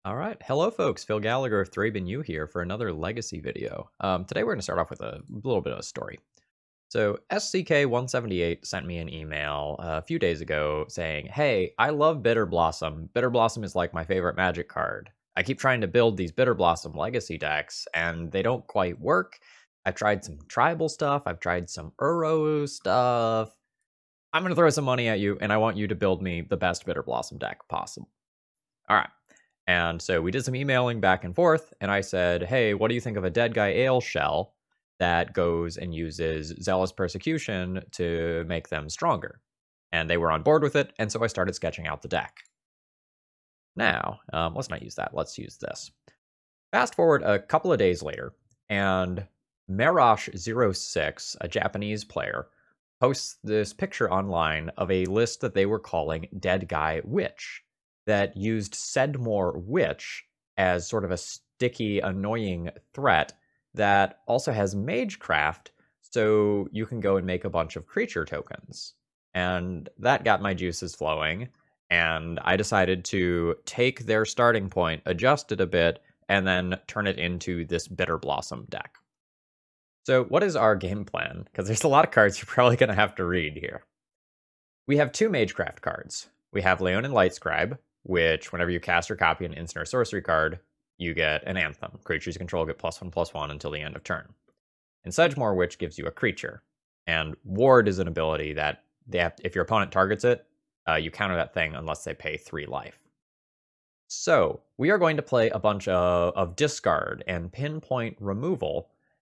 All right. Hello, folks. Phil Gallagher of ThrabenU here for another legacy video. Today we're going to start off with a little bit of a story. So SCK178 sent me an email a few days ago saying, hey, I love Bitterblossom. Bitterblossom is like my favorite magic card. I keep trying to build these Bitterblossom legacy decks, and they don't quite work. I've tried some tribal stuff. I've tried some Uro stuff. I'm going to throw some money at you, and I want you to build me the best Bitterblossom deck possible. All right. And so we did some emailing back and forth, and I said, hey, what do you think of a Deadguy Ale shell that goes and uses Zealous Persecution to make them stronger? And they were on board with it, and so I started sketching out the deck. Now, let's not use that. Let's use this. Fast forward a couple of days later, and Merosh06, a Japanese player, posts this picture online of a list that they were calling Deadguy Witch, that used Sedmore Witch as sort of a sticky, annoying threat that also has Magecraft, so you can go and make a bunch of creature tokens. And that got my juices flowing, and I decided to take their starting point, adjust it a bit, and then turn it into this Bitterblossom deck. So what is our game plan? Because there's a lot of cards you're probably going to have to read here. We have two Magecraft cards. We have Leonin Lightscribe, which whenever you cast or copy an instant or sorcery card, you get an Anthem. Creatures you control get +1/+1 until the end of turn. And Sedmore Witch gives you a creature. And Ward is an ability that if your opponent targets it, you counter that thing unless they pay 3 life. So we are going to play a bunch of discard and pinpoint removal,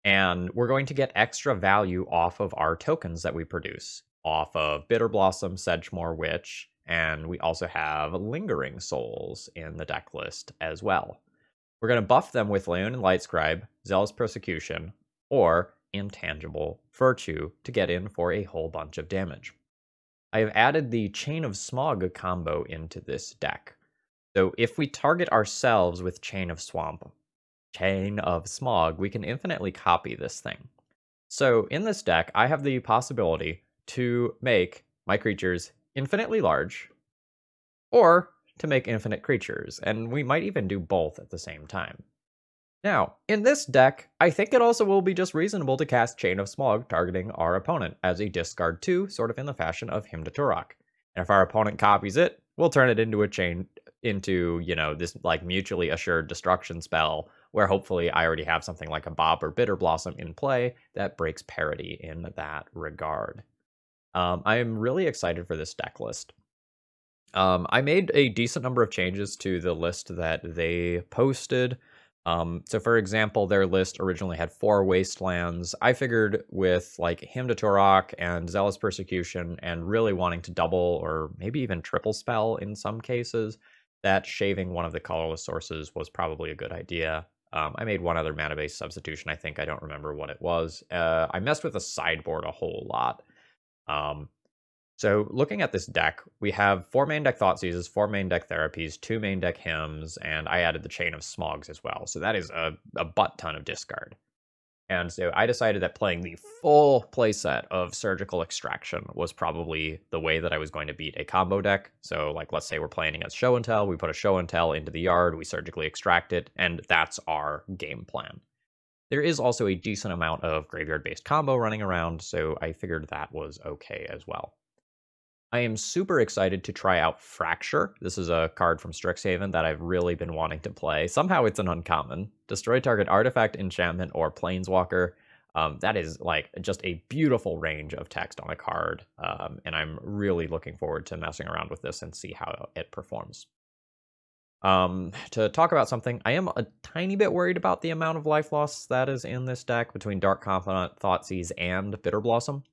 and we're going to get extra value off of our tokens that we produce, off of Bitterblossom, Sedmore Witch, and we also have Lingering Souls in the deck list as well. We're going to buff them with Leonin Lightscribe, Zealous Persecution, or Intangible Virtue to get in for a whole bunch of damage. I have added the Chain of Smog combo into this deck. So if we target ourselves with Chain of Smog, we can infinitely copy this thing. So in this deck, I have the possibility to make my creatures infinitely large, or to make infinite creatures, and we might even do both at the same time. Now, in this deck, I think it also will be just reasonable to cast Chain of Smog targeting our opponent as a discard 2, sort of in the fashion of Hymn to Turok. And if our opponent copies it, we'll turn it into a chain, this like mutually assured destruction spell, where hopefully I already have something like a Bob or Bitterblossom in play that breaks parity in that regard. I am really excited for this deck list. I made a decent number of changes to the list that they posted. So for example, their list originally had 4 Wastelands. I figured with like Hymn to Turok and Zealous Persecution and really wanting to double or maybe even triple spell in some cases, that shaving one of the colorless sources was probably a good idea. I made one other mana-based substitution, I think. I don't remember what it was. I messed with the sideboard a whole lot. So looking at this deck, we have 4 main deck Thoughtseizes, 4 main deck Therapies, 2 main deck Hymns, and I added the Chain of Smogs as well. So that is a butt ton of discard. And so I decided that playing the full playset of Surgical Extraction was probably the way that I was going to beat a combo deck. So like, let's say we're playing against Show and Tell, we put a Show and Tell into the yard, we surgically extract it, and that's our game plan. There is also a decent amount of graveyard-based combo running around, so I figured that was okay as well. I am super excited to try out Fracture. This is a card from Strixhaven that I've really been wanting to play. Somehow it's an uncommon. Destroy target artifact, enchantment, or planeswalker. That is like just a beautiful range of text on a card, and I'm really looking forward to messing around with this and see how it performs. To talk about something, I am a tiny bit worried about the amount of life loss that is in this deck between Dark Confidant, Thoughtseize, and Bitterblossom.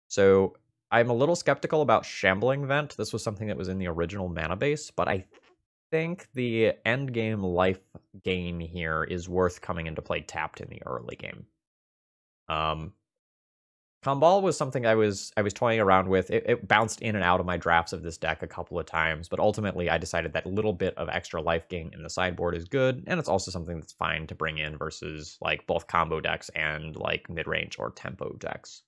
So I'm a little skeptical about Shambling Vent. This was something that was in the original mana base, but I think the endgame life gain here is worth coming into play tapped in the early game. Kambal was something I was toying around with. It bounced in and out of my drafts of this deck a couple of times, but ultimately I decided that little bit of extra life gain in the sideboard is good, and it's also something that's fine to bring in versus like both combo decks and like mid-range or tempo decks.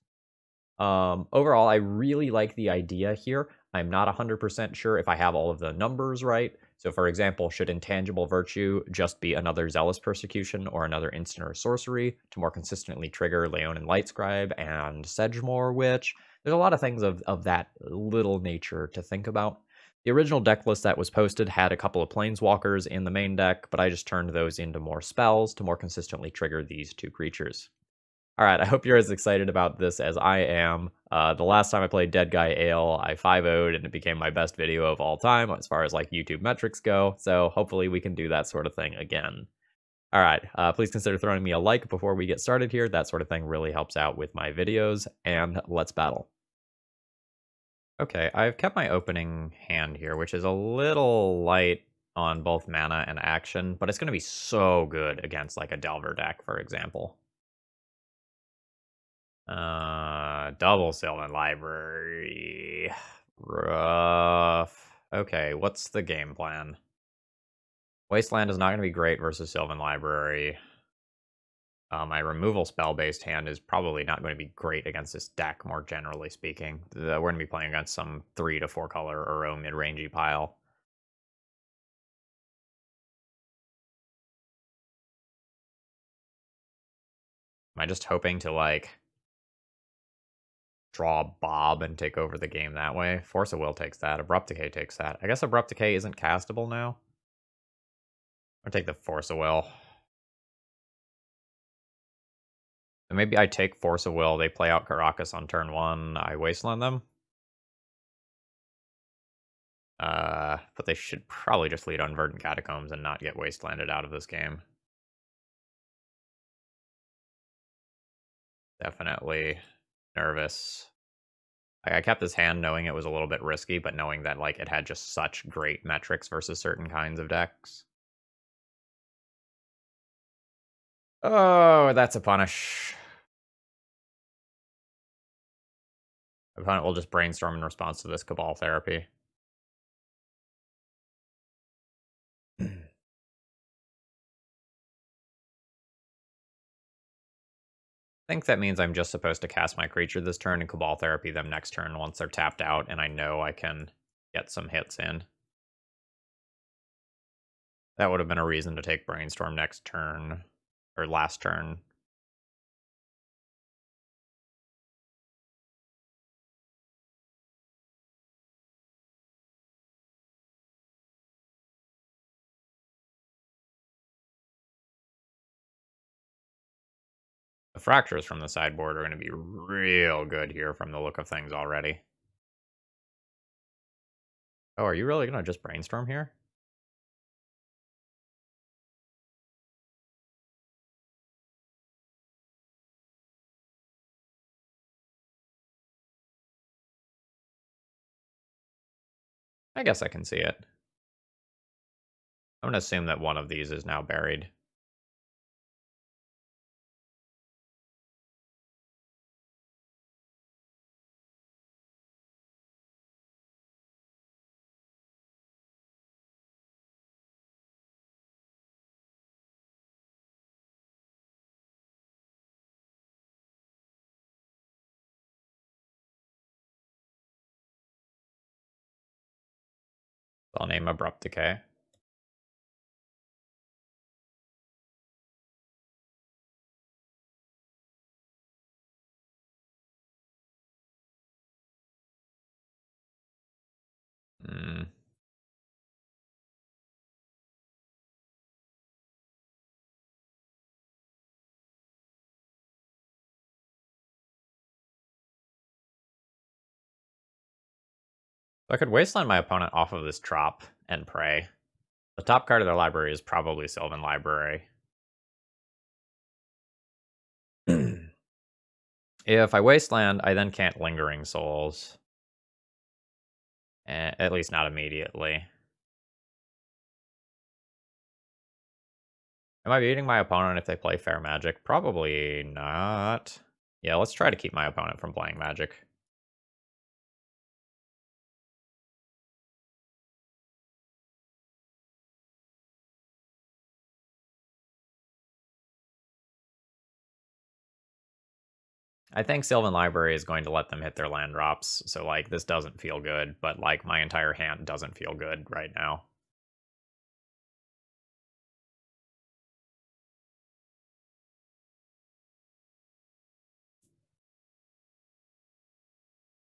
Overall, I really like the idea here. I'm not 100% sure if I have all of the numbers right, So, for example, should Intangible Virtue just be another Zealous Persecution or another instant or sorcery to more consistently trigger Leonin Lightscribe and Sedgemoor Witch? There's a lot of things of that little nature to think about. The original deck list that was posted had a couple of Planeswalkers in the main deck, but I just turned those into more spells to more consistently trigger these two creatures. All right, I hope you're as excited about this as I am. The last time I played Deadguy Ale, I 5-0'd and it became my best video of all time as far as like YouTube metrics go. So hopefully we can do that sort of thing again. All right, please consider throwing me a like before we get started here. That sort of thing really helps out with my videos, and let's battle. Okay, I've kept my opening hand here, which is a little light on both mana and action, but it's going to be so good against like a Delver deck, for example. Double Sylvan Library. Rough. Okay, what's the game plan? Wasteland is not going to be great versus Sylvan Library. My removal spell-based hand is probably not going to be great against this deck, more generally speaking. We're going to be playing against some 3 to 4 color Uro mid-rangey pile. Am I just hoping to, like, draw Bob and take over the game that way? Force of Will takes that. Abrupt Decay takes that. I guess Abrupt Decay isn't castable now. I'll take the Force of Will. Maybe I take Force of Will, they play out Karakas on turn 1, I Wasteland them. But they should probably just lead on Verdant Catacombs and not get Wastelanded out of this game. Definitely nervous. I kept this hand knowing it was a little bit risky, but knowing that like it had just such great metrics versus certain kinds of decks. Oh, that's a punish. Opponent will just brainstorm in response to this Cabal Therapy. I think that means I'm just supposed to cast my creature this turn and Cabal Therapy them next turn once they're tapped out, and I know I can get some hits in. That would have been a reason to take Brainstorm next turn, or last turn. The Fractures from the sideboard are going to be real good here from the look of things already. Oh, are you really going to just Brainstorm here? I guess I can see it. I'm going to assume that one of these is now buried. I'll name Abrupt Decay. Hmm. I could Wasteland my opponent off of this drop and pray. The top card of their library is probably Sylvan Library. If I Wasteland, I then can't Lingering Souls. At least not immediately. Am I beating my opponent if they play Fair Magic? Probably not. Yeah, let's try to keep my opponent from playing Magic. I think Sylvan Library is going to let them hit their land drops, so like this doesn't feel good, but like my entire hand doesn't feel good right now.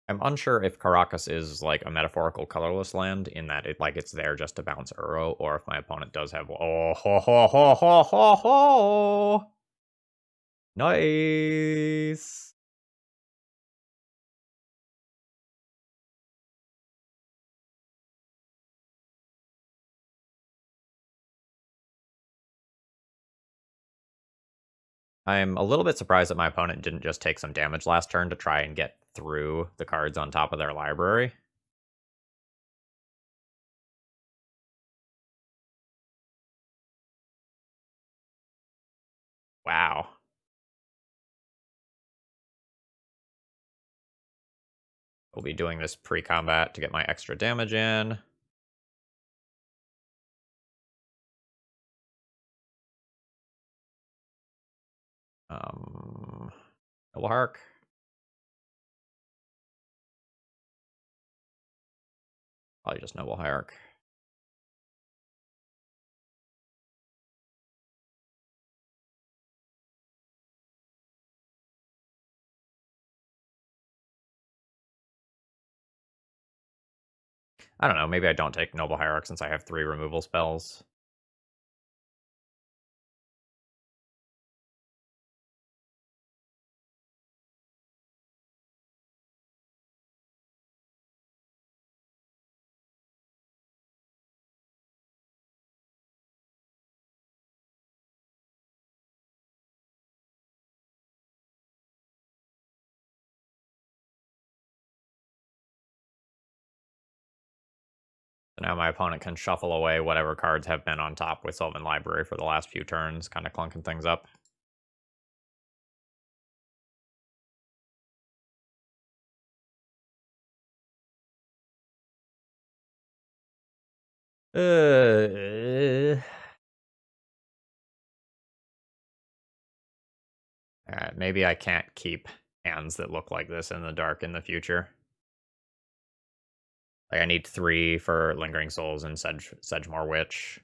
I'm unsure if Caracas is like a metaphorical colorless land in that it's there just to bounce Uro, or if my opponent does have oh ho ho ho ho ho ho. Nice. I'm a little bit surprised that my opponent didn't just take some damage last turn to try and get through the cards on top of their library. Wow. We'll be doing this pre-combat to get my extra damage in. Noble Hark. Probably just Noble Hark. I don't know, maybe I don't take Noble Hierarch since I have 3 removal spells. So now my opponent can shuffle away whatever cards have been on top with Sylvan Library for the last few turns, kind of clunking things up. Alright, maybe I can't keep hands that look like this in the dark in the future. Like, I need 3 for Lingering Souls and Sedgemoor Witch.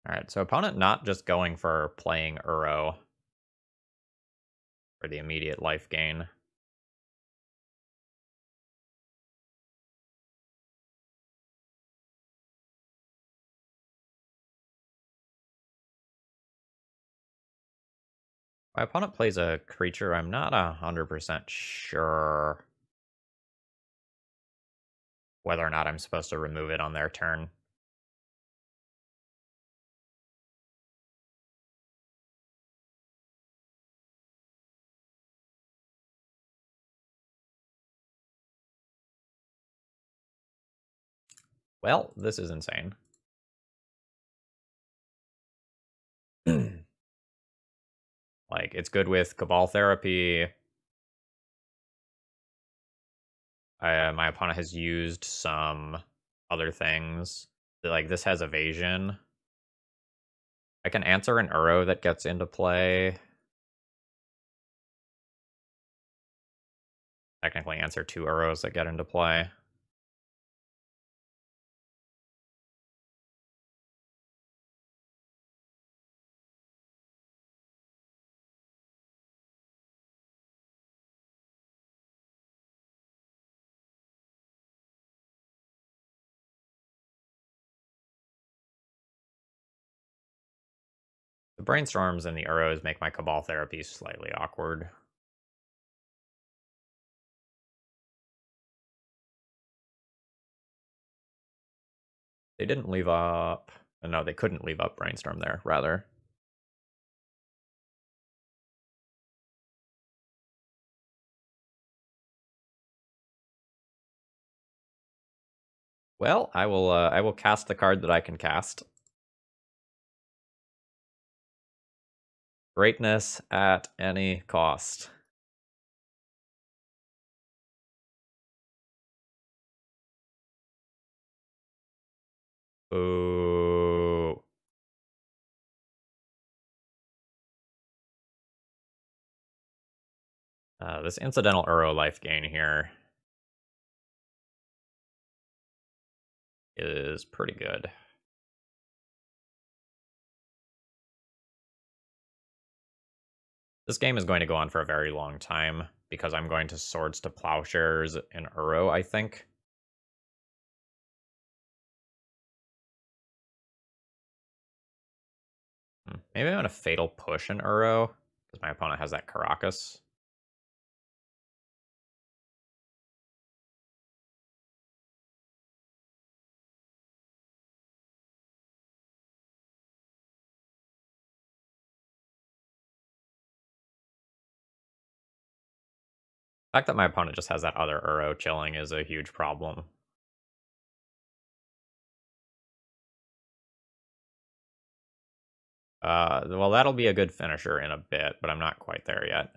Alright, so opponent not just going for playing Uro for the immediate life gain. My opponent plays a creature. I'm not 100% sure whether or not I'm supposed to remove it on their turn. Well, this is insane. Like, it's good with Cabal Therapy. My opponent has used some other things. Like, this has evasion. I can answer an Uro that gets into play. Technically answer 2 Uros that get into play. The Brainstorms and the Uros make my Cabal Therapy slightly awkward. They didn't leave up... No, they couldn't leave up Brainstorm there, rather. Well, I will cast the card that I can cast. Greatness at any cost. Ooh. This incidental Uro life gain here is pretty good. This game is going to go on for a very long time because I'm going to Swords to Plowshares in Uro, I think. Maybe I'm going to Fatal Push in Uro because my opponent has that Caracas. The fact that my opponent just has that other Uro chilling is a huge problem. Well, that'll be a good finisher in a bit, but I'm not quite there yet.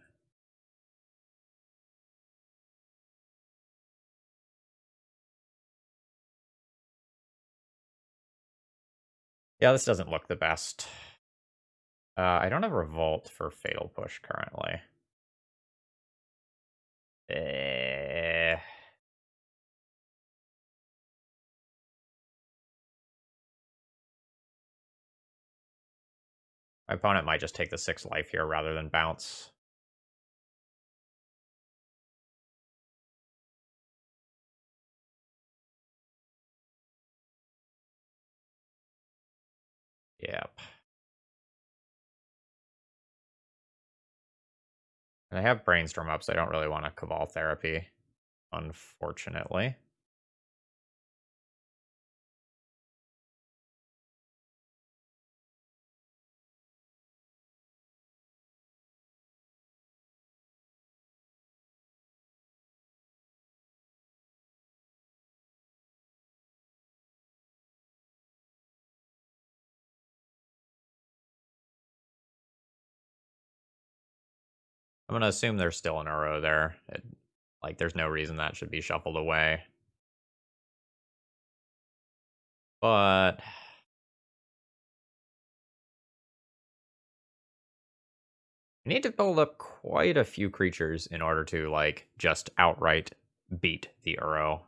Yeah, this doesn't look the best. I don't have Revolt for Fatal Push currently. My opponent might just take the 6 life here rather than bounce. Yep. And I have Brainstorm up, so I don't really want a Cabal Therapy, unfortunately. I'm going to assume there's still an Uro there. There's no reason that should be shuffled away. But I need to build up quite a few creatures in order to, just outright beat the Uro.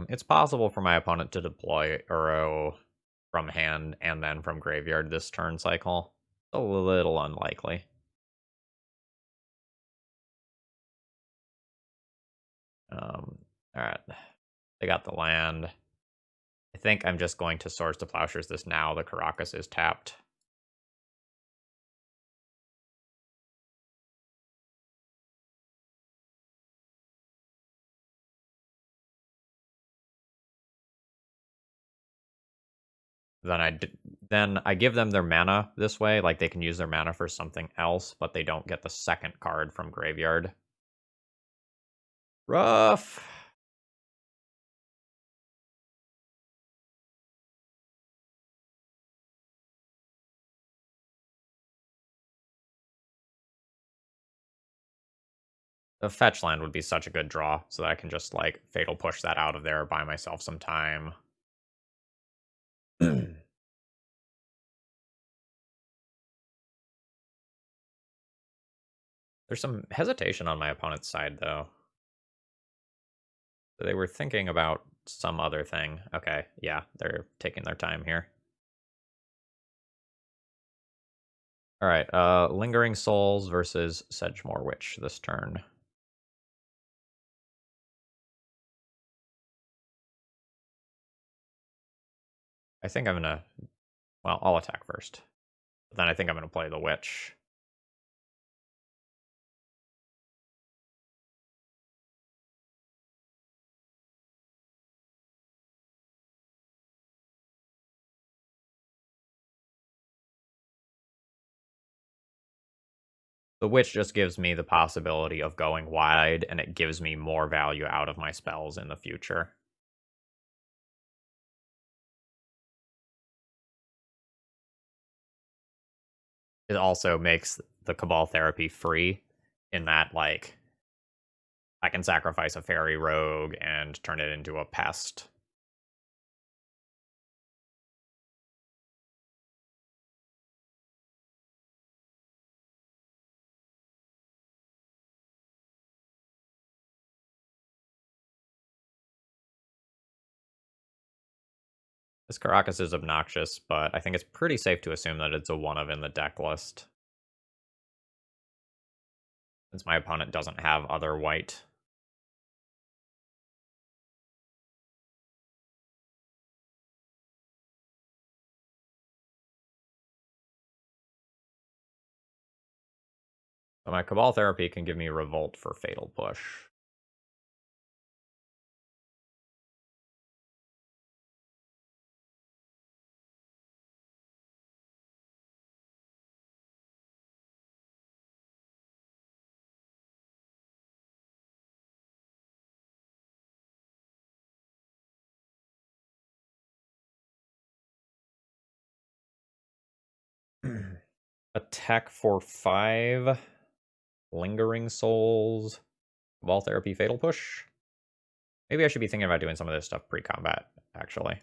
It's possible for my opponent to deploy Uro from hand and then from graveyard this turn cycle. A little unlikely. Alright. They got the land. I think I'm just going to Swords to Plowshares this now. The Caracas is tapped. Then I give them their mana this way. Like, they can use their mana for something else, but they don't get the second card from graveyard. Rough. The fetch land would be such a good draw, so that I can just, Fatal Push that out of there, buy myself some time. There's some hesitation on my opponent's side, though. They were thinking about some other thing. Okay, yeah, they're taking their time here. Alright, Lingering Souls versus Sedgemoor Witch this turn. I think I'm gonna... Well, I'll attack first. But then I think I'm gonna play the Witch. The Witch just gives me the possibility of going wide, and it gives me more value out of my spells in the future. It also makes the Cabal Therapy free, in that, I can sacrifice a Fairy Rogue and turn it into a Pest. This Caracas is obnoxious, but I think it's pretty safe to assume that it's a one of in the deck list. Since my opponent doesn't have other white. So my Cabal Therapy can give me Revolt for Fatal Push. Attack for 5. Lingering Souls. Cabal Therapy, Fatal Push. Maybe I should be thinking about doing some of this stuff pre-combat, actually.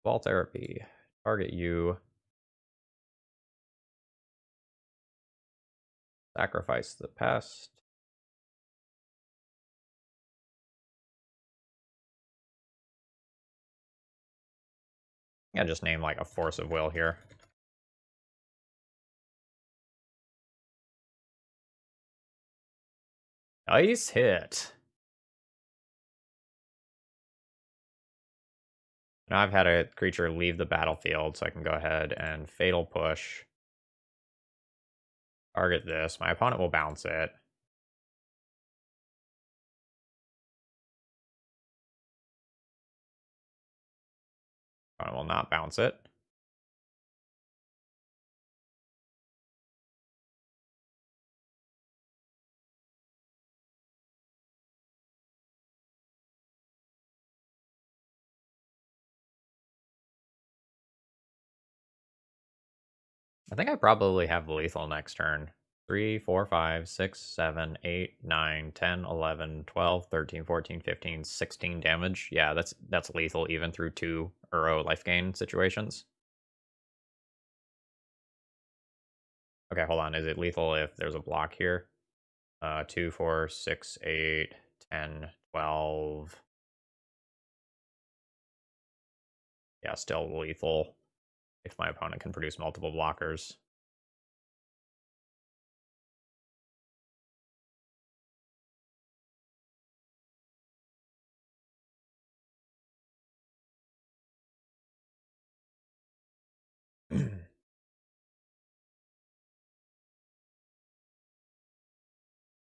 Cabal Therapy. Target you. Sacrifice the past. I just name like a Force of Will here. Nice hit. Now I've had a creature leave the battlefield, so I can go ahead and Fatal Push. Target this. My opponent will bounce it. Opponent will not bounce it. I think I probably have lethal next turn. 3, 4, 5, 6, 7, 8, 9, 10, 11, 12, 13, 14, 15, 16 damage. Yeah, that's lethal even through 2 Uro life gain situations. Okay, hold on. Is it lethal if there's a block here? 2, 4, 6, 8, 10, 12. Yeah, still lethal if my opponent can produce multiple blockers.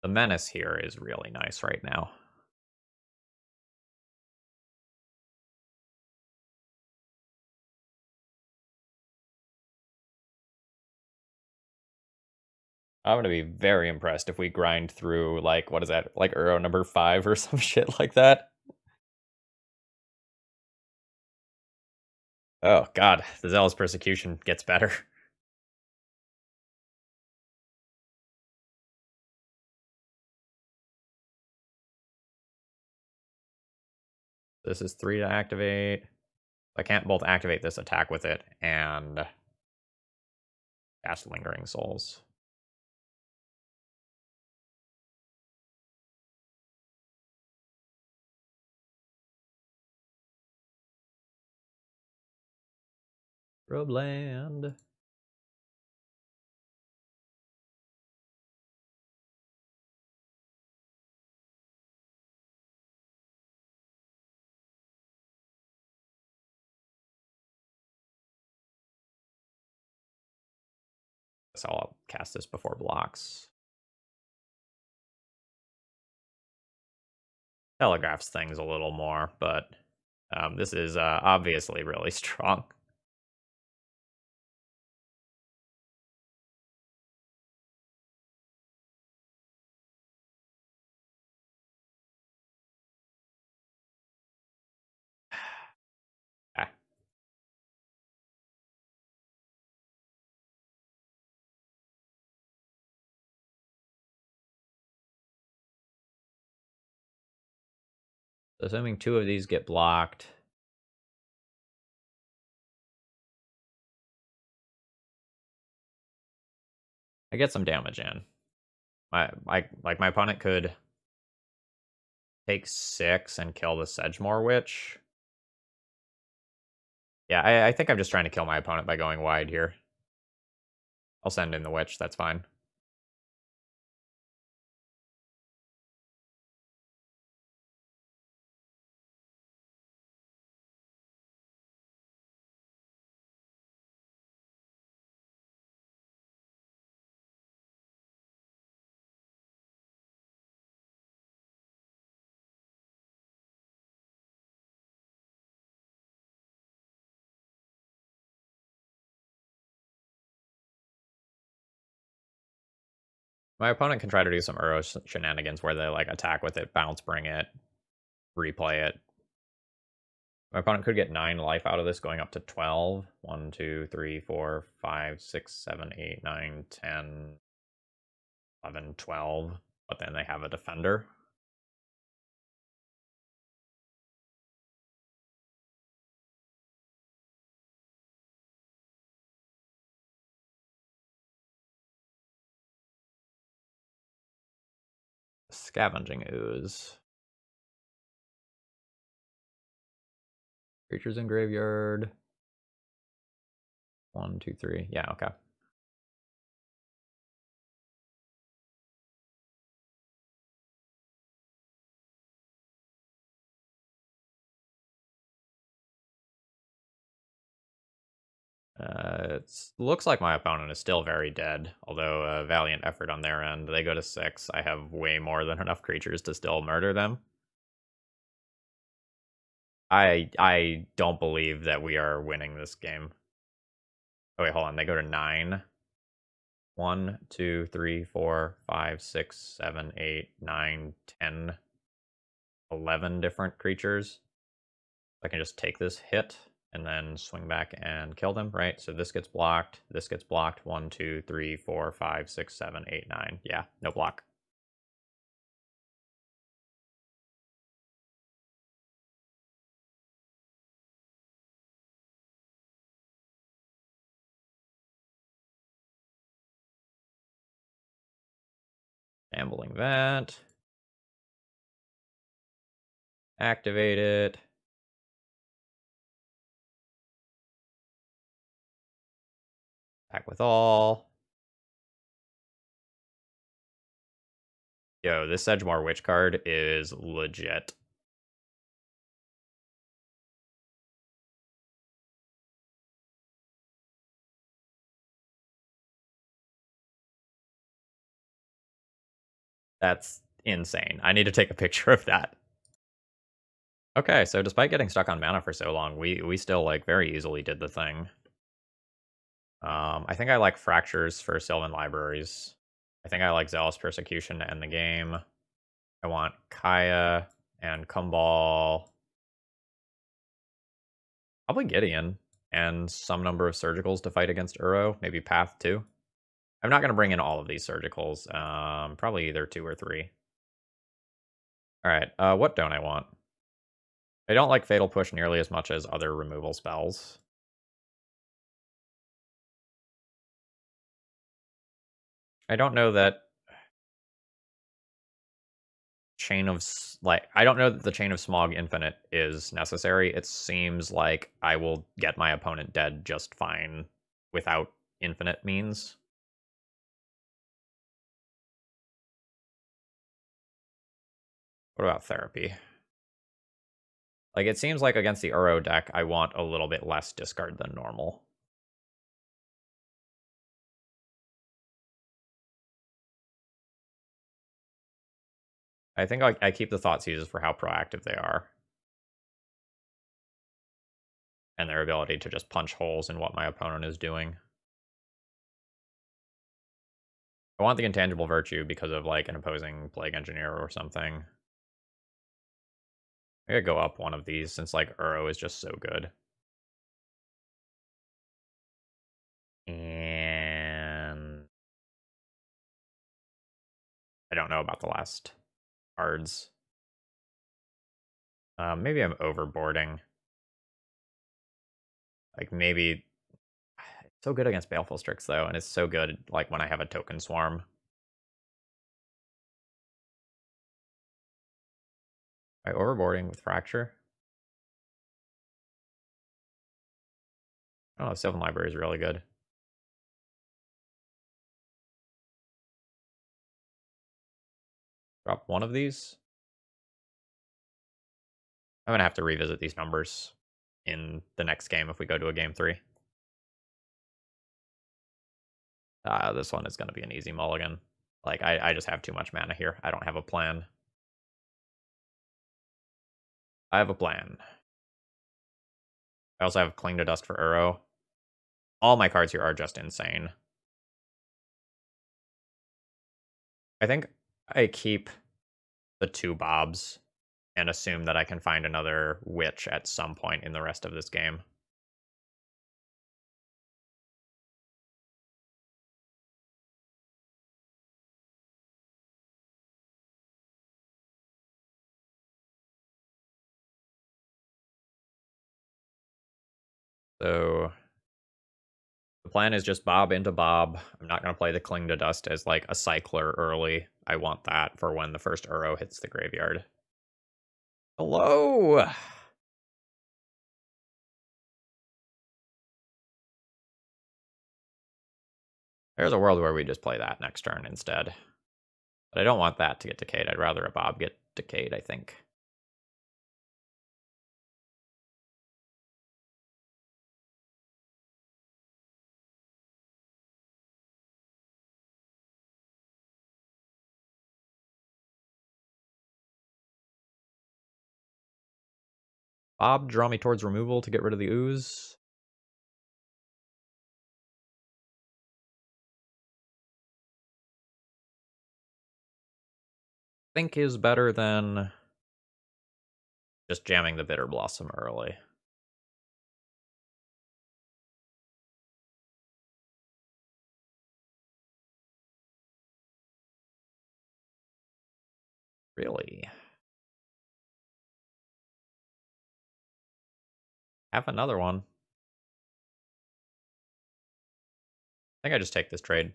The menace here is really nice right now. I'm gonna be very impressed if we grind through, like, what is that, like Uro number 5 or some shit like that. Oh god, the Zealous Persecution gets better. This is 3 to activate. I can't both activate this attack with it and cast Lingering Souls. Rubland. So I'll cast this before blocks. Telegraphs things a little more, but this is obviously really strong. Ah. Assuming 2 of these get blocked. I get some damage in. My opponent could take 6 and kill the Sedgemoor Witch. Yeah, I think I'm just trying to kill my opponent by going wide here. I'll send in the Witch, that's fine. My opponent can try to do some Uro shenanigans where they like attack with it, bounce, bring it, replay it. My opponent could get 9 life out of this, going up to 12. 1, 2, 3, 4, 5, 6, 7, 8, 9, 10, 11, 12. But then they have a defender. Scavenging Ooze. Creatures in graveyard. 1, 2, 3. Yeah, okay. It looks like my opponent is still very dead, although a valiant effort on their end. They go to 6. I have way more than enough creatures to still murder them. I don't believe that we are winning this game. Oh wait, hold on. They go to 9. 1, 2, 3, 4, 5, 6, 7, 8, 9, 10, 11 different creatures. I can just take this hit and then swing back and kill them, right? So this gets blocked. This gets blocked. 1, 2, 3, 4, 5, 6, 7, 8, 9. Yeah, no block. Ambling Vat. Activate it. Attack with all. Yo, this Sedgemoor Witch card is legit. That's insane. I need to take a picture of that. Okay, so despite getting stuck on mana for so long, we still like very easily did the thing. I think I like Fractures for Sylvan Libraries. I think I like Zealous Persecution to end the game. I want Kaya and Kumbal. Probably Gideon and some number of Surgicals to fight against Uro. Maybe Path too. I'm not going to bring in all of these Surgicals. Probably either 2 or 3. Alright, what don't I want? I don't like Fatal Push nearly as much as other removal spells. I don't know that I don't know that the Chain of Smog Infinite is necessary. It seems like I will get my opponent dead just fine without infinite means. What about Therapy? Like, it seems like against the Uro deck, I want a little bit less discard than normal. I think I keep the Thoughtseizes for how proactive they are. And their ability to just punch holes in what my opponent is doing. I want the Intangible Virtue because of, like, an opposing Plague Engineer or something. I gotta go up one of these since, like, Uro is just so good. And I don't know about the last cards. Maybe I'm overboarding. Like, maybe... It's so good against Baleful Strix, though, and it's so good, like, when I have a Token Swarm. Am I overboarding with Fracture? Oh, Sylvan Library is really good. Drop one of these. I'm going to have to revisit these numbers in the next game if we go to a game 3. This one is going to be an easy mulligan. Like, I just have too much mana here. I don't have a plan. I have a plan. I also have Cling to Dust for Uro. All my cards here are just insane. I think I keep the 2 Bobs and assume that I can find another Witch at some point in the rest of this game. So the plan is just Bob into Bob. I'm not going to play the Cling to Dust as like a cycler early. I want that for when the first Uro hits the graveyard. Hello! There's a world where we just play that next turn instead. But I don't want that to get decayed. I'd rather a Bob get decayed, I think. Bob, draw me towards removal to get rid of the ooze. Think is better than just jamming the Bitterblossom early. Really? Have another one. I think I just take this trade.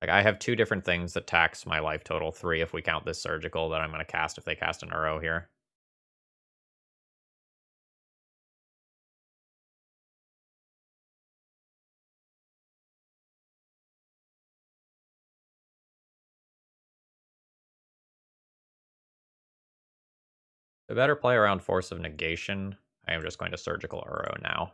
Like, I have 2 different things that tax my life total, 3 if we count this surgical that I'm going to cast if they cast an Uro here. To better play around Force of Negation, I am just going to surgical Uro now.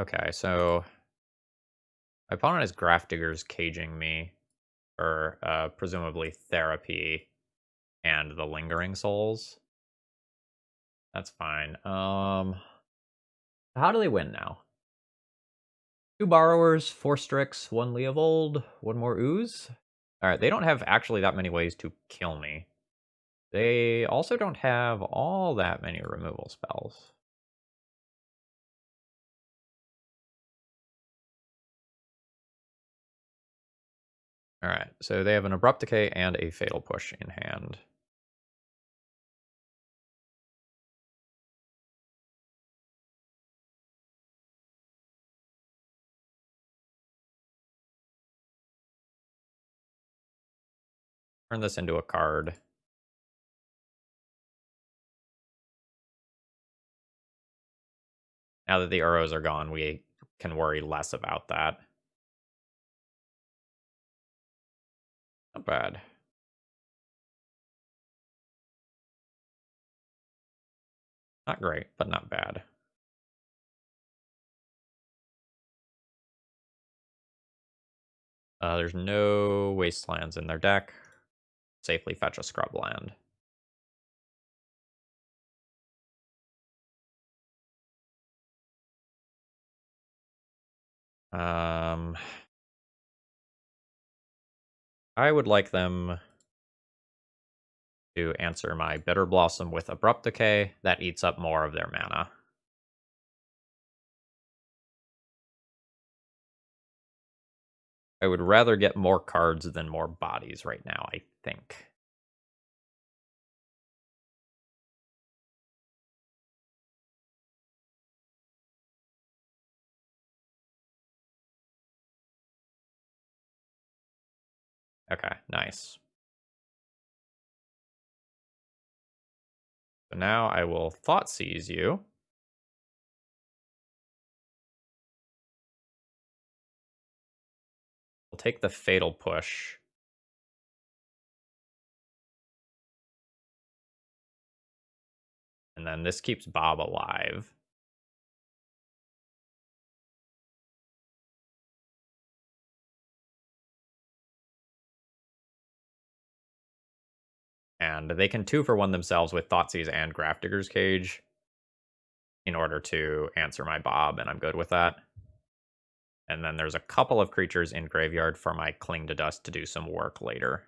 Okay, so my opponent is Grafdigger's caging me for presumably Therapy and the Lingering Souls. That's fine. How do they win now? 2 Borrowers, 4 Strix, 1 Leovold, 1 more Ooze? Alright, they don't have actually that many ways to kill me. They also don't have all that many removal spells. Alright, so they have an Abrupt Decay and a Fatal Push in hand. Turn this into a card. Now that the Uros are gone, we can worry less about that. Not bad. Not great, but not bad. There's no Wastelands in their deck. Safely fetch a Scrubland. I would like them to answer my Bitterblossom with Abrupt Decay. That eats up more of their mana. I would rather get more cards than more bodies right now, I think. Okay, nice. So now I will Thoughtseize you. We'll take the Fatal Push. And then this keeps Bob alive. And they can 2-for-1 themselves with Thoughtseize and Grafdigger's Cage in order to answer my Bob, and I'm good with that. And then there's a couple of creatures in Graveyard for my Cling to Dust to do some work later.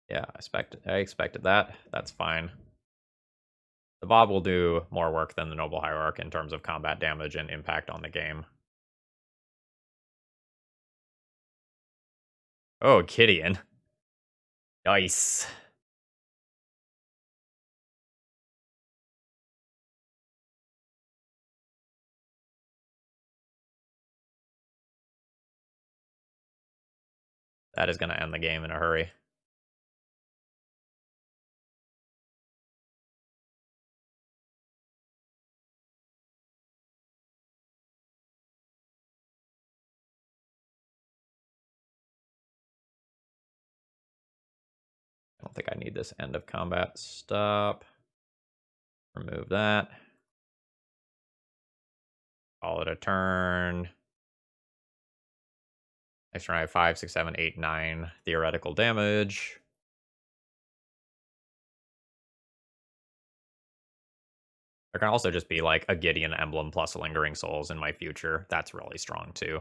Yeah, I expected that. That's fine. The Bob will do more work than the Noble Hierarch in terms of combat damage and impact on the game. Oh, Gideon. Nice. That is going to end the game in a hurry. I don't think I need this end of combat. Stop. Remove that. Call it a turn. Next turn I have 5, 6, 7, 8, 9 theoretical damage. There can also just be like a Gideon emblem plus Lingering Souls in my future. That's really strong too.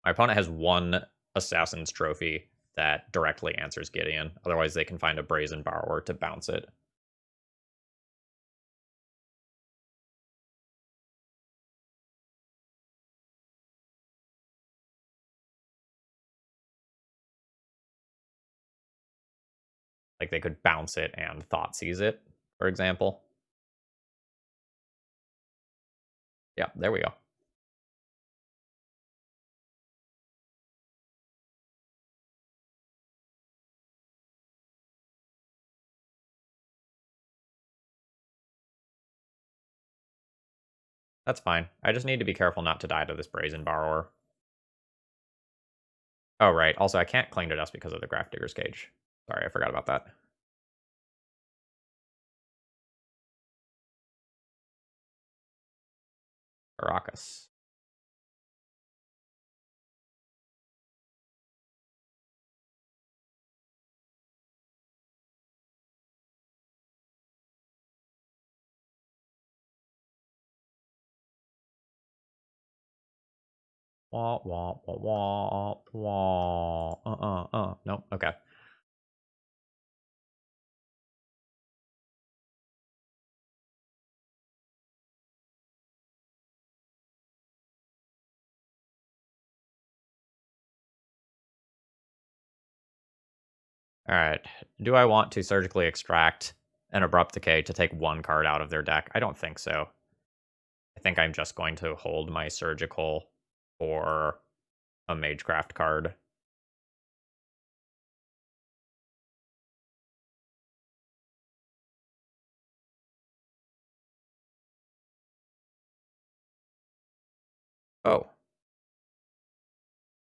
My opponent has one Assassin's Trophy that directly answers Gideon. Otherwise, they can find a Brazen Borrower to bounce it. Like they could bounce it and Thoughtseize it, for example. Yeah, there we go. That's fine. I just need to be careful not to die to this Brazen Borrower. Oh, right. Also, I can't Cling to Dust because of the Grafdigger's Cage. Sorry, I forgot about that. Caracas. Wah, wah, wah, wah, wah. Nope, okay. Alright. Do I want to surgically extract an Abrupt Decay to take one card out of their deck? I don't think so. I think I'm just going to hold my Surgical for a Magecraft card. Oh.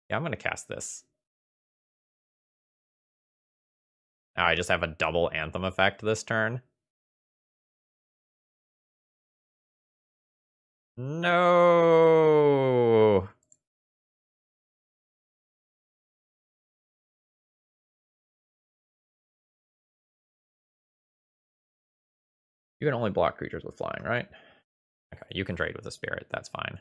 Yeah, I'm going to cast this. Now I just have a double Anthem effect this turn. No. You can only block creatures with flying, right? Okay, you can trade with a spirit. That's fine.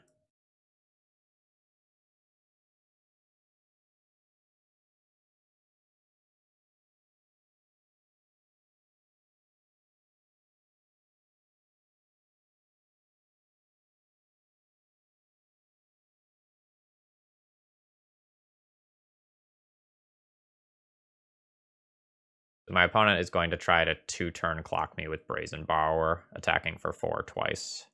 My opponent is going to try to 2-turn clock me with Brazen Borrower, attacking for 4 twice.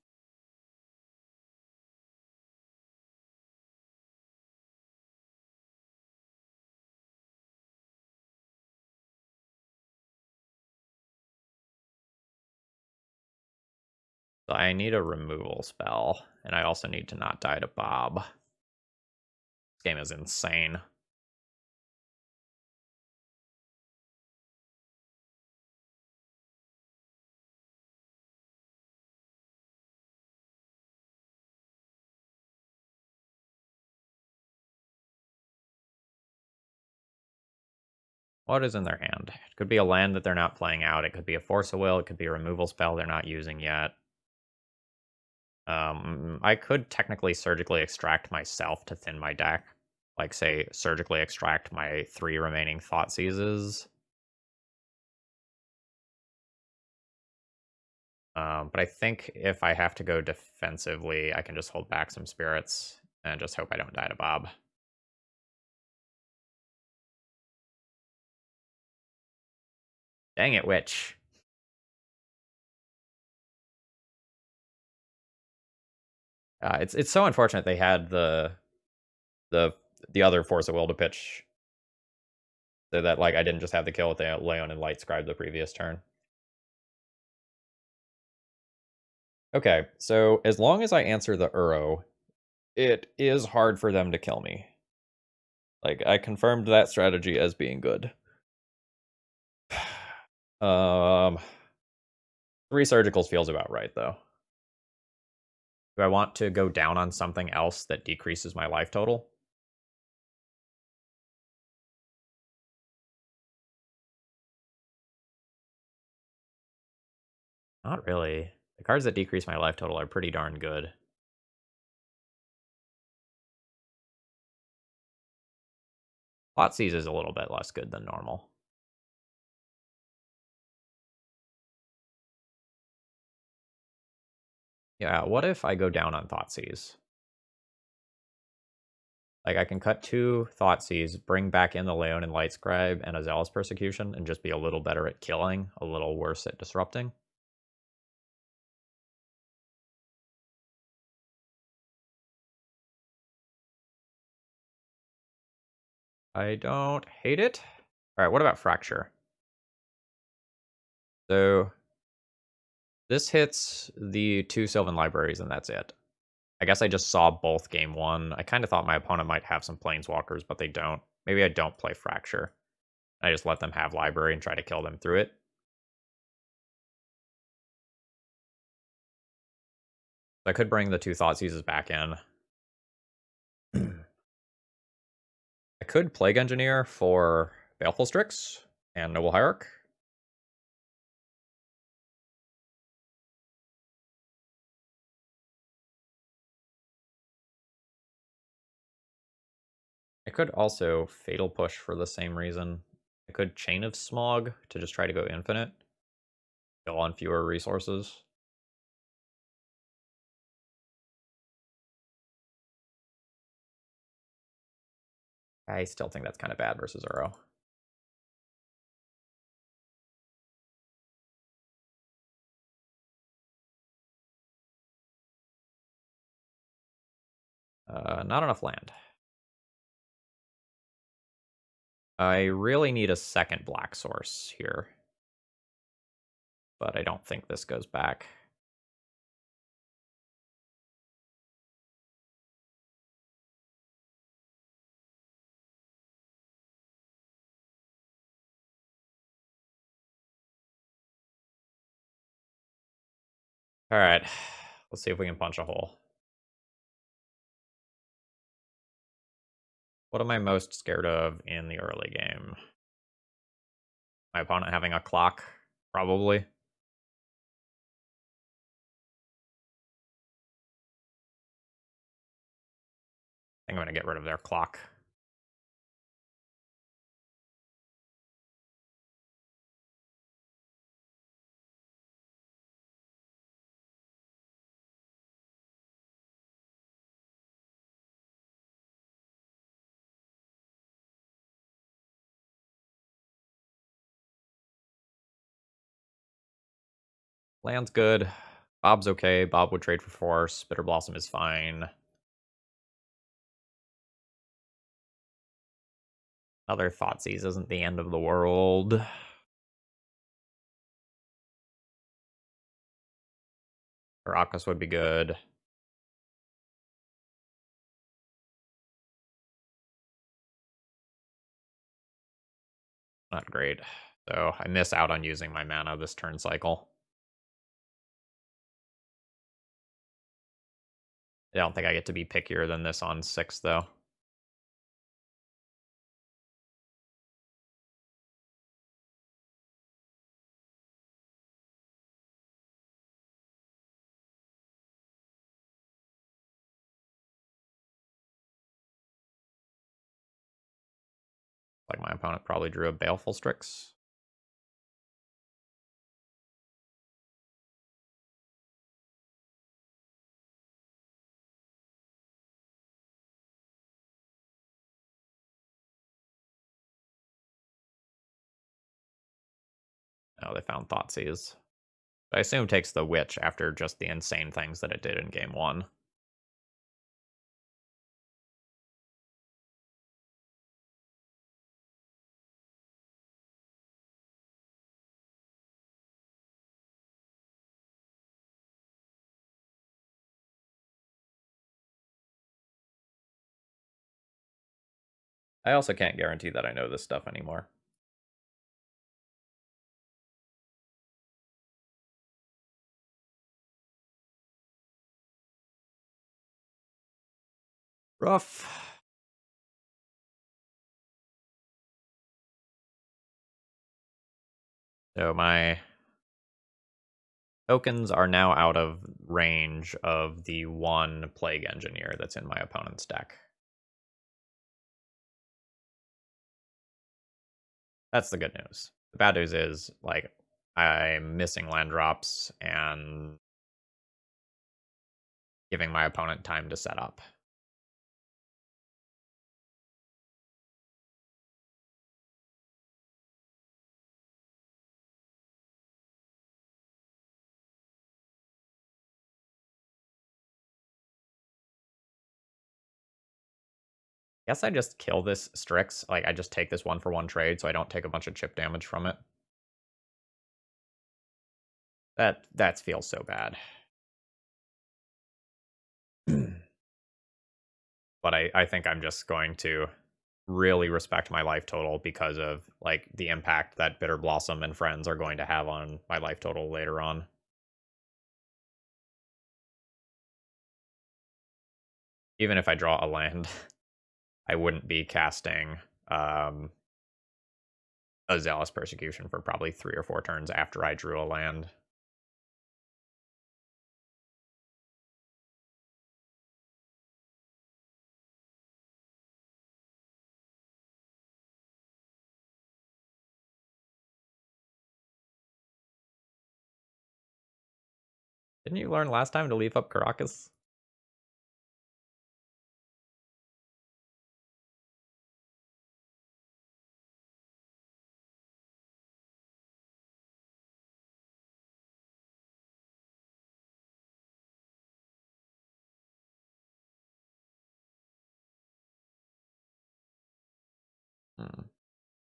So I need a removal spell, and I also need to not die to Bob. This game is insane. What is in their hand? It could be a land that they're not playing out. It could be a Force of Will. It could be a removal spell they're not using yet. I could technically surgically extract myself to thin my deck. Like, say, surgically extract my 3 remaining Thoughtseizes. But I think if I have to go defensively, I can just hold back some spirits and just hope I don't die to Bob. Dang it, Witch. It's so unfortunate they had the the other Force of Will to pitch, so that like I didn't just have the kill with the Leon and Light Scribe the previous turn. Okay, so as long as I answer the Uro, it is hard for them to kill me. Like, I confirmed that strategy as being good. 3 surgicals feels about right, though. Do I want to go down on something else that decreases my life total? Not really. The cards that decrease my life total are pretty darn good. Thoughtseize is a little bit less good than normal. Yeah, what if I go down on Thoughtseize? Like, I can cut 2 Thoughtseize, bring back in the Leon and Light Scribe and a Zealous Persecution, and just be a little better at killing, a little worse at disrupting. I don't hate it. Alright, what about Fracture? So, this hits the 2 Sylvan Libraries, and that's it. I guess I just saw both game 1. I kind of thought my opponent might have some Planeswalkers, but they don't. Maybe I don't play Fracture. I just let them have Library and try to kill them through it. So I could bring the 2 Thoughtseizes back in. I could Plague Engineer for Baleful Strix and Noble Hierarch. I could also Fatal Push for the same reason. I could Chain of Smog to just try to go infinite. Kill on fewer resources. I still think that's kind of bad versus Uro. Not enough land. I really need a second black source here. But I don't think this goes back. Alright, let's see if we can punch a hole. What am I most scared of in the early game? My opponent having a clock, probably. I'm going to get rid of their clock. Land's good. Bob's okay. Bob would trade for force. Bitterblossom is fine. Other Thoughtseize isn't the end of the world. Caracas would be good. Not great. So I miss out on using my mana this turn cycle. I don't think I get to be pickier than this on 6, though. Like my opponent probably drew a Baleful Strix. Oh, they found Thoughtseize. I assume takes the Witch after just the insane things that it did in game 1. I also can't guarantee that I know this stuff anymore. Rough. So my tokens are now out of range of the 1 Plague Engineer that's in my opponent's deck. That's the good news. The bad news is, like, I'm missing land drops and giving my opponent time to set up. Guess I just kill this Strix. Like, I just take this 1-for-1 trade so I don't take a bunch of chip damage from it. That feels so bad. But I think I'm just going to really respect my life total because of, like, the impact that Bitterblossom and friends are going to have on my life total later on. Even if I draw a land, I wouldn't be casting a Zealous Persecution for probably 3 or 4 turns after I drew a land. Didn't you learn last time to leave up Caracas?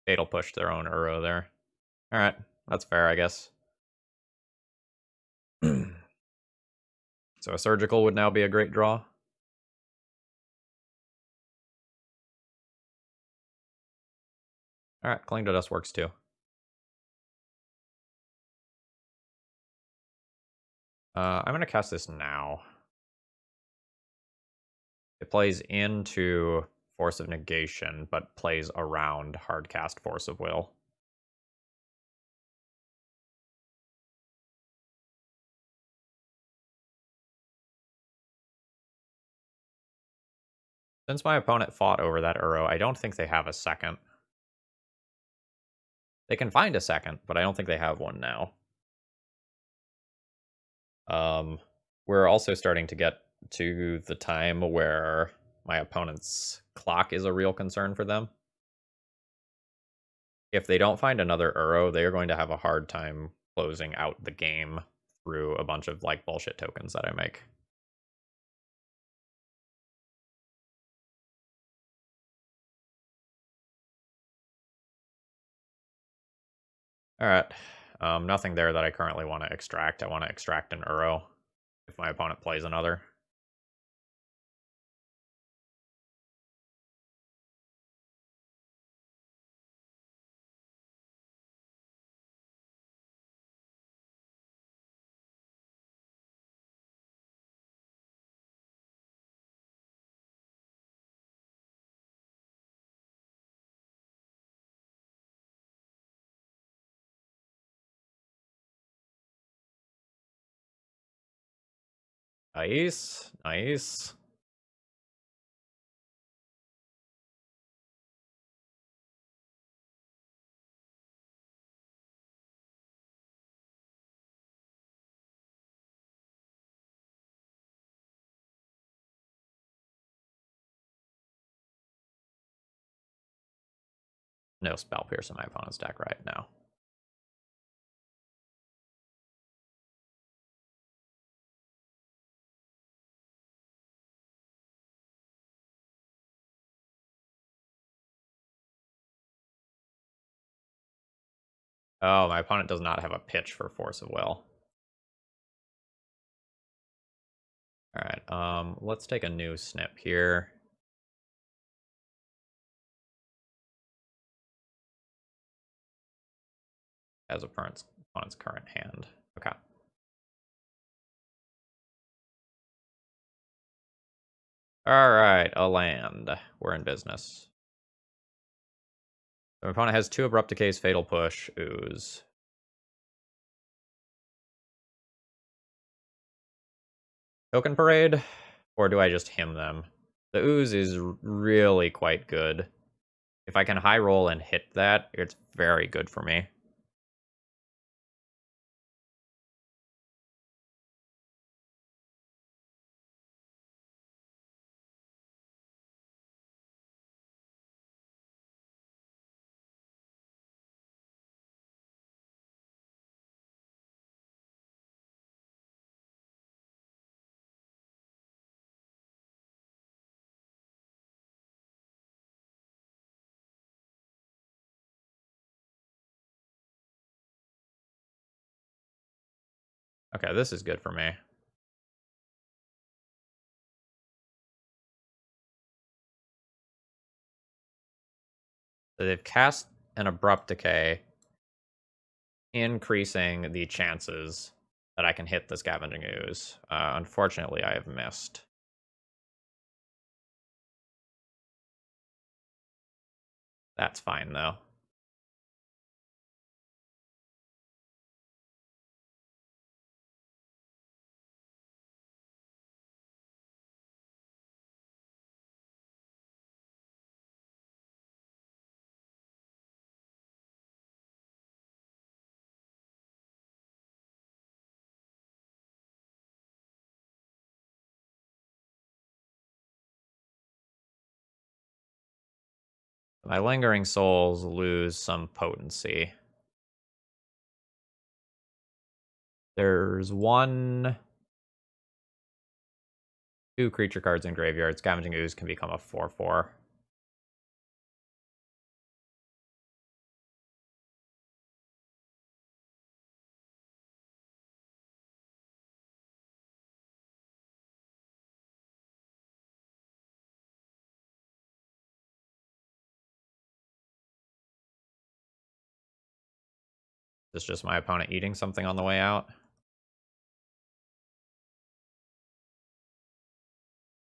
Fatal push their own Uro there. Alright, that's fair, I guess. So a Surgical would now be a great draw. Alright, Cling to Dust works too. I'm going to cast this now. It plays into Force of Negation, but plays around Hardcast Force of Will. Since my opponent fought over that arrow, I don't think they have a second. They can find a second, but I don't think they have one now. We're also starting to get to the time where my opponent's clock is a real concern for them. If they don't find another arrow, they are going to have a hard time closing out the game through a bunch of, like, bullshit tokens that I make. Alright. Nothing there that I currently want to extract. I want to extract an arrow if my opponent plays another. Nice. Nice. No Spell Pierce in my opponent's deck right now. Oh, my opponent does not have a pitch for Force of Will. Alright, let's take a new snip here. As opponent's current hand. Okay. Alright, a land. We're in business. My opponent has 2 Abrupt Decays, Fatal Push, Ooze. Token Parade? Or do I just him them? The Ooze is really quite good. If I can high roll and hit that, it's very good for me. Okay, this is good for me. So they've cast an Abrupt Decay, increasing the chances that I can hit the Scavenging Ooze. Unfortunately, I have missed. That's fine, though. My Lingering Souls lose some potency. There's 1, 2 creature cards in graveyard. Scavenging Ooze can become a 4/4. Is this just my opponent eating something on the way out?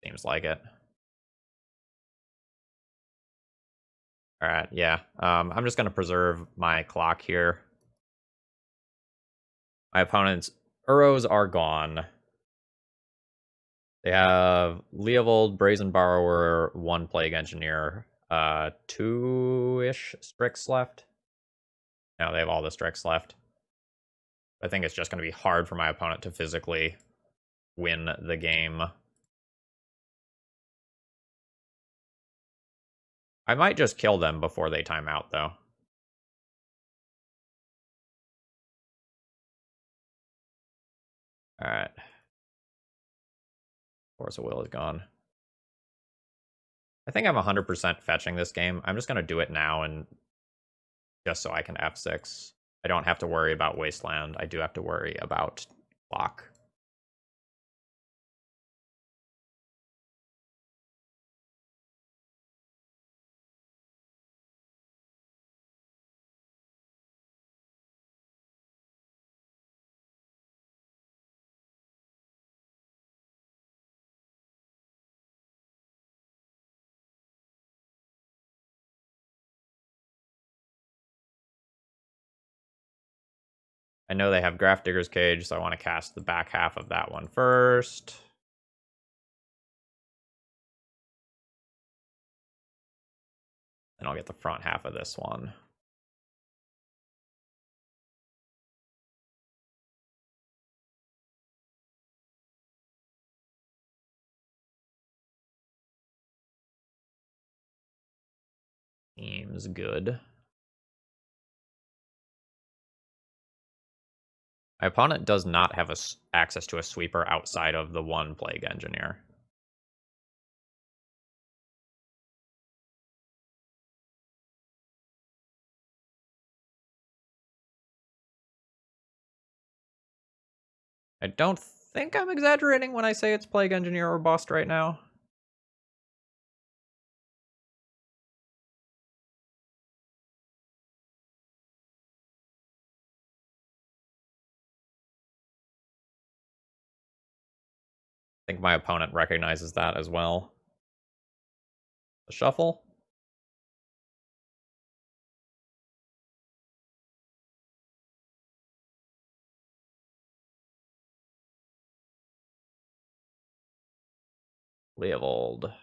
Seems like it. Alright, yeah. I'm just going to preserve my clock here. My opponent's Uros are gone. They have Leovold, Brazen Borrower, 1 Plague Engineer, 2-ish Strix left. No, they have all the Strix left. I think it's just going to be hard for my opponent to physically win the game. I might just kill them before they time out, though. Alright. Force of Will is gone. I think I'm 100% fetching this game. I'm just going to do it now, and just so I can F6. I don't have to worry about Wasteland. I do have to worry about clock. I know they have Graft Digger's Cage, so I want to cast the back half of that one first. And I'll get the front half of this one. Seems good. My opponent does not have access to a sweeper outside of the 1 Plague Engineer. I don't think I'm exaggerating when I say it's Plague Engineer or Bust right now. I think my opponent recognizes that as well. The shuffle. Leovold.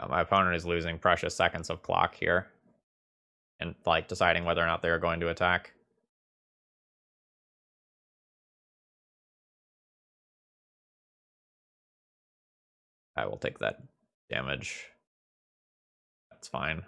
My opponent is losing precious seconds of clock here. And, like, deciding whether or not they're going to attack. I will take that damage. That's fine.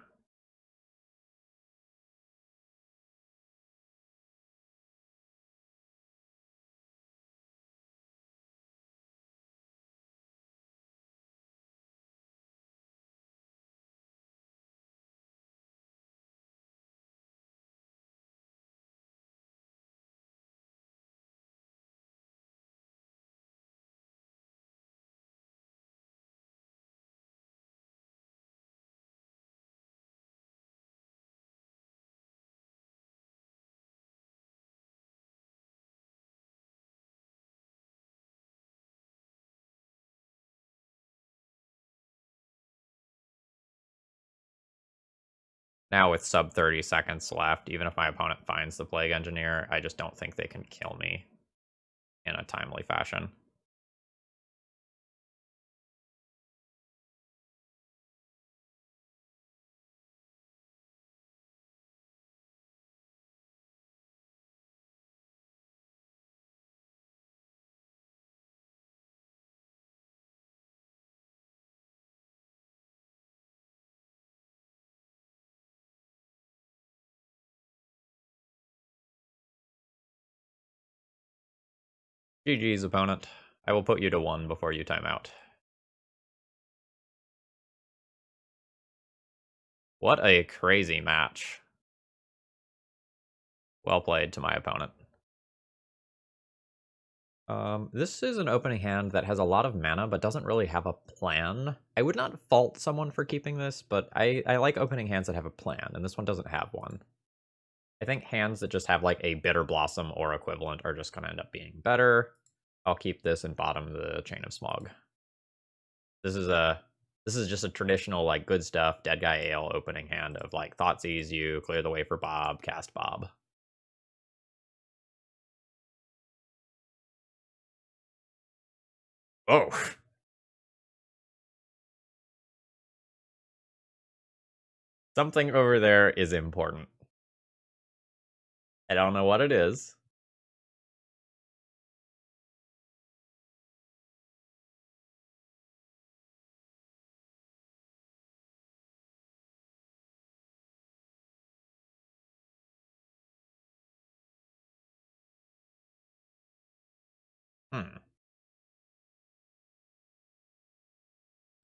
Now with sub 30 seconds left, even if my opponent finds the Plague Engineer, I just don't think they can kill me in a timely fashion. GG's, opponent. I will put you to 1 before you time out. What a crazy match. Well played to my opponent. This is an opening hand that has a lot of mana, but doesn't really have a plan. I would not fault someone for keeping this, but I like opening hands that have a plan, and this one doesn't have one. I think hands that just have like a Bitterblossom or equivalent are just going to end up being better. I'll keep this and bottom the Chain of Smog. This is a This is just a traditional, like, good stuff, Deadguy Ale opening hand of, like, Thoughtseize you, clear the way for Bob, cast Bob. Oh! Something over there is important. I don't know what it is. Hmm.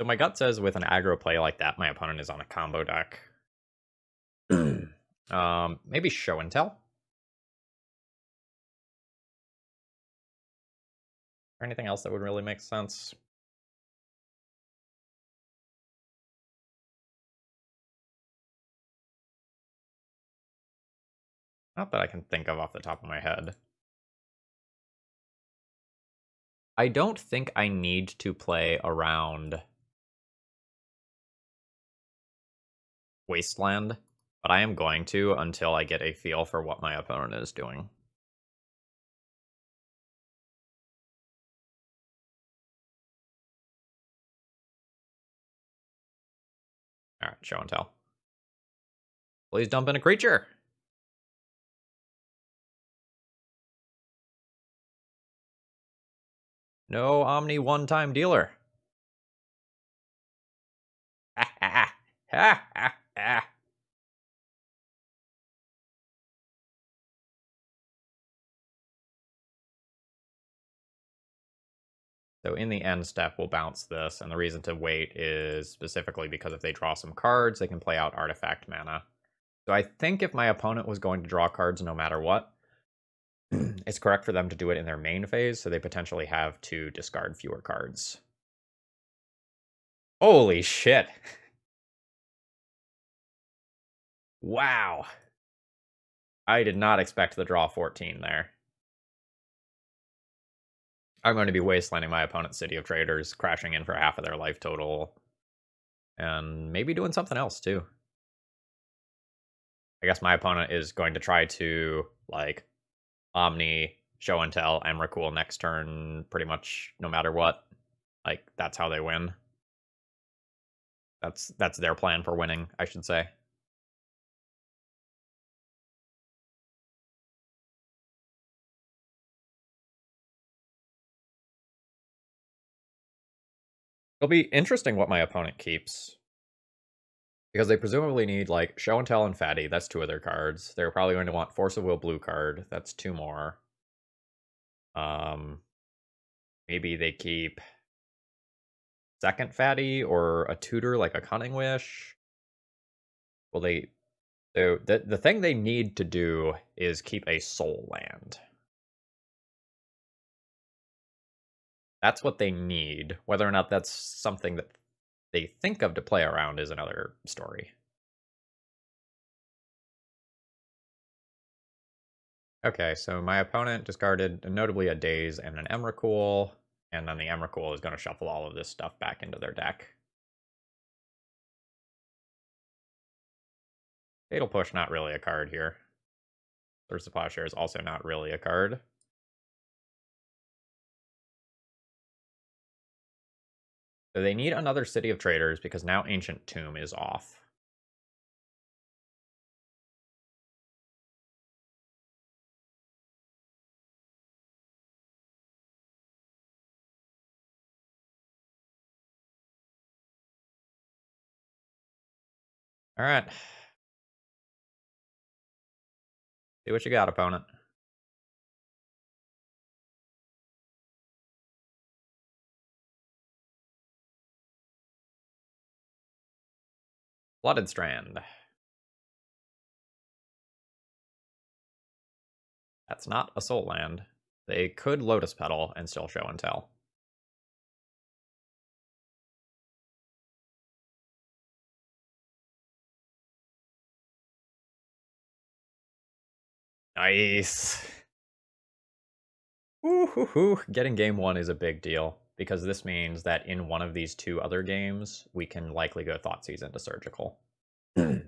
So my gut says with an aggro play like that, my opponent is on a combo deck. Maybe show and tell? Or anything else that would really make sense? Not that I can think of off the top of my head. I don't think I need to play around Wasteland, but I am going to until I get a feel for what my opponent is doing. Alright, show and tell. Please dump in a creature! No Omni one-time dealer. Ha ha ha ha ha. So in the end step, we'll bounce this, and the reason to wait is specifically because if they draw some cards, they can play out artifact mana. So I think if my opponent was going to draw cards no matter what, it's correct for them to do it in their main phase, so they potentially have to discard fewer cards. Holy shit! Wow! I did not expect the draw 14 there. I'm going to be wastelanding my opponent's City of Traders, crashing in for half of their life total, and maybe doing something else too. I guess my opponent is going to try to, like, Omni, Show and Tell, Emrakul next turn, pretty much no matter what. Like, that's how they win. That's their plan for winning, I should say. It'll be interesting what my opponent keeps. Because they presumably need, like, Show and Tell and Fatty. That's 2 of their cards. They're probably going to want Force of Will blue card. That's 2 more. Maybe they keep second Fatty or a tutor like a Cunning Wish. Well, so the thing they need to do is keep a soul land. That's what they need. Whether or not that's something that they think of to play around is another story. Okay, so my opponent discarded notably a Daze and an Emrakul, and then the Emrakul is going to shuffle all of this stuff back into their deck. Fatal Push, not really a card here. Thirst of Plowshare is also not really a card. So they need another City of Traders because now Ancient Tomb is off. All right. See what you got, opponent. Flooded Strand. That's not a soul land. They could Lotus Petal and still Show and Tell. Nice. Woo-hoo-hoo. Getting game 1 is a big deal. because this means that in one of these two other games, we can likely go Thoughtseize into Surgical. All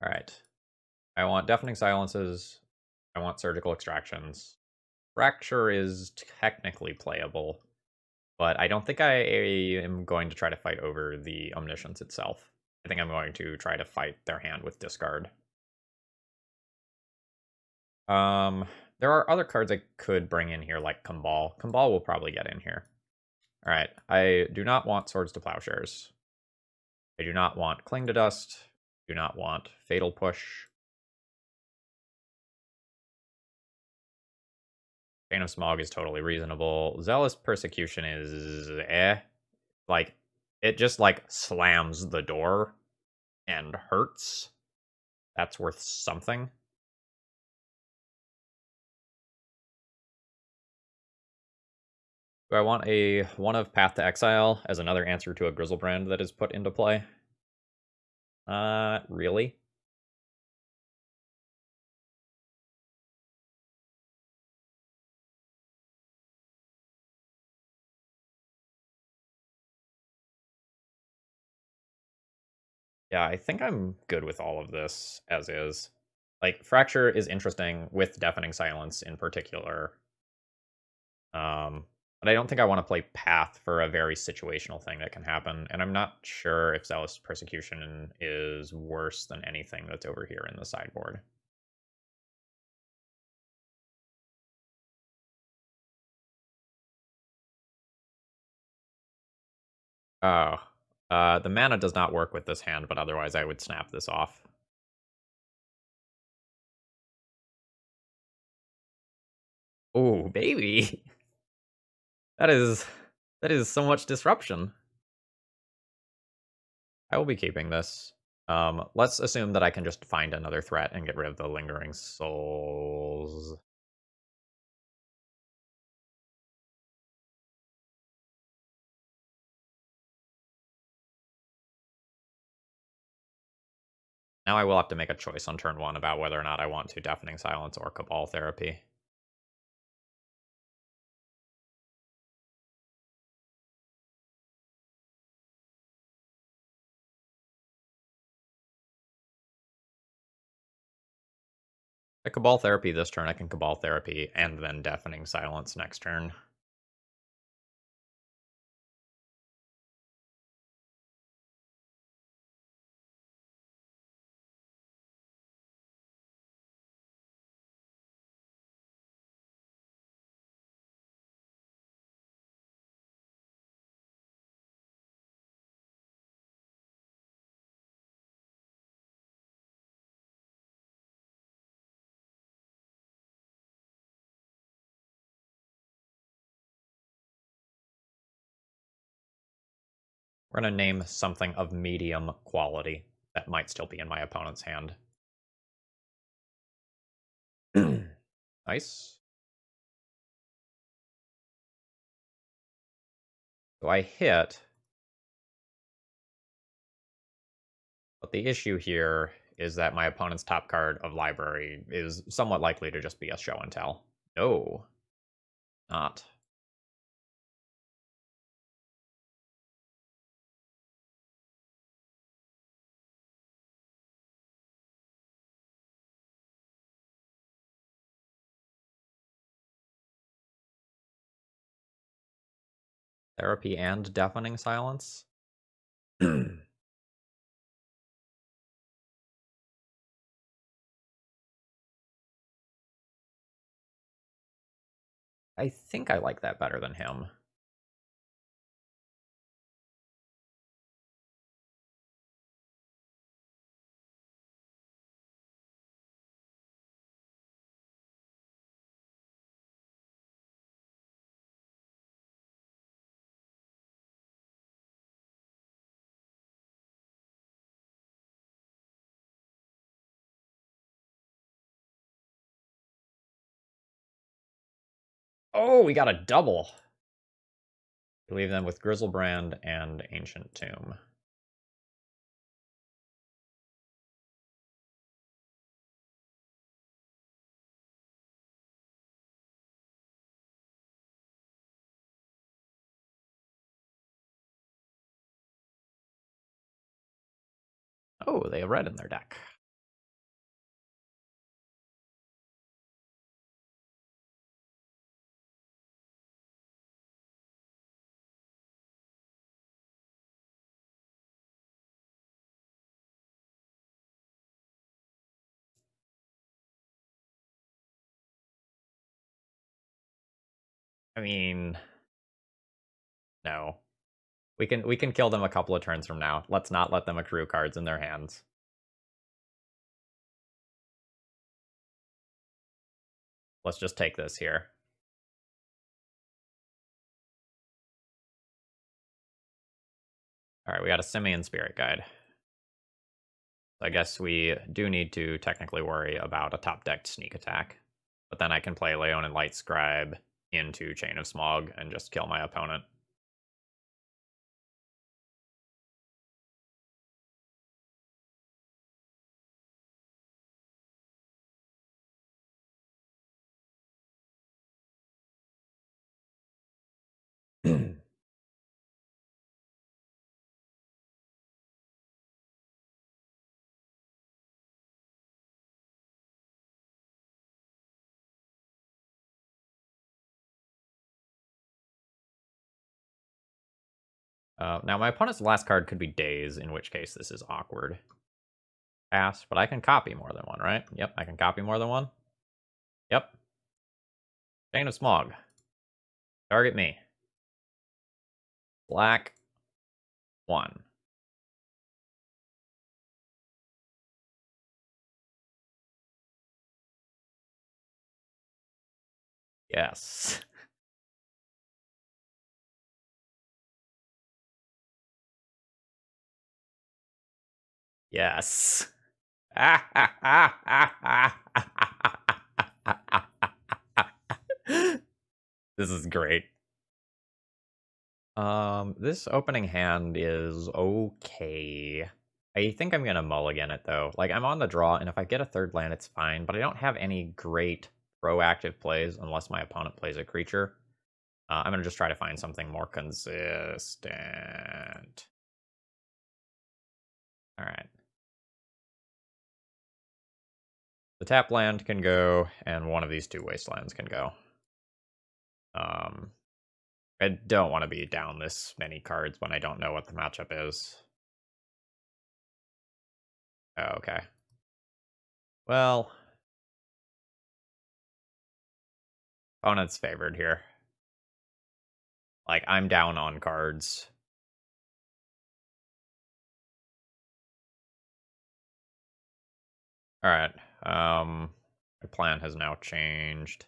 right. I want Deafening Silences. I want Surgical Extractions. Fracture is technically playable, but I don't think I am going to try to fight over the Omniscience itself. I think I'm going to try to fight their hand with discard. There are other cards I could bring in here, like Cabal. Cabal will probably get in here. All right, I do not want Swords to Plowshares. I do not want Cling to Dust. Do not want Fatal Push. Chain of Smog is totally reasonable. Zealous Persecution is eh. Like, it just, like, slams the door and hurts. That's worth something. Do I want a one of Path to Exile as another answer to a Grizzlebrand that is put into play? Really? Yeah, I think I'm good with all of this as is. Like, Fracture is interesting with Deafening Silence in particular. But I don't think I want to play Path for a very situational thing that can happen, and I'm not sure if Zealous Persecution is worse than anything that's over here in the sideboard. Oh, the mana does not work with this hand, but otherwise I would snap this off. Oh, baby! That is so much disruption. I will be keeping this. Let's assume that I can just find another threat and get rid of the Lingering Souls. Now I will have to make a choice on turn 1 about whether or not I want to Deafening Silence or Cabal Therapy. I Cabal Therapy this turn, I can Cabal Therapy and then Deafening Silence next turn. We're going to name something of medium quality that might still be in my opponent's hand. Nice. So I hit, but the issue here is that my opponent's top card of library is somewhat likely to just be a show and tell. No, not. Therapy and Deafening Silence? I think I like that better than him. Oh, we got a double. Leave them with Grizzlebrand and Ancient Tomb. Oh, they have red in their deck. I mean, no. We can kill them a couple of turns from now. Let's not let them accrue cards in their hands. Let's just take this here. All right, we got a Simian Spirit Guide. I guess we do need to technically worry about a top-decked sneak attack. But then I can play Leonin Light Scribe into Chain of Smog and just kill my opponent. Now, my opponent's last card could be Daze, in which case this is awkward. Pass, but I can copy more than one, right? Yep, I can copy more than one. Yep. Chain of Smog. Target me. Black 1. Yes. Yes. This is great. This opening hand is okay. I think I'm gonna mulligan it though. Like, I'm on the draw, and if I get a third land, it's fine, but I don't have any great proactive plays unless my opponent plays a creature. I'm gonna just try to find something more consistent. Alright. The tap land can go, and one of these two wastelands can go. I don't want to be down this many cards when I don't know what the matchup is. Oh, okay. Well, opponent's favored here. Like, I'm down on cards. Alright, my plan has now changed.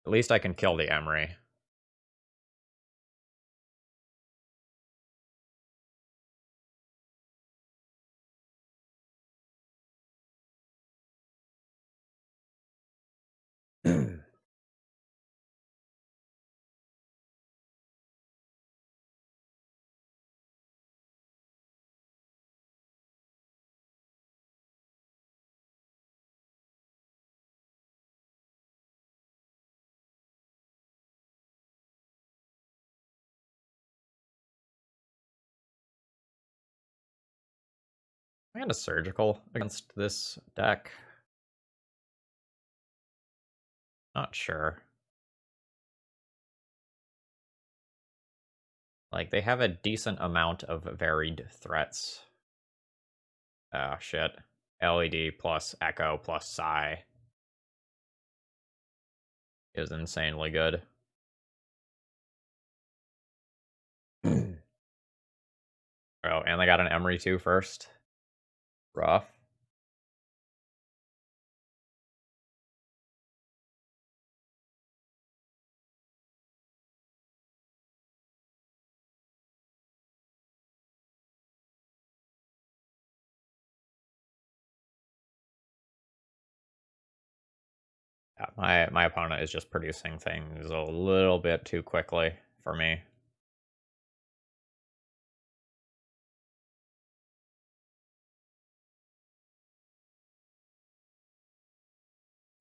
At least I can kill the Emery. And a surgical against this deck. Not sure. Like, they have a decent amount of varied threats. Oh, shit. LED plus Echo plus Psi is insanely good. Oh, and they got an Emery too first. Rough. Yeah, my opponent is just producing things a little bit too quickly for me.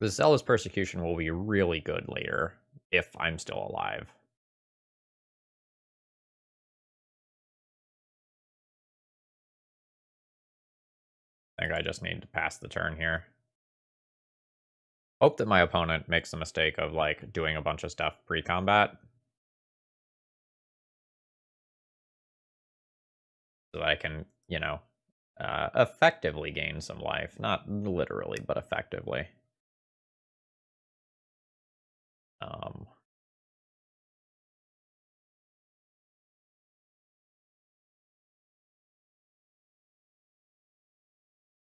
The Zealous Persecution will be really good later, if I'm still alive. I just need to pass the turn here. Hope that my opponent makes the mistake of, like, doing a bunch of stuff pre-combat. So that I can, you know, effectively gain some life. Not literally, but effectively.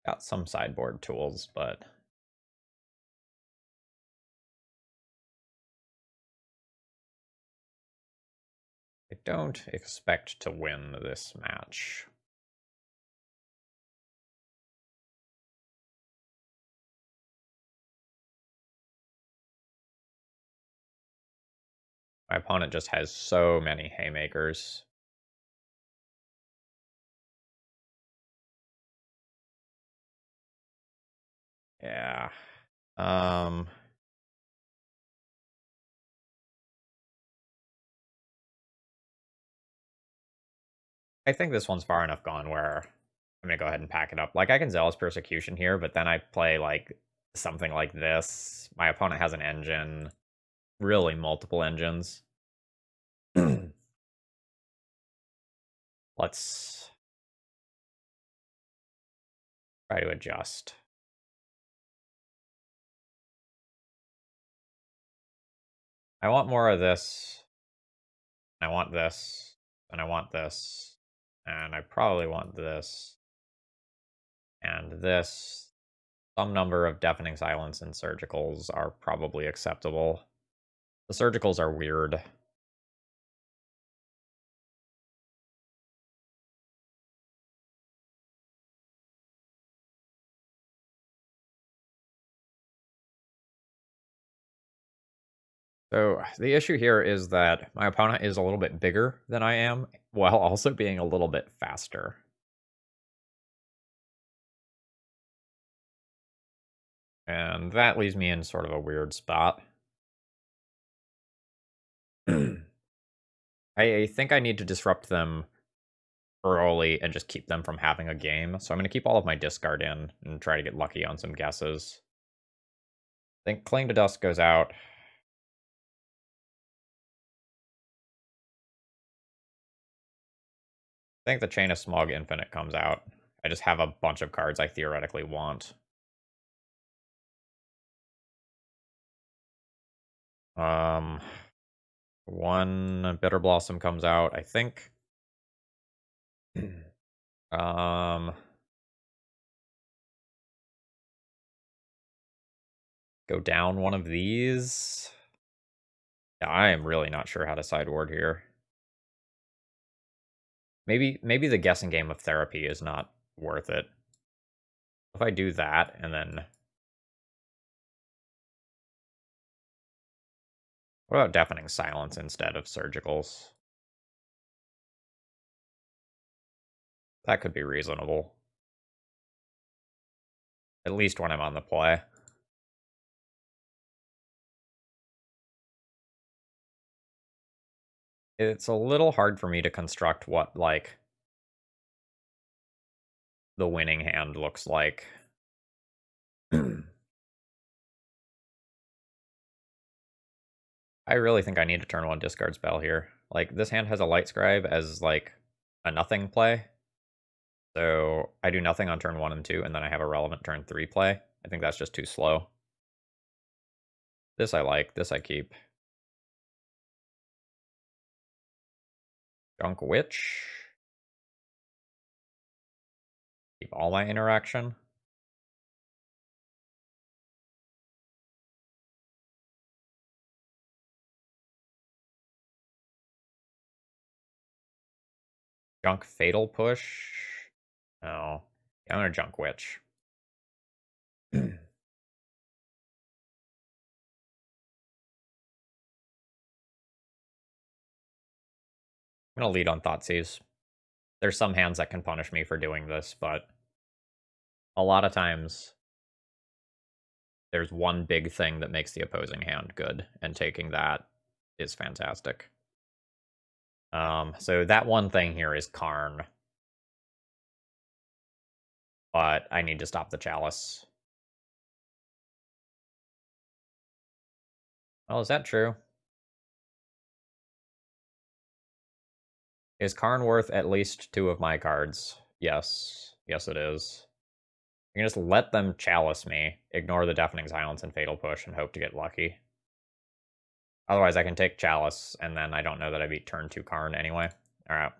Got some sideboard tools, but I don't expect to win this match. My opponent just has so many haymakers. Yeah. I think this one's far enough gone where I'm gonna go ahead and pack it up. Like, I can Zealous Persecution here, but then I play, like, something like this. My opponent has an engine. Really multiple engines. Let's try to adjust. I want more of this. I want this. And I want this. And I probably want this. And this. Some number of Deafening Silence and Surgicals are probably acceptable. The Surgicals are weird. So the issue here is that my opponent is a little bit bigger than I am, while also being a little bit faster. And that leaves me in sort of a weird spot. I think I need to disrupt them early and just keep them from having a game. So I'm going to keep all of my discard in and try to get lucky on some guesses. I think Cling to Dust goes out. I think the Chain of Smog Infinite comes out. I just have a bunch of cards I theoretically want. One Bitterblossom comes out, I think. Go down one of these. Yeah, I am really not sure how to sideboard here. Maybe the guessing game of Therapy is not worth it. If I do that and then what about Deafening Silence instead of Surgicals? That could be reasonable. At least when I'm on the play. It's a little hard for me to construct what, like, the winning hand looks like. I really think I need to turn one discard spell here. Like, this hand has a Light Scribe as, like, a nothing play. So I do nothing on turn 1 and 2, and then I have a relevant turn 3 play. I think that's just too slow. This I like. This I keep. Junk Witch. Keep all my interaction. Junk Fatal Push. No. I'm gonna Junk Witch. I'm gonna lead on Thoughtseize. There's some hands that can punish me for doing this, but a lot of times there's one big thing that makes the opposing hand good, and taking that is fantastic. So that one thing here is Karn. but I need to stop the chalice. Well, is that true? Is Karn worth at least 2 of my cards? Yes. Yes, it is. I can just let them chalice me, ignore the Deafening Silence and Fatal Push, and hope to get lucky. Otherwise, I can take chalice, and then I don't know that I beat turn 2 Karn anyway. Alright.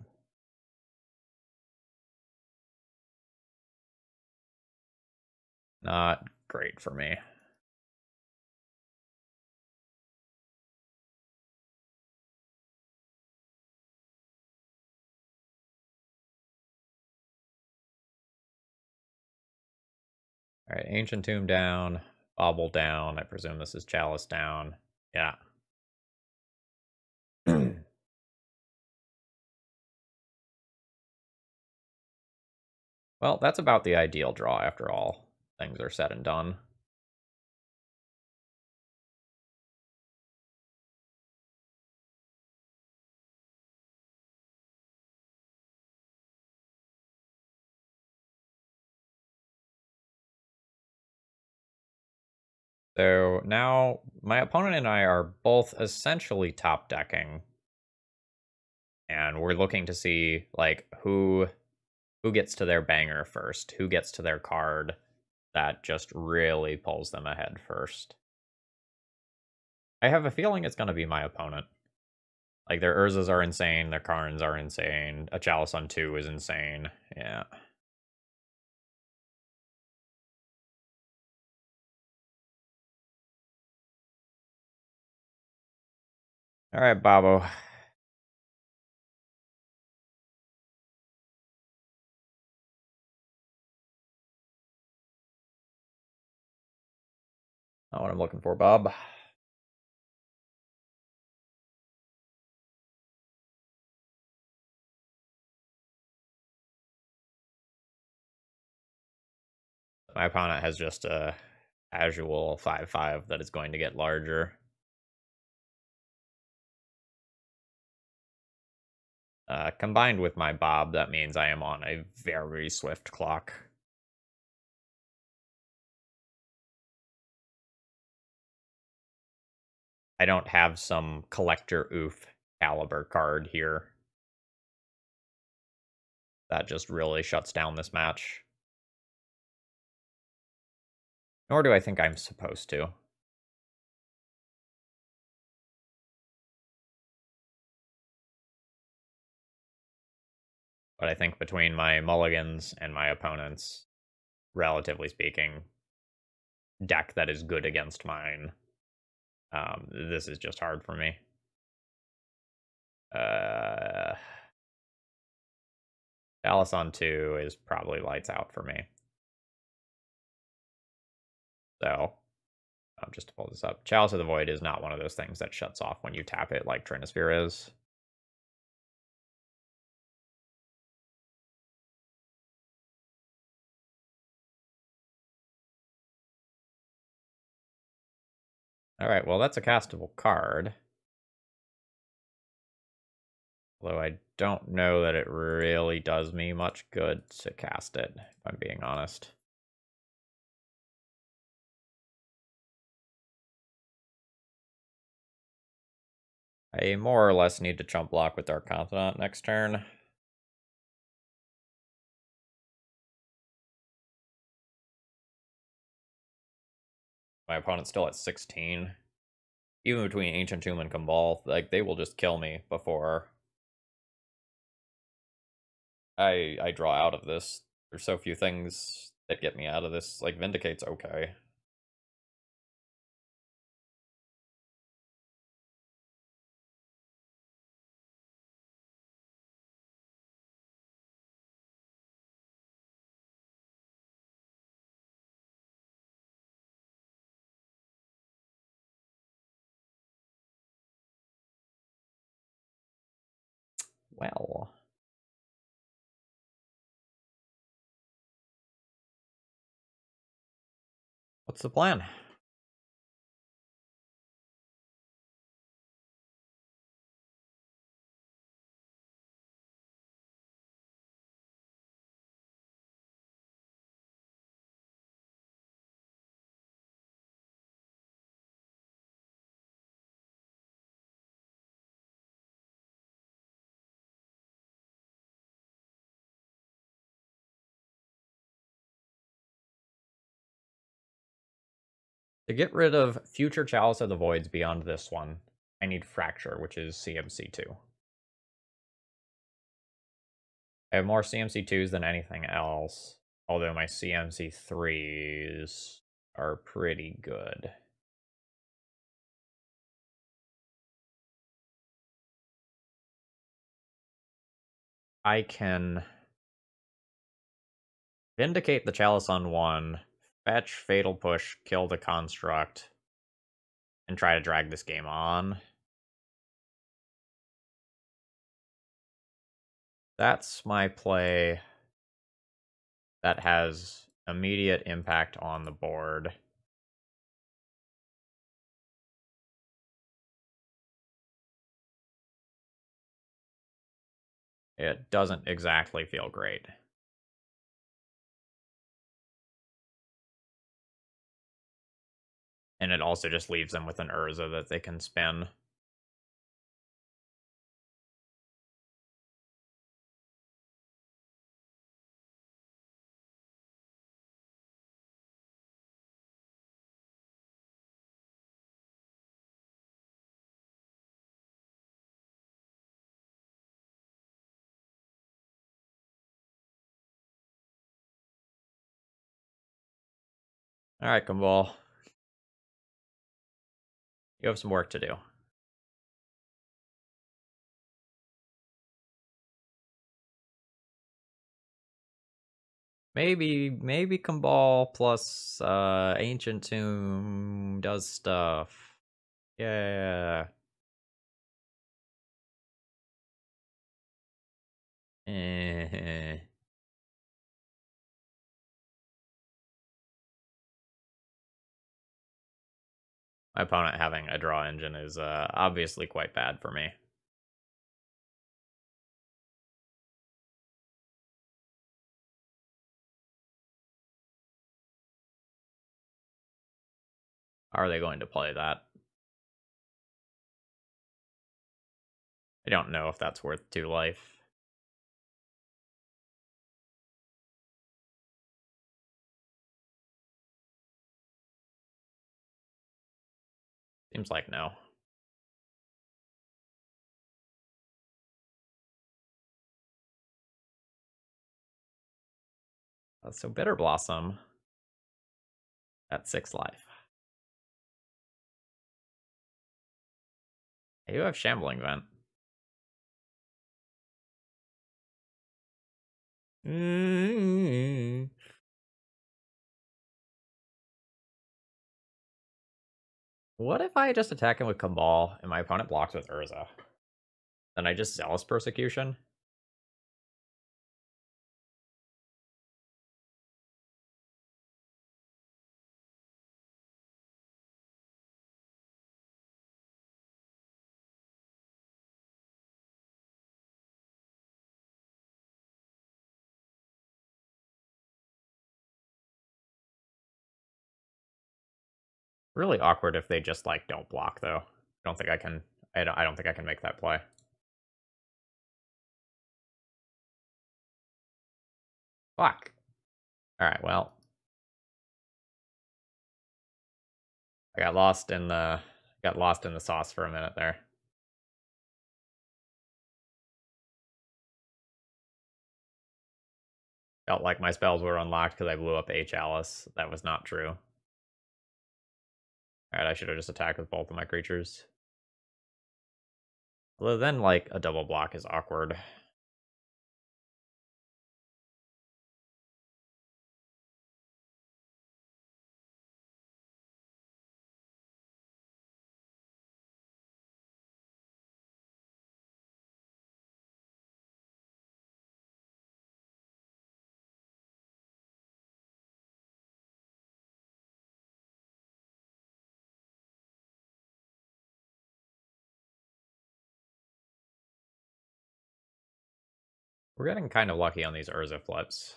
Not great for me. Alright, Ancient Tomb down, Bauble down. I presume this is Chalice down. Yeah. Well, that's about the ideal draw after all things are said and done. So now my opponent and I are both essentially top decking. And we're looking to see like who gets to their banger first, who gets to their card that just really pulls them ahead first. I have a feeling it's going to be my opponent. Like, their Urzas are insane, their Karns are insane, a Chalice on 2 is insane, yeah. Alright, Babo. Not what I'm looking for, Bob. My opponent has just a casual 5/5 that is going to get larger. Combined with my Bob, that means I am on a very swift clock. I don't have some collector oof caliber card here. That just really shuts down this match. Nor do I think I'm supposed to. But I think between my mulligans and my opponent's, relatively speaking, deck that is good against mine, this is just hard for me. Chalice on 2 is probably lights out for me. So, just to pull this up, Chalice of the Void is not one of those things that shuts off when you tap it like Trinisphere is. Alright, well, that's a castable card. Although I don't know that it really does me much good to cast it, if I'm being honest. I more or less need to chump block with Dark Confidant next turn. My opponent's still at 16. Even between Ancient Tomb and Cabal, like, they will just kill me before I draw out of this. There's so few things that get me out of this. Like, Vindicate's okay. Well, what's the plan? To get rid of future Chalice of the Voids beyond this one, I need Fracture, which is CMC2. I have more CMC2s than anything else, although my CMC3s are pretty good. I can Vindicate the Chalice on 1, fetch Fatal Push, kill the Construct, and try to drag this game on. That's my play that has immediate impact on the board. It doesn't exactly feel great. And it also just leaves them with an Urza that they can spin. Alright, Gumball. You have some work to do. Maybe Gumball plus Ancient Tomb does stuff. Yeah. Eh. My opponent having a draw engine is obviously quite bad for me. Are they going to play that? I don't know if that's worth 2 life. Seems like no. So Bitterblossom at 6 life. I do have Shambling Vent. What if I just attack him with Cabal and my opponent blocks with Urza? Then I just Zealous Persecution? Really awkward if they just, like, don't block, though. I don't think I can... I don't think I can make that play. Fuck. Alright, well. I got lost in the... sauce for a minute there. Felt like my spells were unlocked because I blew up H Alice. That was not true. Alright, I should have just attacked with both of my creatures. Although then, like, a double block is awkward. We're getting kind of lucky on these Urza flips.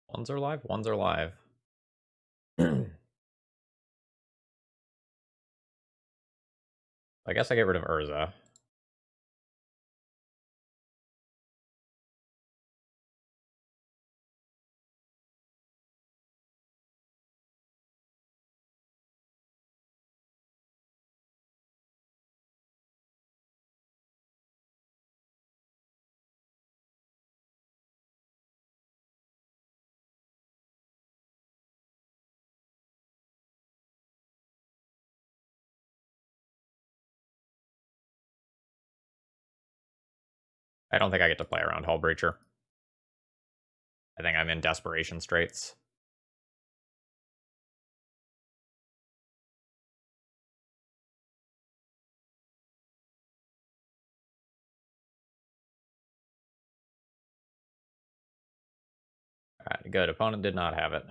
Ones are live, ones are live. I guess I get rid of Urza. I don't think I get to play around Hull Breacher. I think I'm in desperation straits. Alright, good. Opponent did not have it.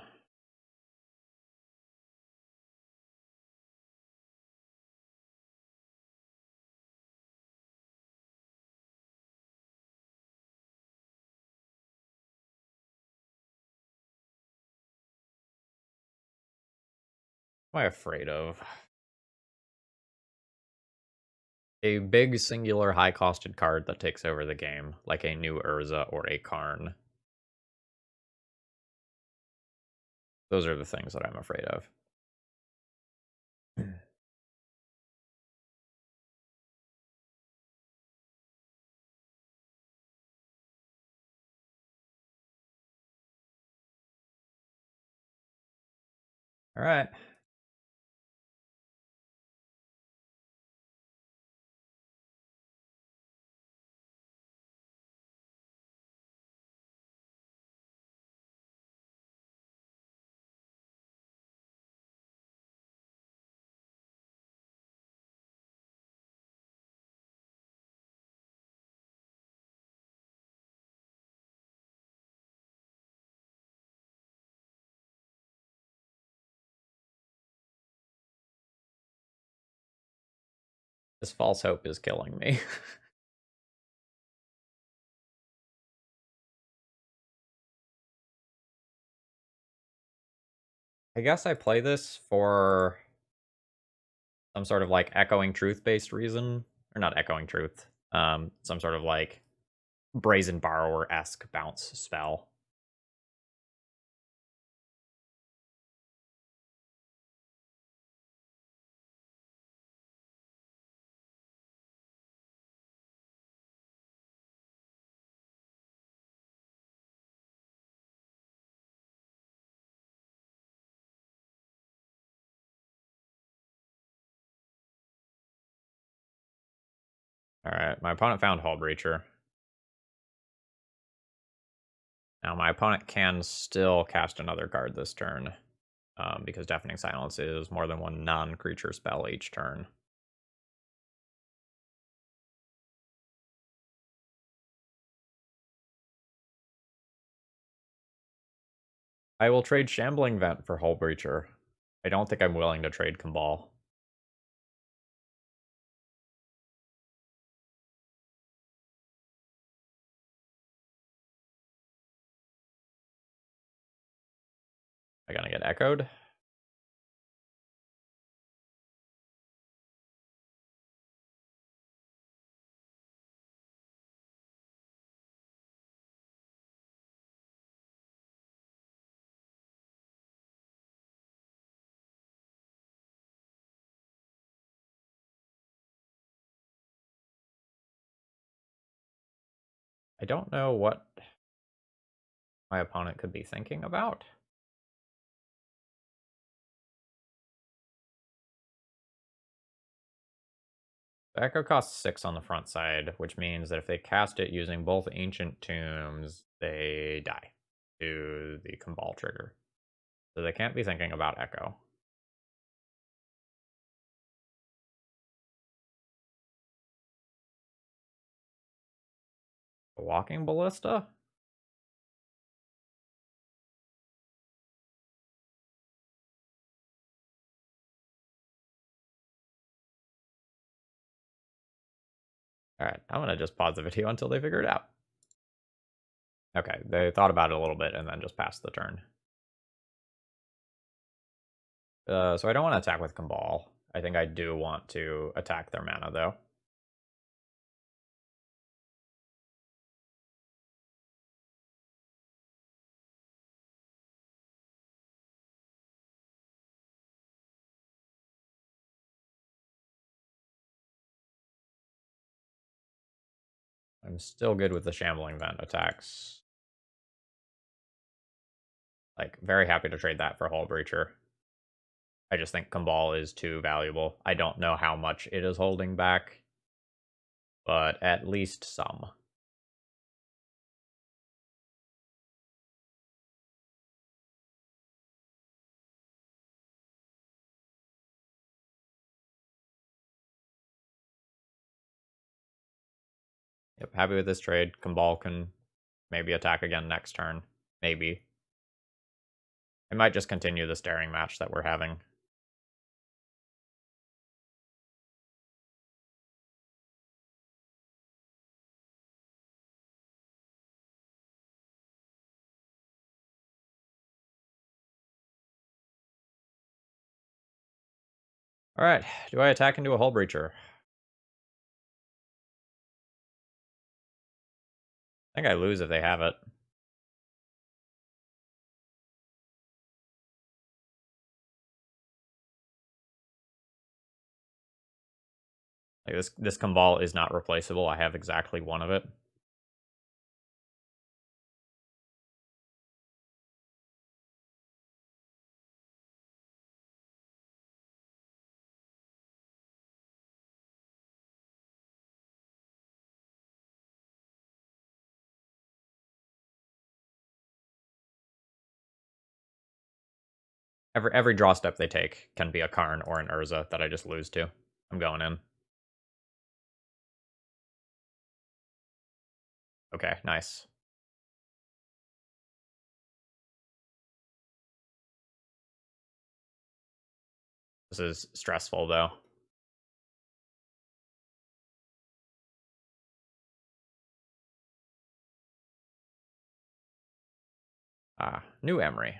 What am I afraid of? A big singular high-costed card that takes over the game, like a new Urza or a Karn. Those are the things that I'm afraid of. Alright. This false hope is killing me. I guess I play this for some sort of like echoing truth based reason. Or not echoing truth. Some sort of like brazen borrower-esque bounce spell. Alright, my opponent found Hull Breacher. Now my opponent can still cast another card this turn, because Deafening Silence is more than one non-creature spell each turn. I will trade Shambling Vent for Hull Breacher. I don't think I'm willing to trade Cabal. I gonna get echoed? I don't know what my opponent could be thinking about. The Echo costs 6 on the front side, which means that if they cast it using both Ancient Tombs, they die to the Cabal trigger. So they can't be thinking about Echo. A Walking Ballista? Alright, I'm gonna just pause the video until they figure it out. Okay, they thought about it a little bit and then just passed the turn. So I don't want to attack with Cabal. I think I do want to attack their mana, though. I'm still good with the Shambling Vent attacks. Like, very happy to trade that for Hull Breacher. I just think Cabal is too valuable. I don't know how much it is holding back, but at least some. Yep, happy with this trade. Cabal can maybe attack again next turn. Maybe. I might just continue the staring match that we're having. Alright, do I attack into a Hull Breacher? I think I lose if they have it. Like this Cabal is not replaceable. I have exactly one of it. Every draw step they take can be a Karn or an Urza that I just lose to. I'm going in. Okay, nice. This is stressful, though. New Emery.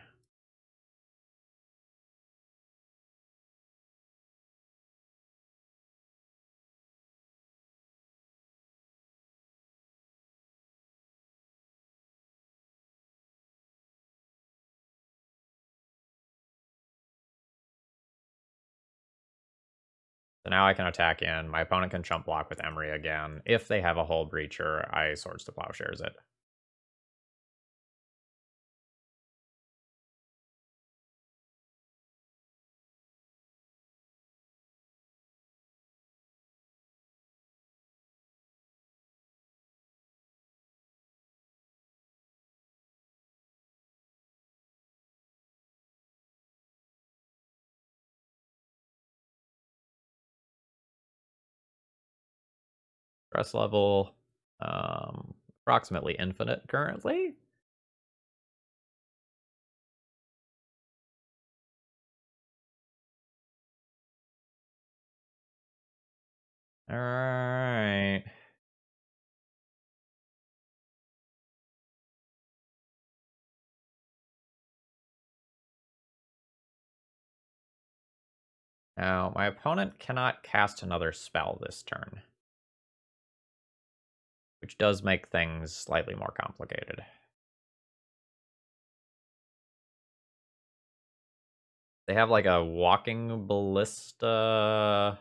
So now I can attack in. My opponent can chump block with Emery again. If they have a Hull Breacher, I Swords to Plowshares it. Stress level, approximately infinite currently. All right. Now, my opponent cannot cast another spell this turn, which does make things slightly more complicated. They have like a walking ballista.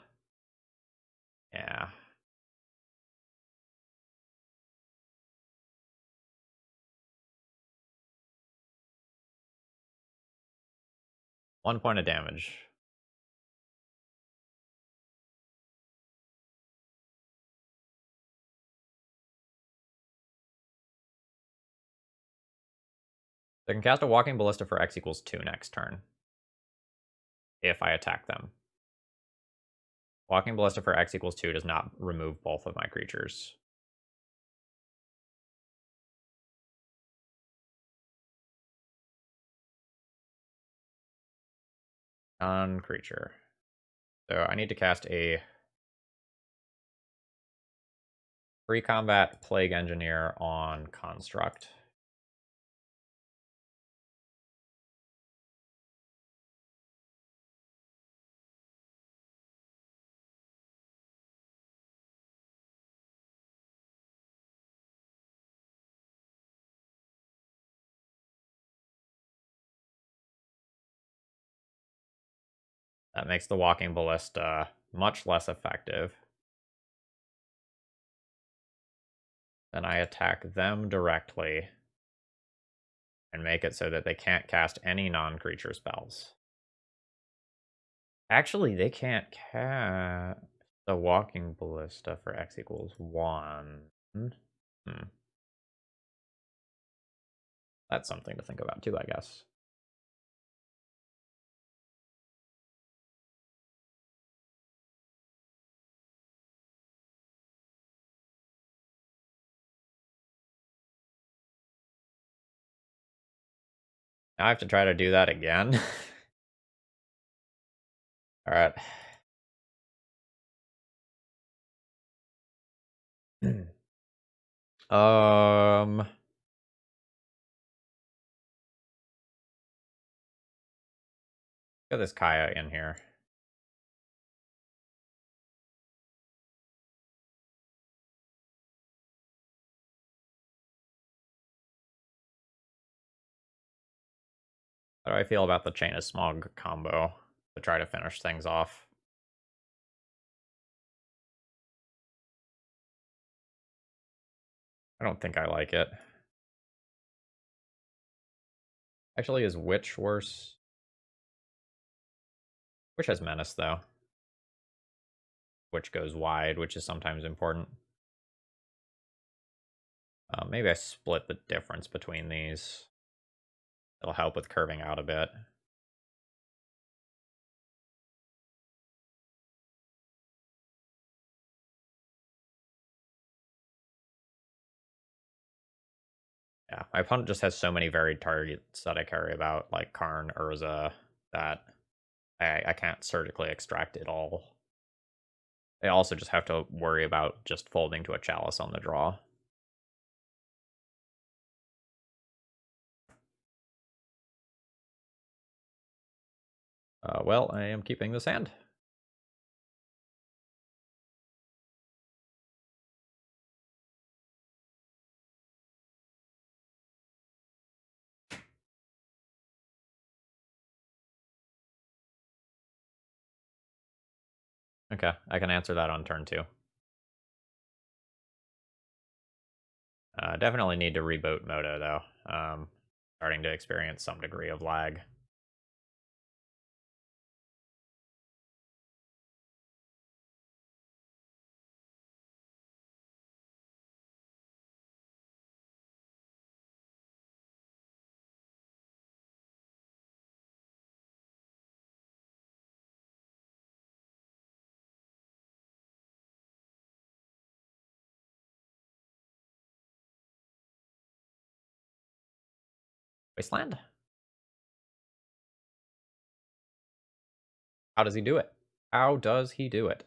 Yeah. One point of damage. They can cast a walking ballista for X equals 2 next turn. If I attack them. Walking ballista for X equals 2 does not remove both of my creatures. Non-creature. So I need to cast a free combat Plague Engineer on Construct. That makes the walking ballista much less effective. Then I attack them directly and make it so that they can't cast any non-creature spells. Actually, they can't cast the walking ballista for X equals 1. That's something to think about too, I guess. Now I have to try to do that again. All right. Get this Kaya in here. How do I feel about the Chain of Smog combo to try to finish things off? I don't think I like it. Actually, is Witch worse? Witch has Menace, though. Witch goes wide, which is sometimes important. Maybe I split the difference between these. It'll help with curving out a bit. Yeah, my opponent just has so many varied targets that I carry about, like Karn, Urza, that I can't surgically extract it all. I also just have to worry about just folding to a Chalice on the draw. Well, I am keeping this hand. Okay, I can answer that on turn 2. Definitely need to reboot Moto, though. Starting to experience some degree of lag. Wasteland? How does he do it? How does he do it?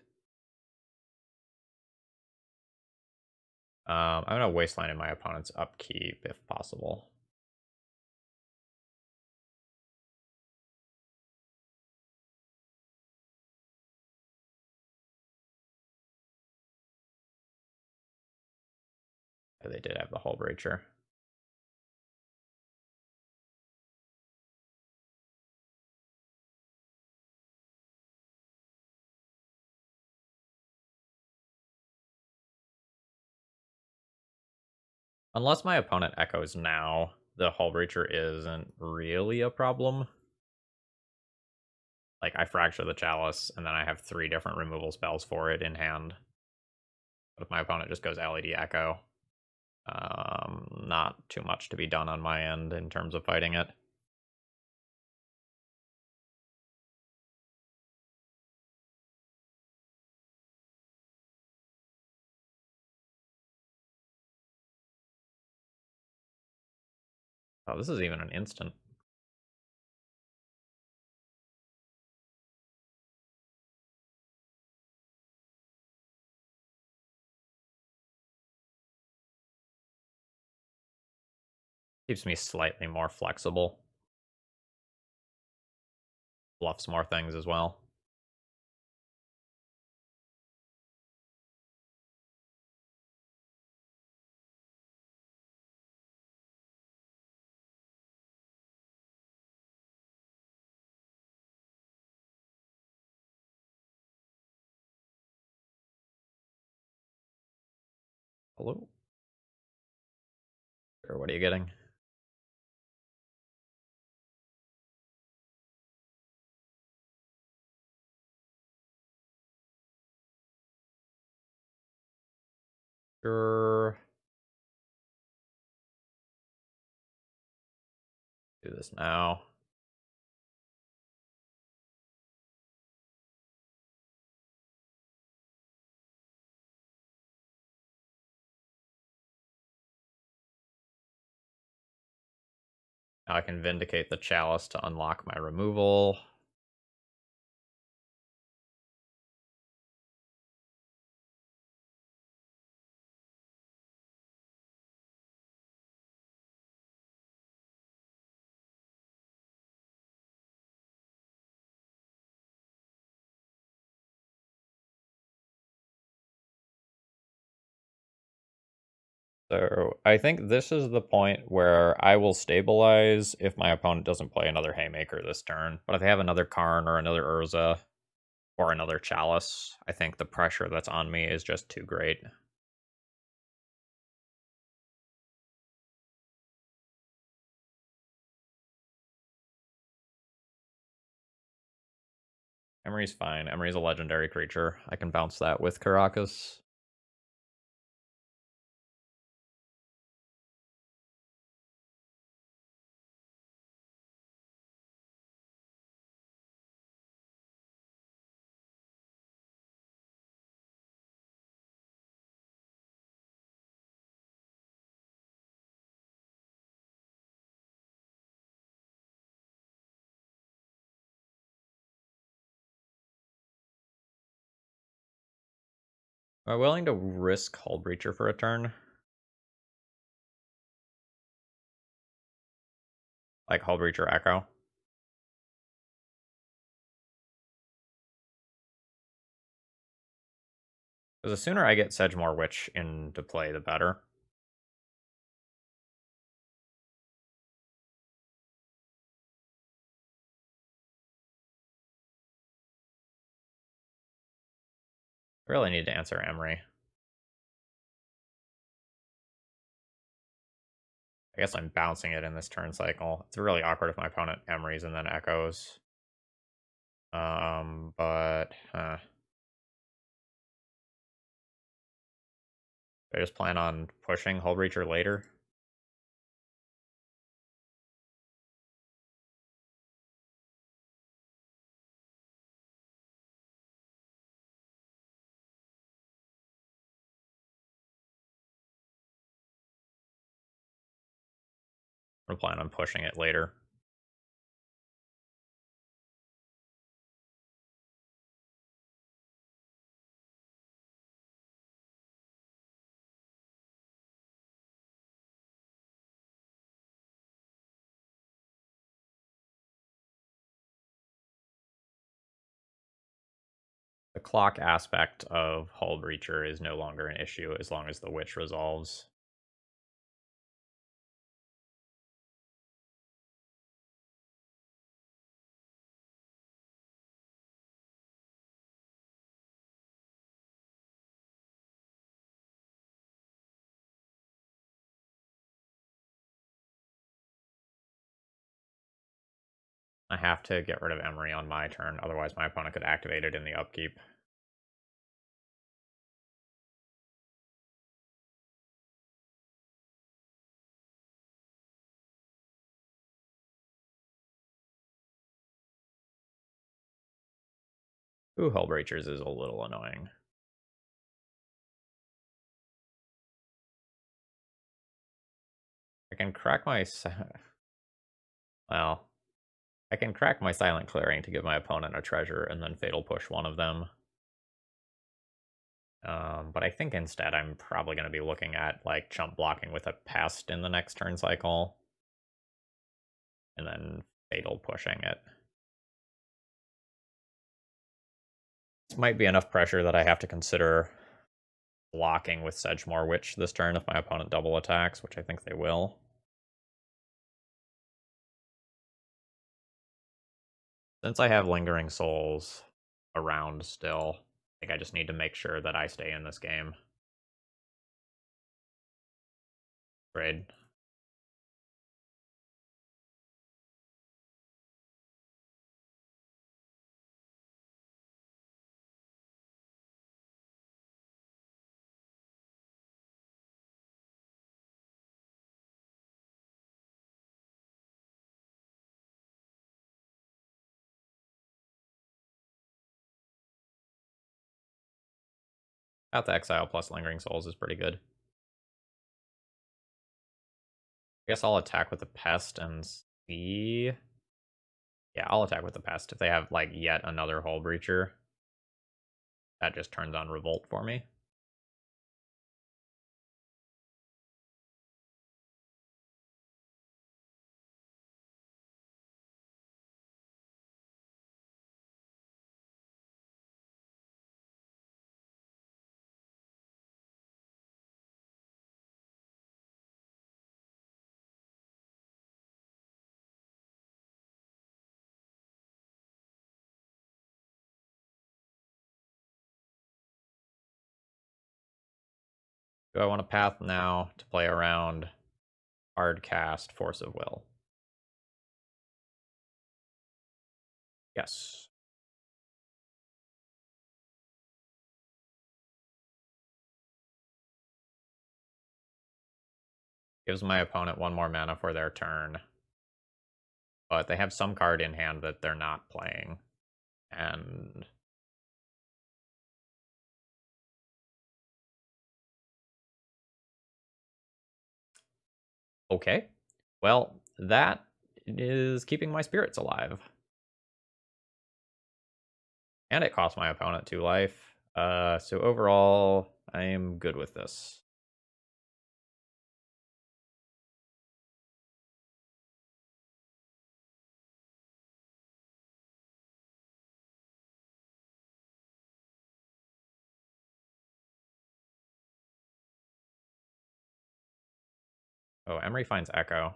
I'm gonna Wasteland in my opponent's upkeep if possible. Oh, they did have the Hull Breacher. Unless my opponent echoes now, the Hull Breacher isn't really a problem. Like, I Fracture the Chalice, and then I have 3 different removal spells for it in hand. But if my opponent just goes LED Echo, not too much to be done on my end in terms of fighting it. Oh, this is even an instant. Keeps me slightly more flexible. Bluffs more things as well. Hello? Or what are you getting? Sure. Do this now. Now I can vindicate the chalice to unlock my removal. So I think this is the point where I will stabilize if my opponent doesn't play another Haymaker this turn. But if they have another Karn or another Urza or another Chalice, I think the pressure that's on me is just too great. Emery's fine. Emery's a legendary creature. I can bounce that with Karakas. Am I willing to risk Hull Breacher for a turn? Like Hull Breacher Echo? Because the sooner I get Sedgemoor Witch into play, the better. I really need to answer Emery. I guess I'm bouncing it in this turn cycle. It's really awkward if my opponent Emerys and then Echoes. But I just plan on pushing Hull Breacher later. I plan on pushing it later. The clock aspect of Hull Breacher is no longer an issue as long as the Witch resolves. I have to get rid of Emery on my turn, otherwise my opponent could activate it in the upkeep. Ooh, Hull Breachers is a little annoying. I can crack my... Well, I can crack my Silent Clearing to give my opponent a treasure and then Fatal Push one of them. But I think instead I'm probably going to be looking at like chump blocking with a Pest in the next turn cycle. And then Fatal Pushing it. This might be enough pressure that I have to consider blocking with Sedgemoor Witch this turn if my opponent double attacks, which I think they will. Since I have Lingering Souls around still, I think I just need to make sure that I stay in this game. Trade. Path to Exile plus Lingering Souls is pretty good. I guess I'll attack with the Pest and see... Yeah, I'll attack with the Pest. If they have, like, yet another Hull Breacher, that just turns on Revolt for me. Do I want a path now to play around hard cast Force of Will? Yes. Gives my opponent one more mana for their turn. But they have some card in hand that they're not playing. And... Okay. Well, that is keeping my spirits alive. And it cost my opponent 2 life. So overall, I am good with this. Oh, Emery finds Echo.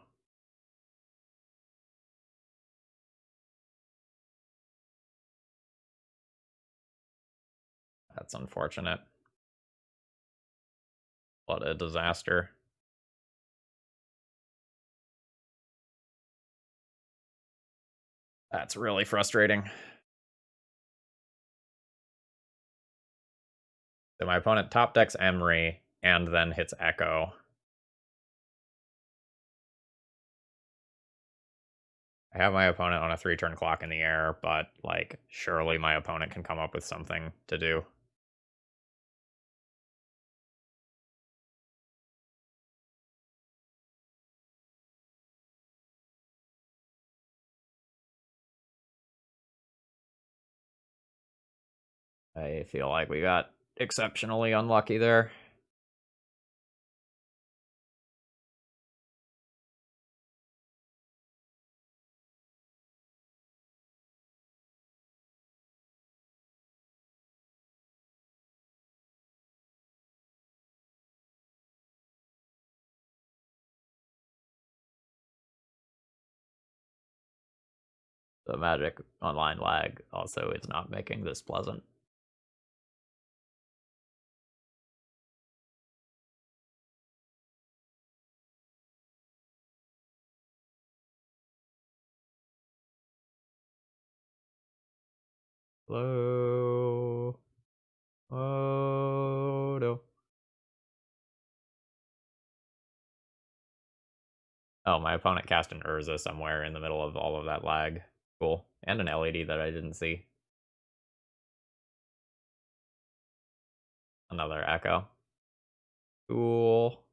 That's unfortunate. What a disaster. That's really frustrating. So my opponent top decks Emery and then hits Echo. I have my opponent on a 3-turn clock in the air, but, like, surely my opponent can come up with something to do. I feel like we got exceptionally unlucky there. The Magic Online lag also is not making this pleasant. Hello? Oh, no. Oh, my opponent cast an Urza somewhere in the middle of all of that lag. Cool. And an LED that I didn't see. Another Echo. Cool.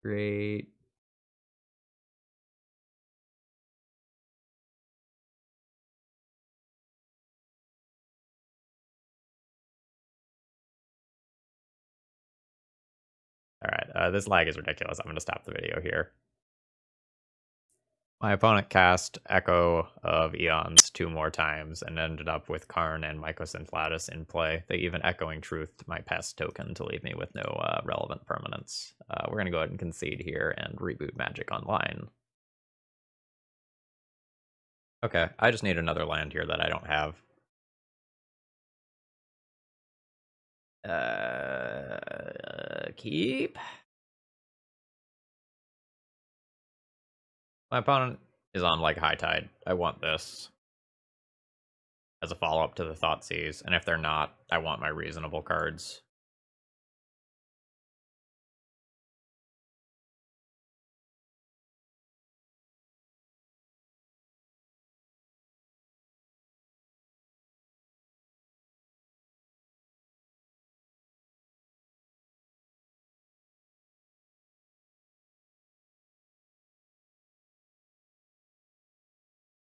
Great. Alright, this lag is ridiculous. I'm going to stop the video here. My opponent cast Echo of Eons 2 more times and ended up with Karn and Mycosynth Lattice in play. They even Echoing Truth to my Pest token to leave me with no relevant permanents. opponents. We're going to go ahead and concede here and reboot Magic Online. Okay, I just need another land here that I don't have. Keep. My opponent is on like high tide. I want this as a follow-up to the Thoughtseize, and if they're not, I want my reasonable cards.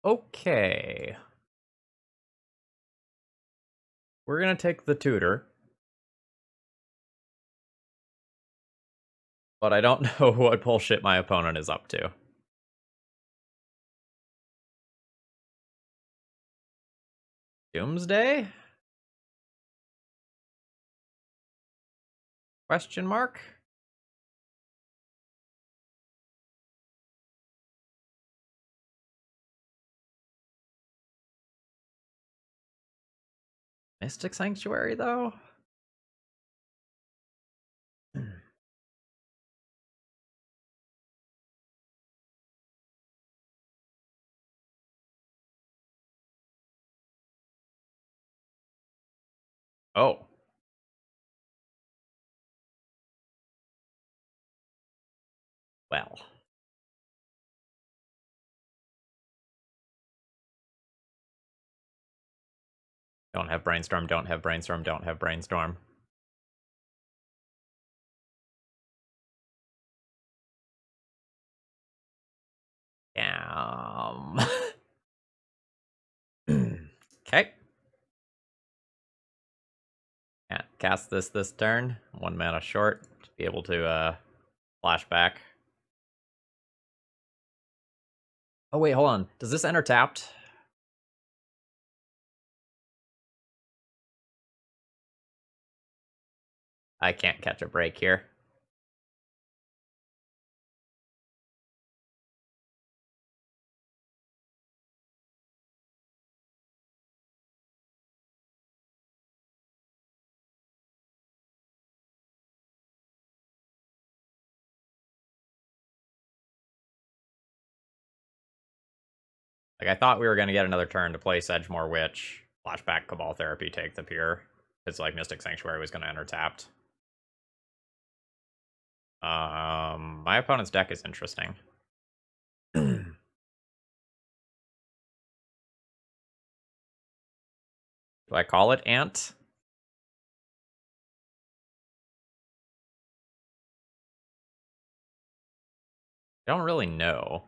Okay. We're gonna take the tutor. But I don't know what bullshit my opponent is up to. Doomsday? Question mark? Mystic Sanctuary, though? Oh. Well. Don't have Brainstorm, don't have Brainstorm, don't have Brainstorm. Damn. Okay. Can't cast this turn. 1 mana short to be able to flash back. Oh wait, hold on. Does this enter tapped? I can't catch a break here. Like, I thought we were going to get another turn to play Sedgemoor Witch, flashback Cabal Therapy, take the Pure. It's like Mystic Sanctuary was going to enter tapped. My opponent's deck is interesting. Do I call it Ant? I don't really know.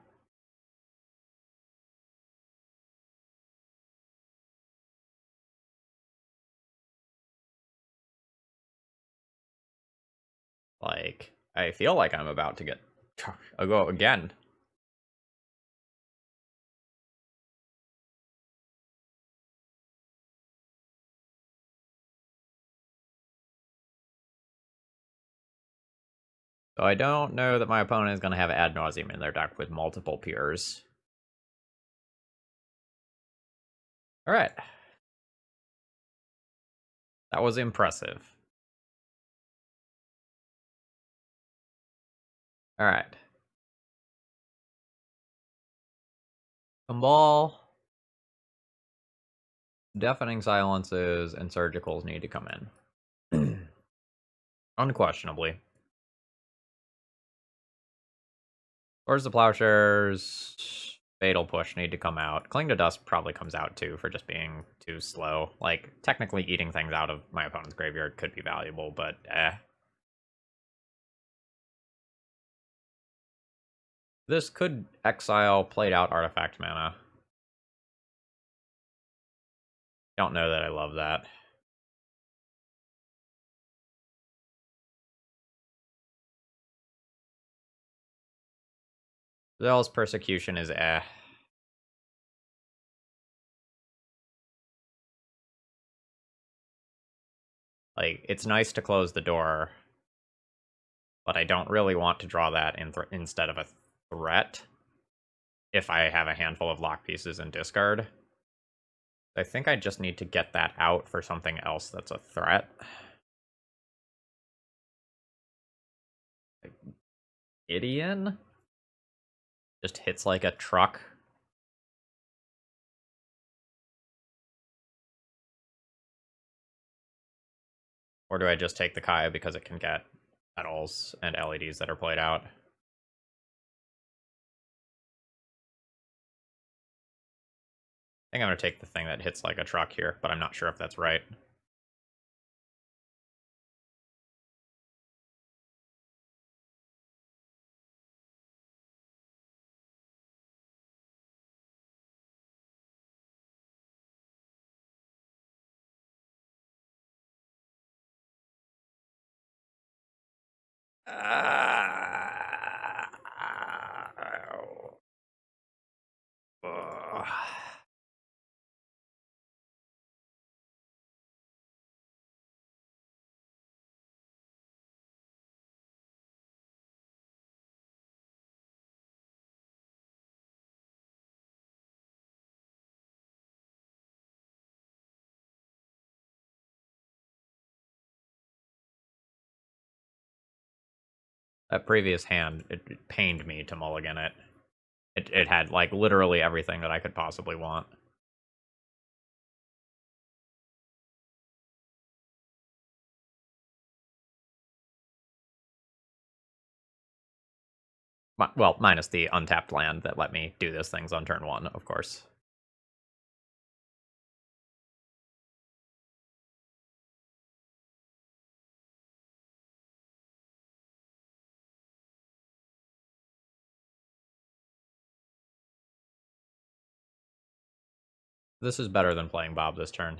Like, I feel like I'm about to get a go again. So I don't know that my opponent is going to have Ad Nauseam in their deck with multiple Pures. Alright. That was impressive. Alright. Cabal. Deafening Silences and Surgicals need to come in. Unquestionably. Where's the Plowshares? Fatal Push need to come out. Cling to Dust probably comes out too for just being too slow. Like, technically eating things out of my opponent's graveyard could be valuable, but This could exile played out artifact mana. Don't know that I love that. Zealous Persecution is Like, it's nice to close the door. But I don't really want to draw that instead of a threat if I have a handful of lock pieces in discard. I think I just need to get that out for something else that's a threat. Gideon just hits like a truck. Or do I just take the Kaya because it can get metals and LEDs that are played out? I think I'm going to take the thing that hits like a truck here, but I'm not sure if that's right. That previous hand, it pained me to mulligan it. It had, like, literally everything that I could possibly want. Well, minus the untapped land that let me do those things on turn 1, of course. This is better than playing Bob this turn.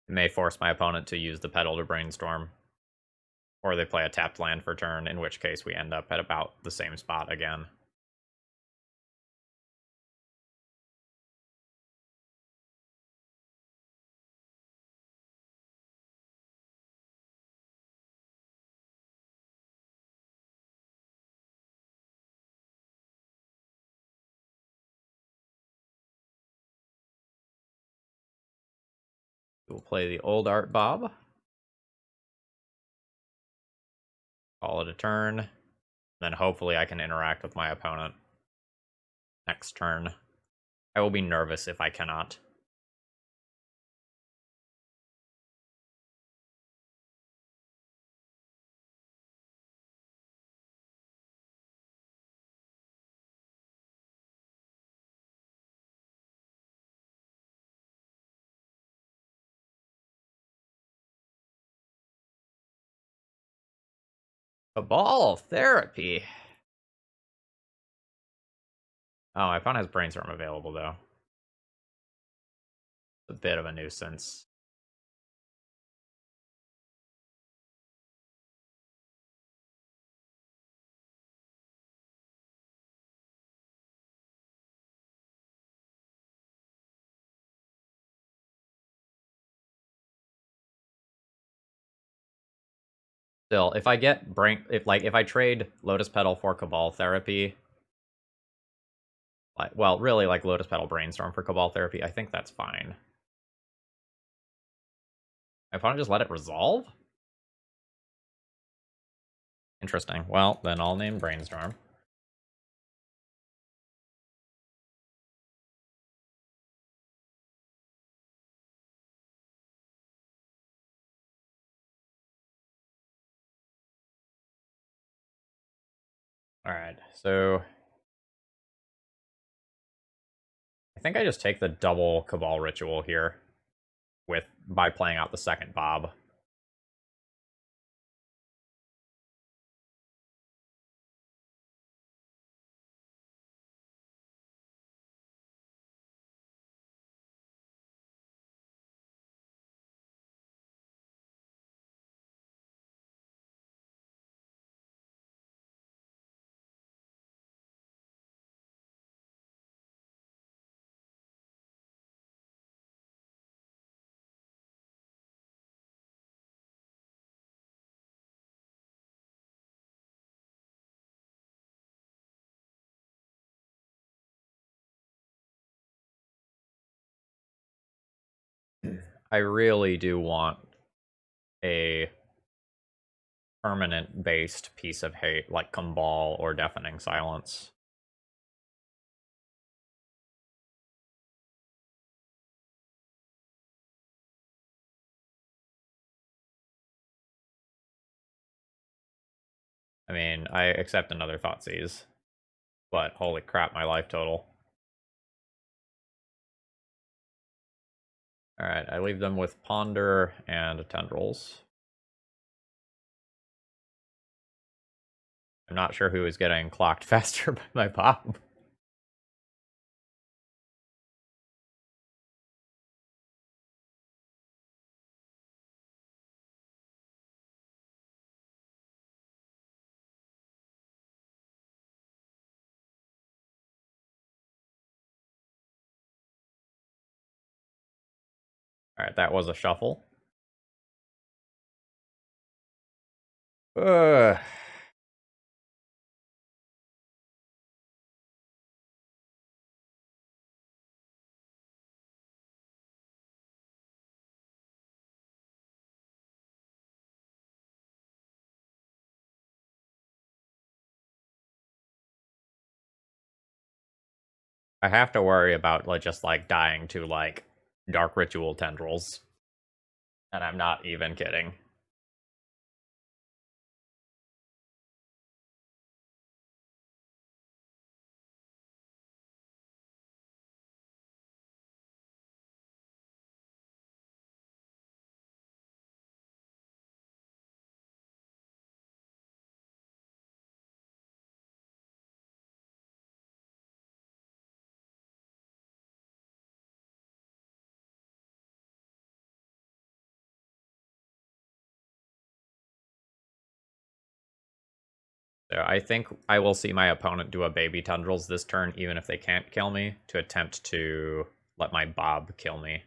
It may force my opponent to use the pedal to brainstorm. Or they play a tapped land for turn, in which case we end up at about the same spot again. We'll play the old art Bob. Call it a turn. Then hopefully I can interact with my opponent next turn. I will be nervous if I cannot. Cabal Therapy. Oh, my opponent has Brainstorm available, though. It's a bit of a nuisance. Still, if I get if I trade Lotus Petal for Cabal Therapy, well, really, like Lotus Petal Brainstorm for Cabal Therapy, I think that's fine. My opponent just let it resolve? Interesting. Well, then I'll name Brainstorm. Alright, so I think I just take the double Cabal Ritual here by playing out the second Bob. I really do want a permanent based piece of hate like Kumbal or Deafening Silence. I mean, I accept another Thoughtseize, but holy crap, my life total. Alright, I leave them with Ponder and Tendrils. I'm not sure who is getting clocked faster by my pop. Alright, that was a shuffle. Ugh. I have to worry about like just like dying to like Dark Ritual Tendrils. And I'm not even kidding. So I think I will see my opponent do a baby tendrils this turn, even if they can't kill me, to attempt to let my Bob kill me.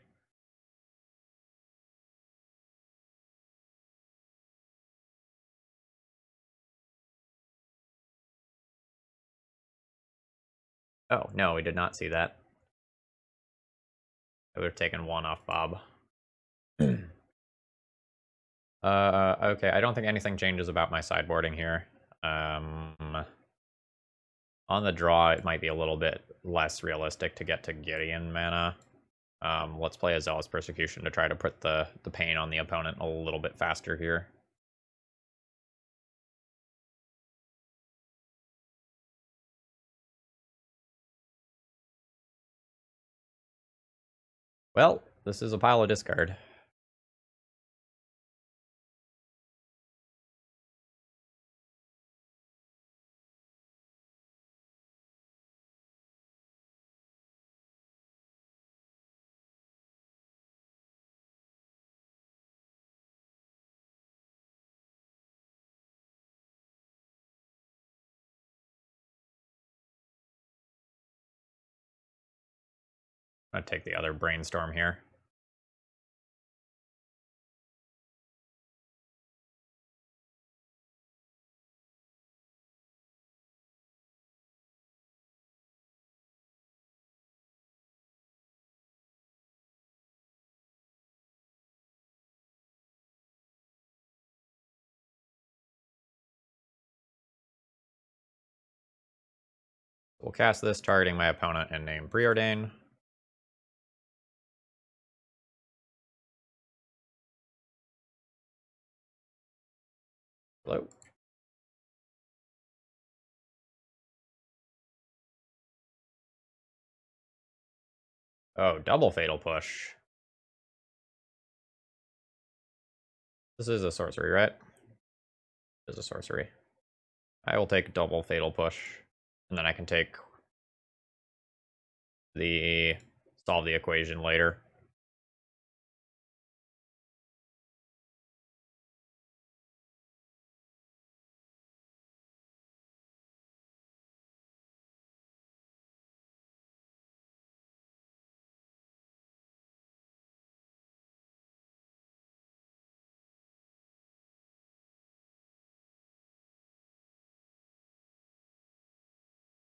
Oh, no, we did not see that. I would have taken one off Bob. Okay, I don't think anything changes about my sideboarding here. On the draw, it might be a little bit less realistic to get to Gideon mana. Let's play a Zealous Persecution to try to put the pain on the opponent a little bit faster here. Well, this is a pile of discard. I'm gonna take the other Brainstorm here. We'll cast this targeting my opponent and name Preordain. Hello. Oh, double Fatal Push. This is a sorcery, right? This is a sorcery. I will take double Fatal Push, and then I can take the solve the equation later.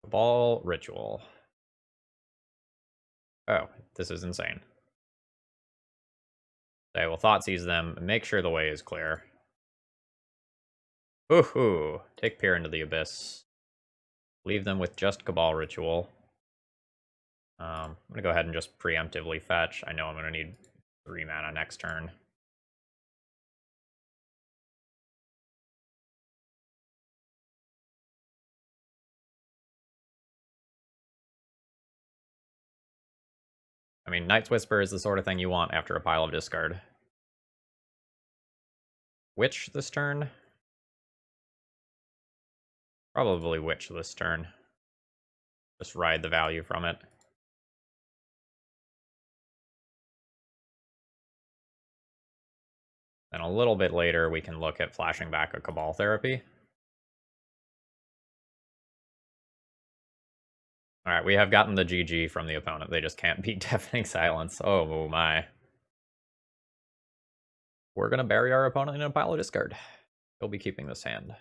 Ball Ritual. Oh, this is insane. They will Thoughtseize them and make sure the way is clear. Woohoo! Take Peer into the Abyss. Leave them with just Cabal Ritual. I'm going to go ahead and just preemptively fetch. I know I'm going to need 3 mana next turn. I mean, Night's Whisper is the sort of thing you want after a pile of discard. Witch this turn? Probably Witch this turn. Just ride the value from it. Then a little bit later, we can look at flashing back a Cabal Therapy. Alright, we have gotten the GG from the opponent. They just can't beat Deafening Silence. Oh my. We're going to bury our opponent in a pile of discard. He'll be keeping this hand.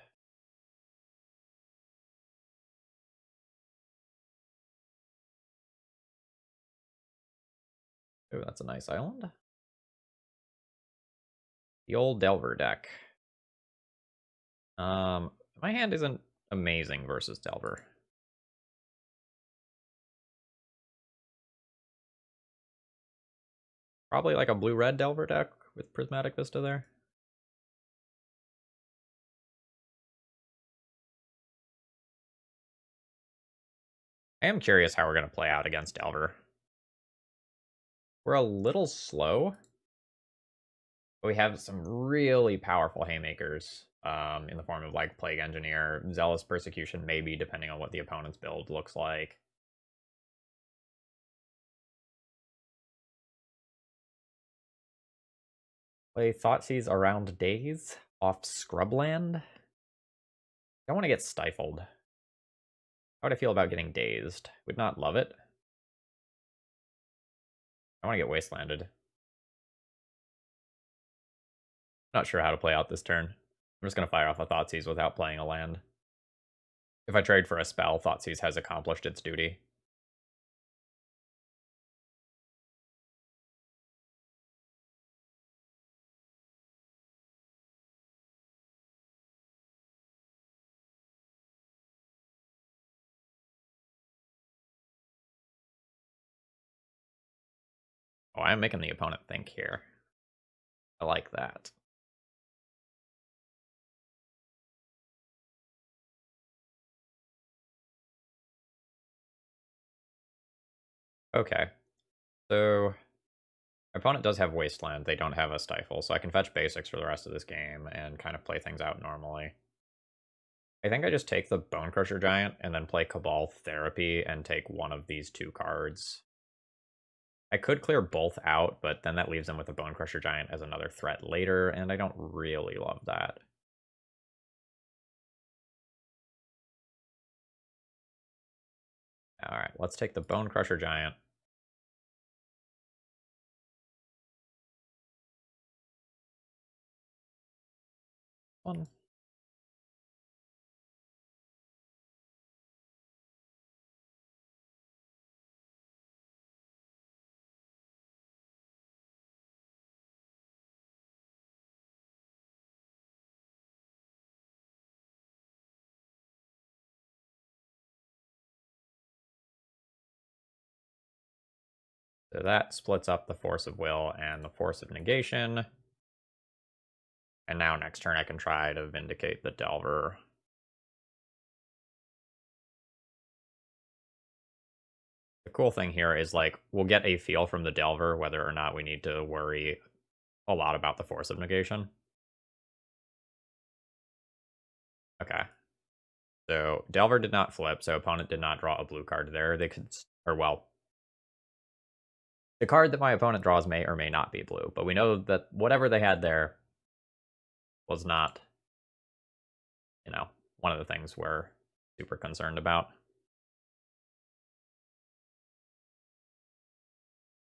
Oh, that's a nice island. The old Delver deck. My hand isn't amazing versus Delver. Probably like a blue-red Delver deck with Prismatic Vista there. I am curious how we're going to play out against Delver. We're a little slow. But we have some really powerful haymakers in the form of like Plague Engineer, Zealous Persecution, maybe, depending on what the opponent's build looks like. Play Thoughtseize around Daze off Scrubland. I want to get Stifled. How would I feel about getting Dazed? Would not love it. I want to get Wastelanded. Not sure how to play out this turn. I'm just going to fire off a Thoughtseize without playing a land. If I trade for a spell, Thoughtseize has accomplished its duty. Oh, I'm making the opponent think here. I like that. Okay. So, my opponent does have Wasteland. They don't have a Stifle, so I can fetch basics for the rest of this game and kind of play things out normally. I think I just take the Bone Crusher Giant and then play Cabal Therapy and take one of these 2 cards. I could clear both out, but then that leaves them with a Bone Crusher Giant as another threat later, and I don't really love that. Alright, let's take the Bone Crusher Giant. One. So that splits up the Force of Will and the Force of Negation. And now next turn I can try to Vindicate the Delver. The cool thing here is, like, we'll get a feel from the Delver whether or not we need to worry a lot about the Force of Negation. Okay. So Delver did not flip, so opponent did not draw a blue card there. They could, or well, the card that my opponent draws may or may not be blue, but we know that whatever they had there was not, you know, one of the things we're super concerned about.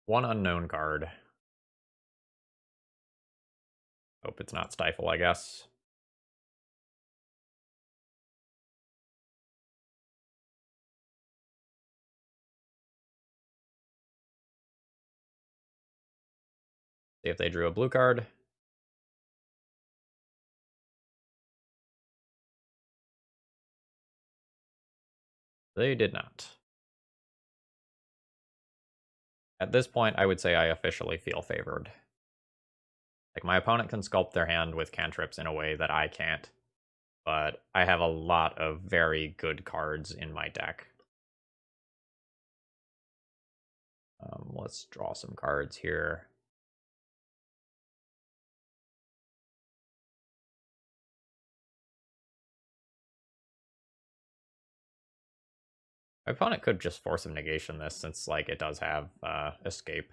One unknown card. Hope it's not Stifle, I guess. See if they drew a blue card. They did not. At this point, I would say I officially feel favored. Like, my opponent can sculpt their hand with cantrips in a way that I can't, but I have a lot of very good cards in my deck. Let's draw some cards here. My opponent could just force of negation this, since like it does have escape,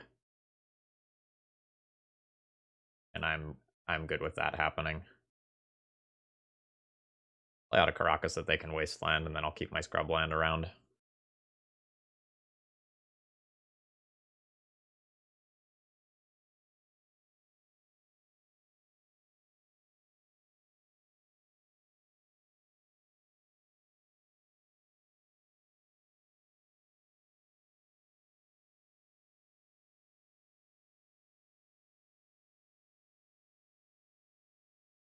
and I'm good with that happening. Play out a Caracas that they can wasteland, and then I'll keep my scrubland around.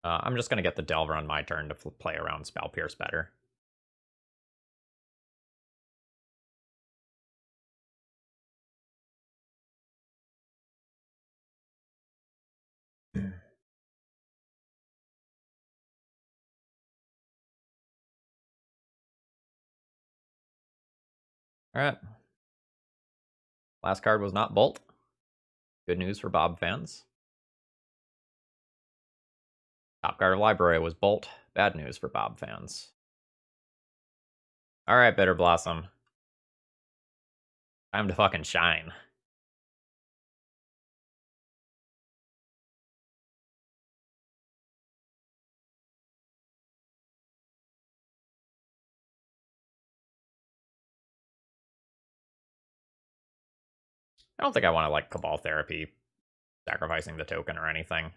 I'm just going to get the Delver on my turn to play around Spell Pierce better. Alright. Last card was not Bolt. Good news for Bob fans. Top card of Library was Bolt. Bad news for Bob fans. Alright, Bitterblossom. Time to fucking shine. I don't think I want to, like, Cabal Therapy, sacrificing the token or anything.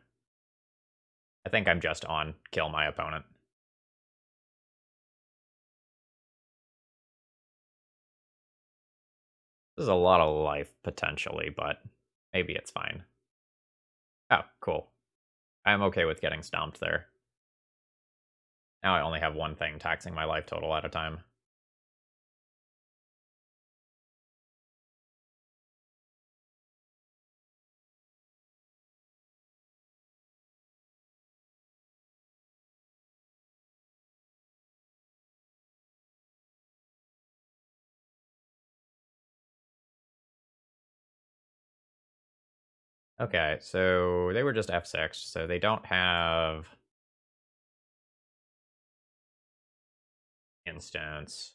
I think I'm just on kill my opponent. This is a lot of life, potentially, but maybe it's fine. Oh, cool. I'm okay with getting stomped there. Now I only have one thing taxing my life total at a time. Okay, so they were just F6, so they don't have instance.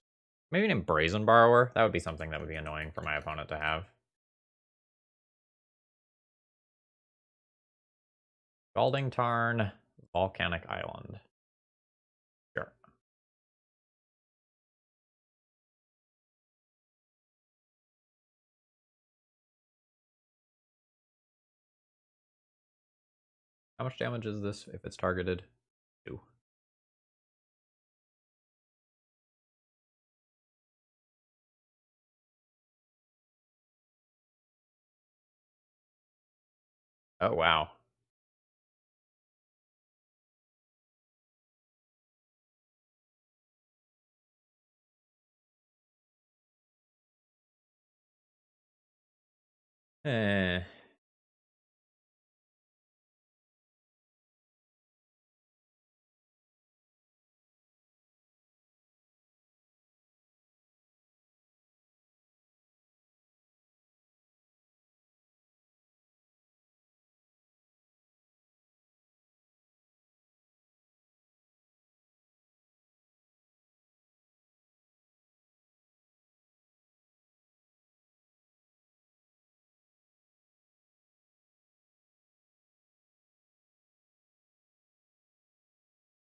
Maybe an Brazen Borrower? That would be something that would be annoying for my opponent to have. Scalding Tarn, Volcanic Island. Sure. How much damage is this if it's targeted? 2. Oh, wow. Eh.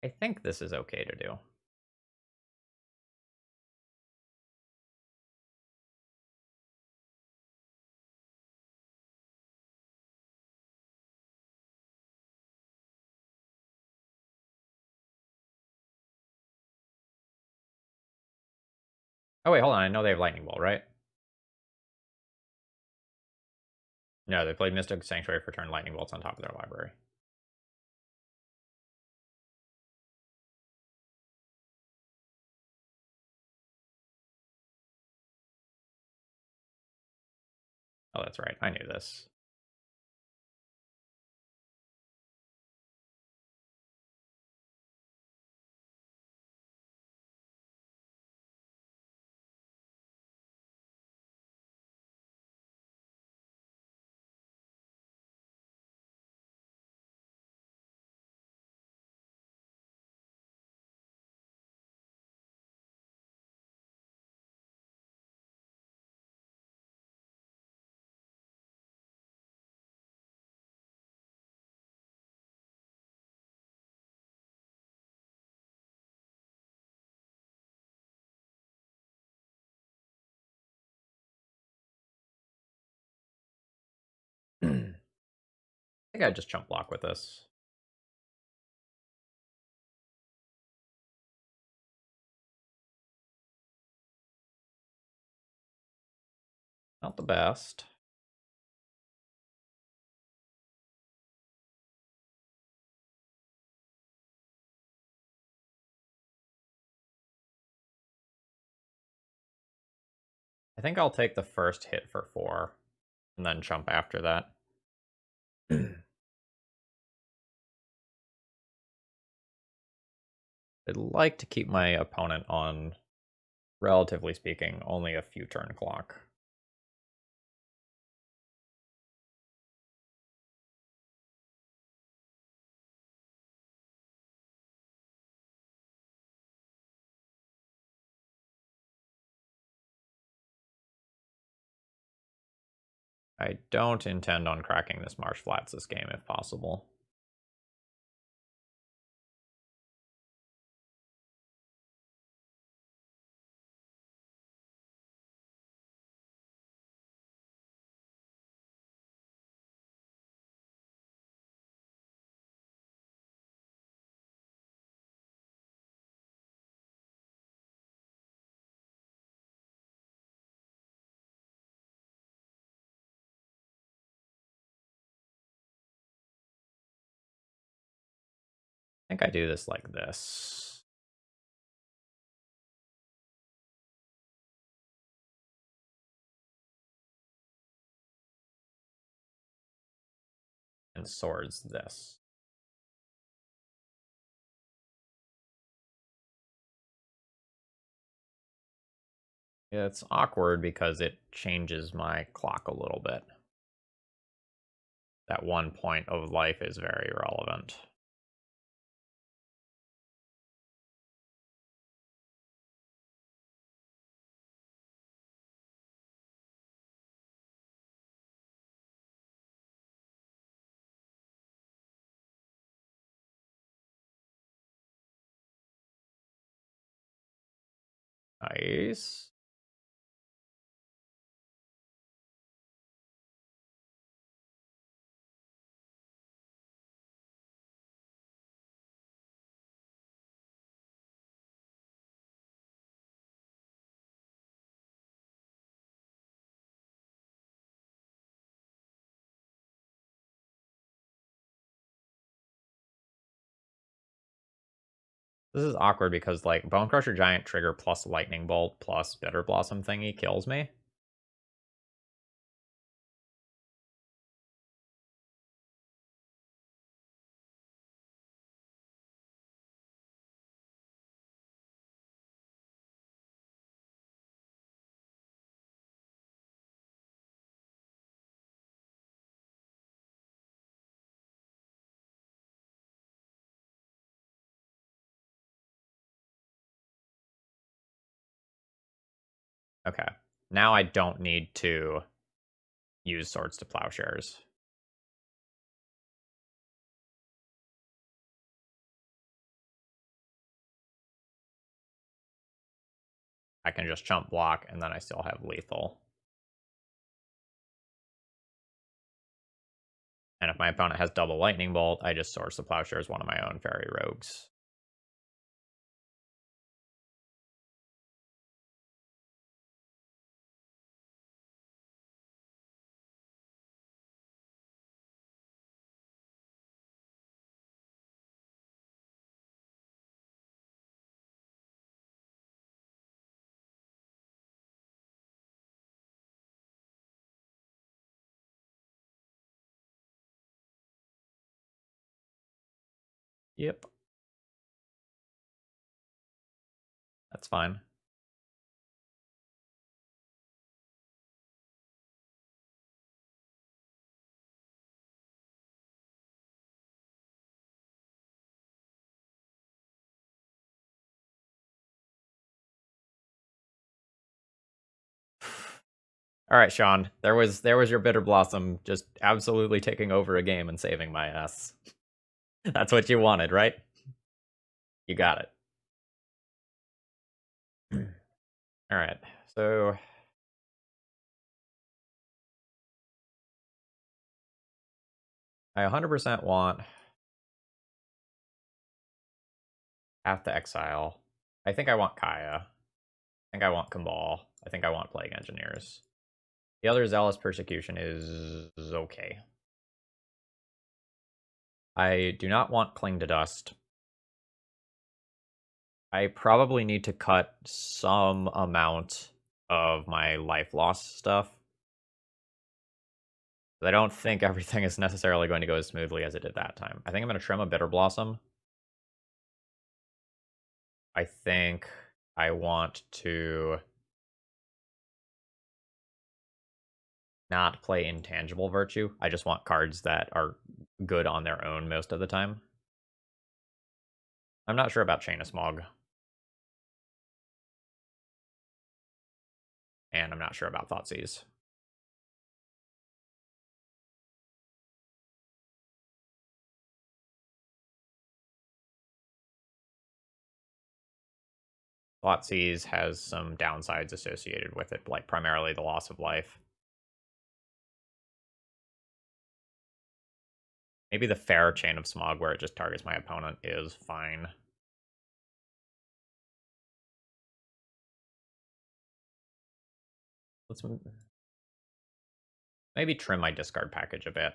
I think this is okay to do. Oh, wait, hold on. I know they have Lightning Bolt, right? No, they played Mystic Sanctuary for turn Lightning Bolts on top of their library. Oh, that's right. I knew this. I think I just chump block with this. Not the best. I think I'll take the first hit for 4, and then chump after that. I'd like to keep my opponent on, relatively speaking, only a few turn clock. I don't intend on cracking this Marsh Flats this game if possible. I think I do this like this. And swords this. It's awkward because it changes my clock a little bit. That 1 point of life is very relevant. Nice. This is awkward because, like, Bone Crusher Giant trigger plus Lightning Bolt plus Bitterblossom thingy kills me. Okay. Now I don't need to use Swords to Plowshares. I can just chump block, and then I still have lethal. And if my opponent has double Lightning Bolt, I just Swords to Plowshares one of my own Fairy Rogues. Yep. That's fine. All right, Sean. There was your Bitterblossom just absolutely taking over a game and saving my ass. That's what you wanted, right? You got it. All right. So I 100% want Path to Exile. I think I want Kaya. I think I want Cabal. I think I want Plague Engineers. The other Zealous Persecution is okay. I do not want Cling to Dust. I probably need to cut some amount of my life loss stuff. I don't think everything is necessarily going to go as smoothly as it did that time. I think I'm going to trim a Bitterblossom. I think I want to not play Intangible Virtue. I just want cards that are good on their own most of the time. I'm not sure about Chain of Smog. And I'm not sure about Thoughtseize. Thoughtseize has some downsides associated with it, like primarily the loss of life. Maybe the fair Chain of Smog, where it just targets my opponent, is fine. Let's maybe trim my discard package a bit.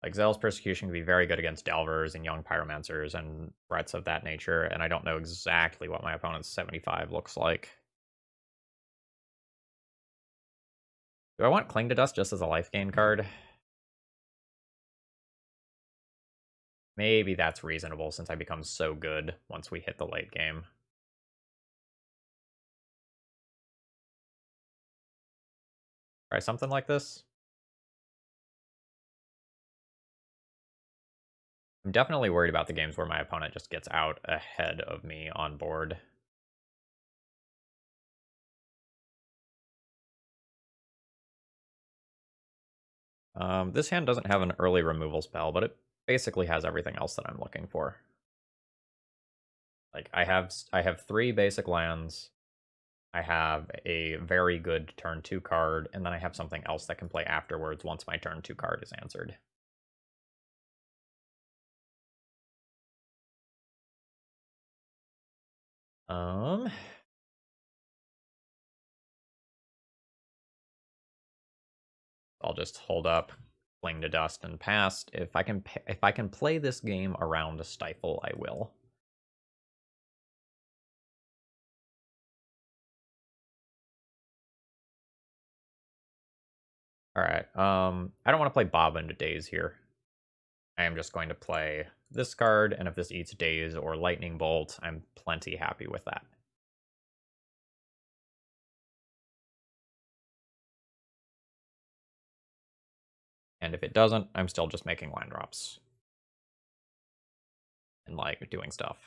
Like, Zealous Persecution can be very good against Delvers and Young Pyromancers and threats of that nature, and I don't know exactly what my opponent's 75 looks like. Do I want Cling to Dust just as a life gain card? Maybe that's reasonable since I become so good once we hit the late game. Try something like this. I'm definitely worried about the games where my opponent just gets out ahead of me on board. This hand doesn't have an early removal spell, but it basically has everything else that I'm looking for. Like, I have 3 basic lands. I have a very good turn 2 card, and then I have something else that can play afterwards once my turn 2 card is answered. I'll just hold up, Cling to Dust, and pass. If I can play this game around a Stifle, I will. All right. I don't want to play Bob into Daze here. I am just going to play this card, and if this eats Daze or Lightning Bolt, I'm plenty happy with that. And if it doesn't, I'm still just making land drops. And, like, doing stuff.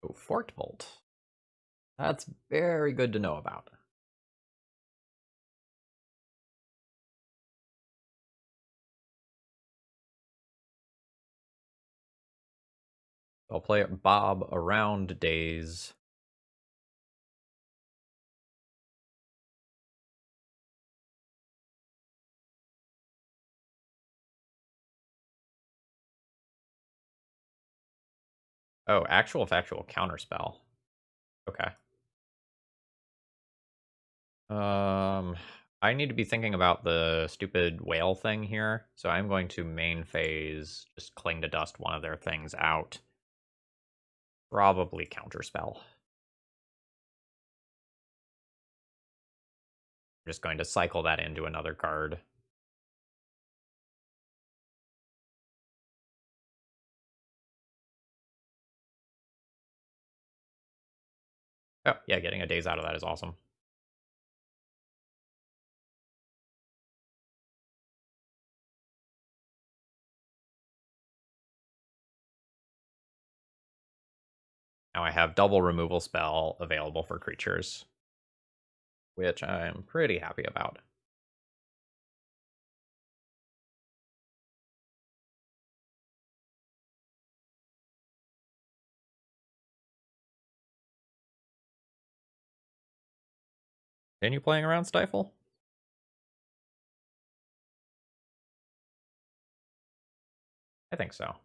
Oh, Forked Bolt. That's very good to know about. I'll play Bob around Daze. Oh, actual factual counterspell. Okay. I need to be thinking about the stupid whale thing here, so I'm going to main phase just cling to dust one of their things out. Probably counterspell. I'm just going to cycle that into another card. Oh, yeah, getting a daze out of that is awesome. Now I have double removal spell available for creatures, which I'm pretty happy about. Continue playing around Stifle? I think so.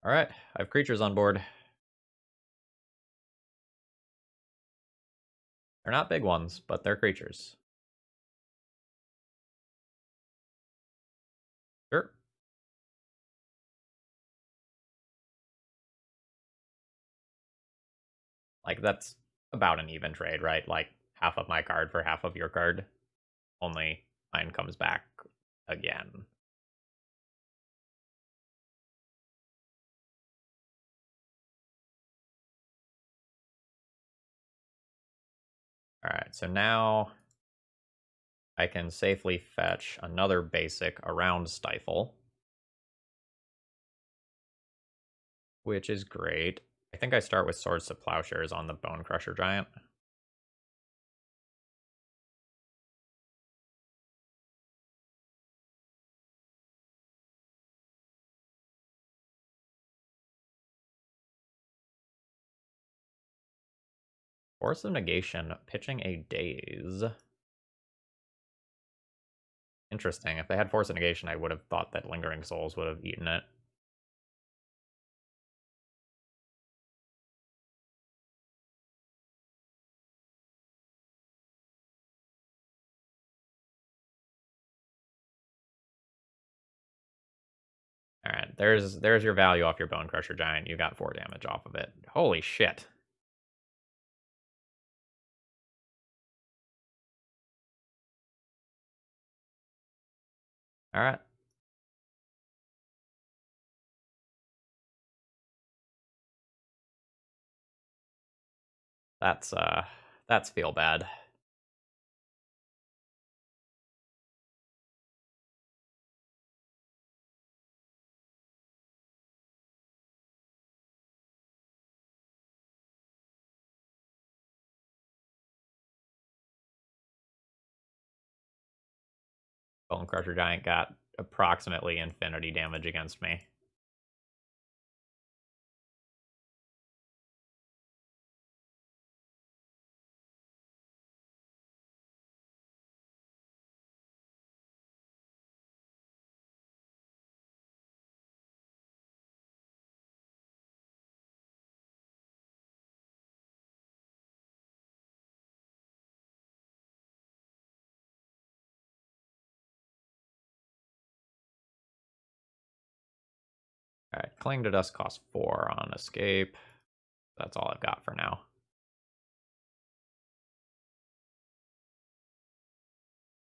All right, I have creatures on board. They're not big ones, but they're creatures. Sure. Like, that's about an even trade, right? Like, half of my card for half of your card. Only mine comes back again. All right, so now I can safely fetch another basic around Stifle, which is great. I think I start with Swords to Plowshares on the Bone Crusher Giant. Force of Negation, pitching a Daze. Interesting. If they had Force of Negation, I would have thought that Lingering Souls would have eaten it. All right, there's your value off your Bone Crusher Giant. You got 4 damage off of it. Holy shit. All right. That's feel bad. Bone Crusher Giant got approximately infinity damage against me. All right, Cling to Dust costs 4 on escape. That's all I've got for now.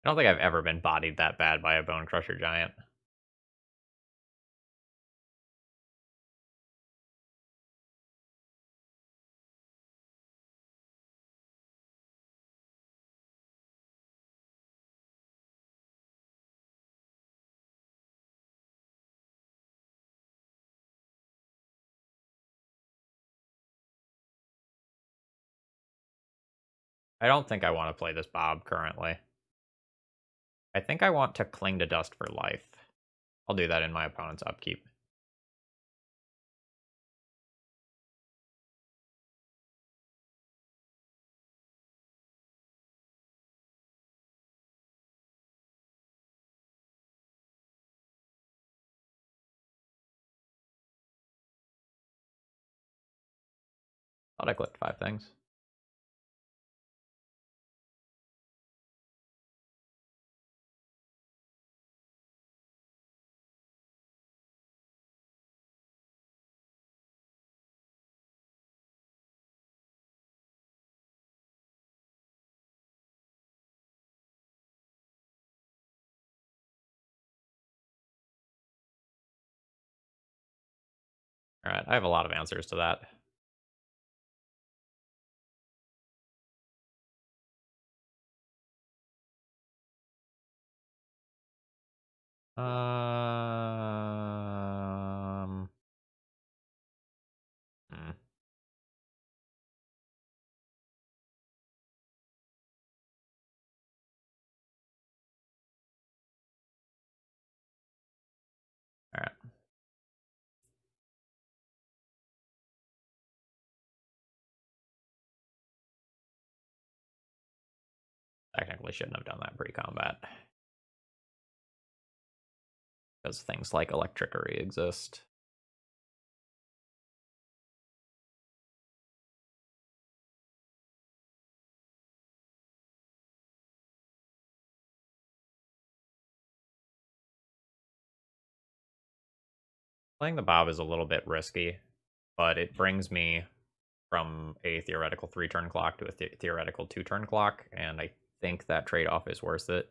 I don't think I've ever been bodied that bad by a Bone Crusher Giant. I don't think I want to play this Bob currently. I think I want to Cling to Dust for life. I'll do that in my opponent's upkeep. Thought I clicked 5 things. Alright, I have a lot of answers to that. Hmm. Alright. Technically shouldn't have done that pre-combat. Because things like electricity exist. Playing the Bob is a little bit risky, but it brings me from a theoretical 3-turn clock to a theoretical 2-turn clock, and I think that trade-off is worth it.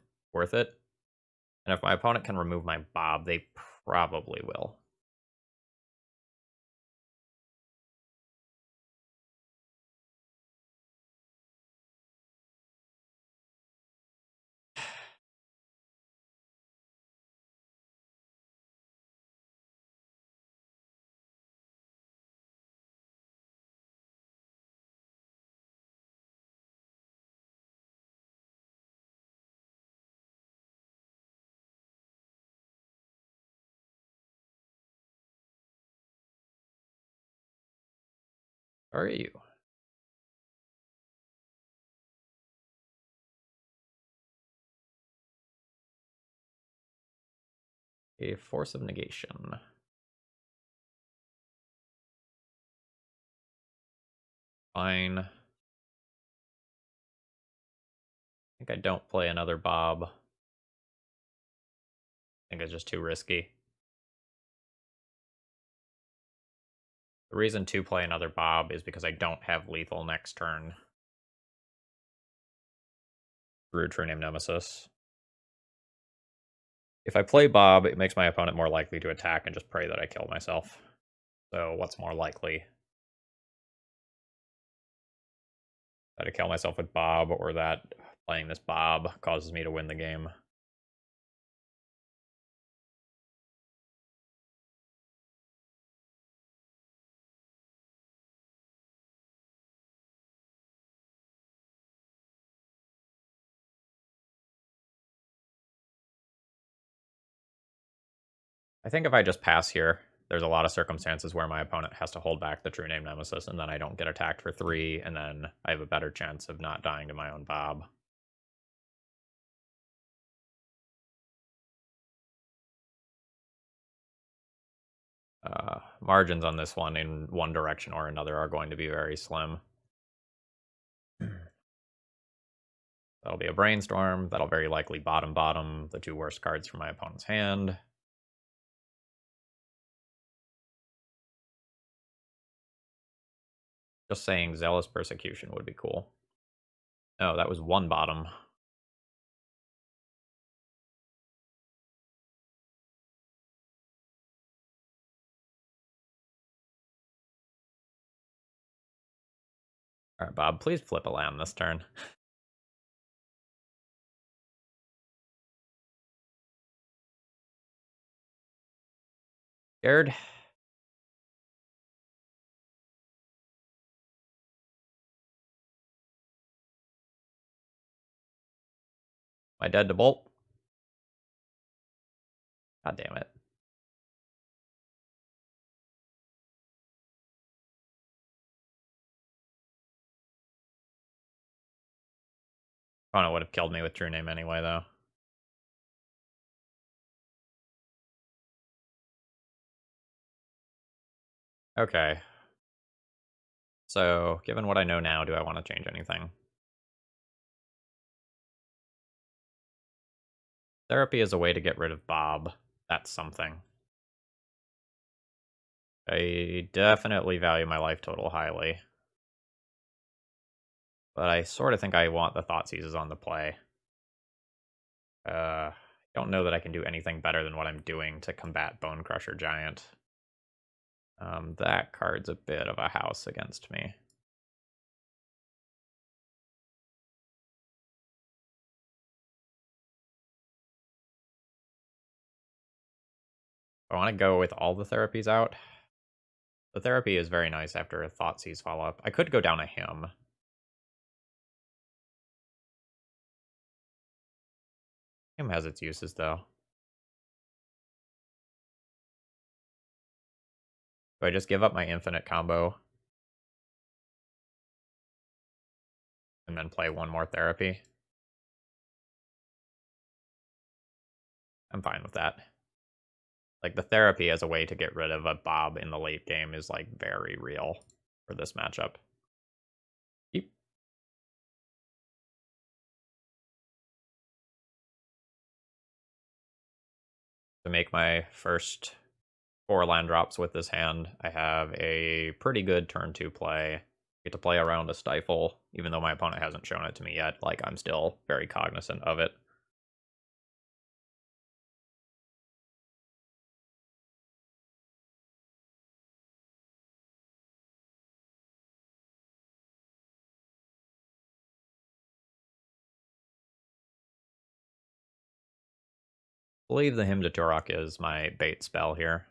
And if my opponent can remove my Bob, they probably will. Are you? A force of negation. Fine. I think I don't play another Bob. I think it's just too risky. The reason to play another Bob is because I don't have lethal next turn. Through True Name Nemesis. If I play Bob, it makes my opponent more likely to attack and just pray that I kill myself. So what's more likely? That I kill myself with Bob, or that playing this Bob causes me to win the game? I think if I just pass here, there's a lot of circumstances where my opponent has to hold back the True Name Nemesis, and then I don't get attacked for 3, and then I have a better chance of not dying to my own Bob. Margins on this one in one direction or another are going to be very slim. That'll be a Brainstorm. That'll very likely bottom the 2 worst cards from my opponent's hand. Just saying Zealous Persecution would be cool. Oh, that was 1 bottom. Alright, Bob, please flip a land this turn. Scared? Am I dead to bolt? God damn it. Opponent would have killed me with True Name anyway, though. Okay. So, given what I know now, do I want to change anything? Therapy is a way to get rid of Bob. That's something. I definitely value my life total highly. But I sort of think I want the Thought Seizes on the play. Don't know that I can do anything better than what I'm doing to combat Bone Crusher Giant. That card's a bit of a house against me. I want to go with all the therapies out. The therapy is very nice after a Thought Seize follow-up. I could go down a Hymn. Hymn has its uses, though. Do I just give up my infinite combo and then play one more therapy? I'm fine with that. Like, the therapy as a way to get rid of a Bob in the late game is, like, very real for this matchup. Yep. To make my first 4 land drops with this hand, I have a pretty good turn 2 play. Get to play around a Stifle, even though my opponent hasn't shown it to me yet. Like, I'm still very cognizant of it. I believe the Hymn to Turok is my bait spell here.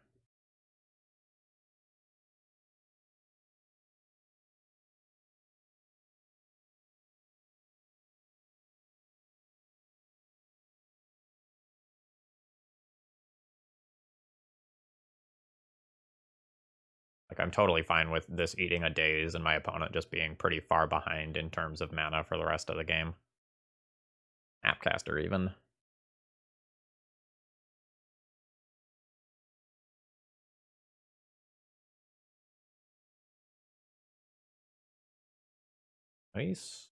Like, I'm totally fine with this eating a daze and my opponent just being pretty far behind in terms of mana for the rest of the game. Appcaster, even. Nice.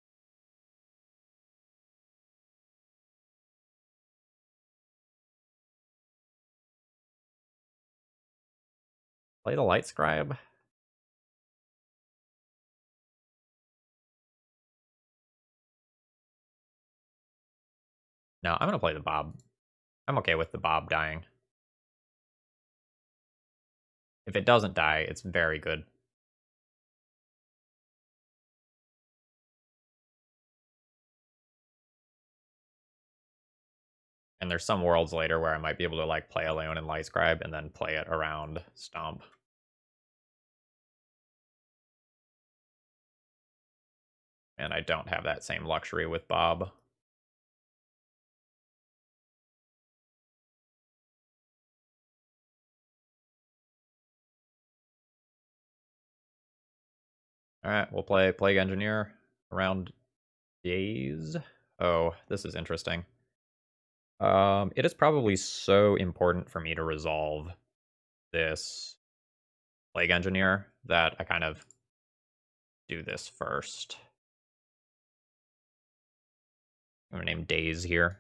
Play the Light Scribe. No, I'm going to play the Bob. I'm okay with the Bob dying. If it doesn't die, it's very good. And there's some worlds later where I might be able to like play a Leon and Light Scribe and then play it around Stomp. And I don't have that same luxury with Bob. Alright, we'll play Plague Engineer around Days. Oh, this is interesting. It is probably so important for me to resolve this Plague Engineer that I kind of do this first. I'm gonna name Days here.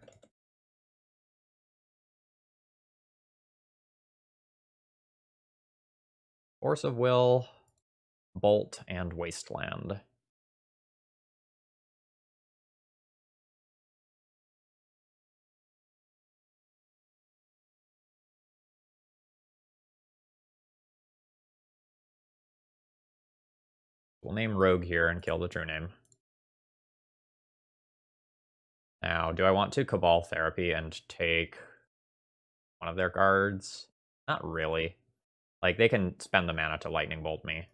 Force of Will, Bolt, and Wasteland. We'll name Rogue here and kill the True Name. Now, do I want to Cabal Therapy and take one of their guards? Not really. Like, they can spend the mana to Lightning Bolt me.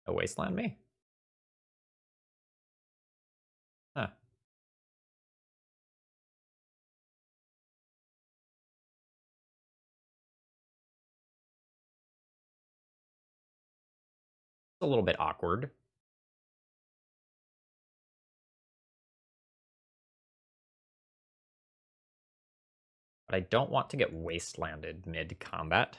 A Wasteland me? Huh. a little bit awkward. But I don't want to get wastelanded mid-combat.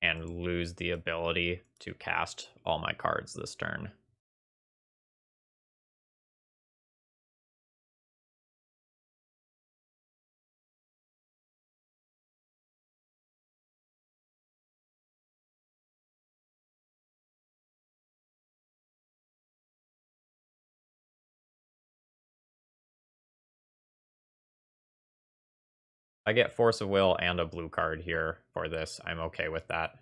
And lose the ability to cast all my cards this turn. I get Force of Will and a blue card here for this. I'm okay with that.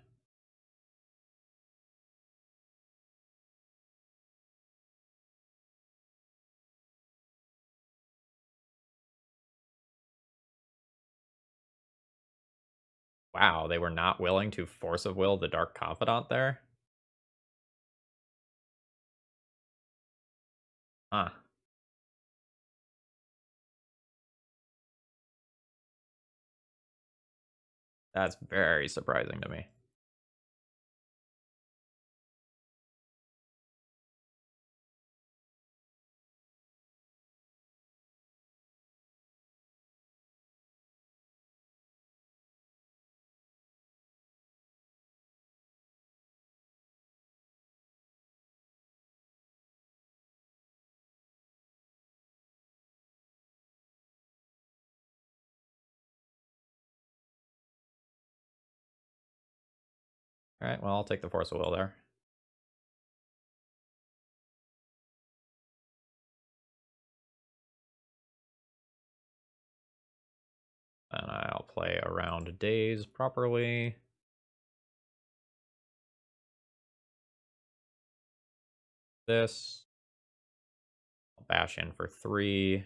Wow, they were not willing to Force of Will the Dark Confidant there? Huh. That's very surprising to me. Alright, well, I'll take the Force of Will there. And I'll play around Days properly. This. I'll bash in for 3.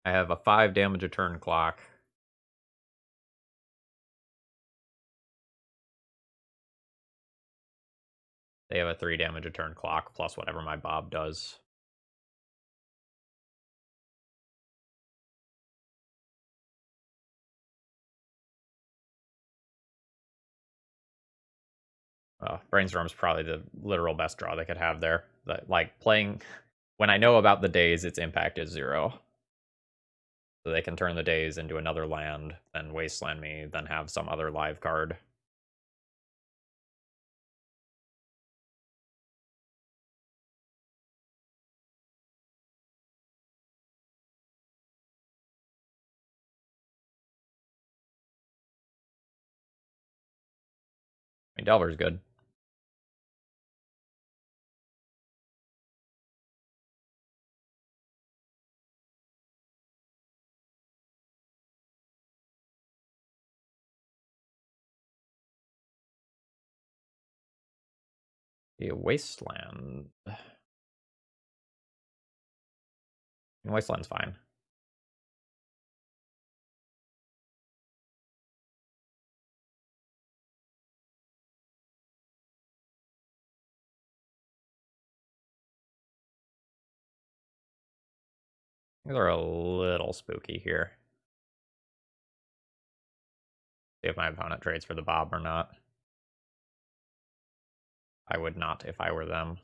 I have a 5 damage a turn clock. They have a 3 damage a turn clock, plus whatever my Bob does. Brainstorm's probably the literal best draw they could have there. Like, playing... When I know about the Days, its impact is 0. So they can turn the Days into another land, then wasteland me, then have some other live card. I mean, Delver's good. The Wasteland. Wasteland's fine. These are a little spooky here. See if my opponent trades for the Bob or not. I would not if I were them.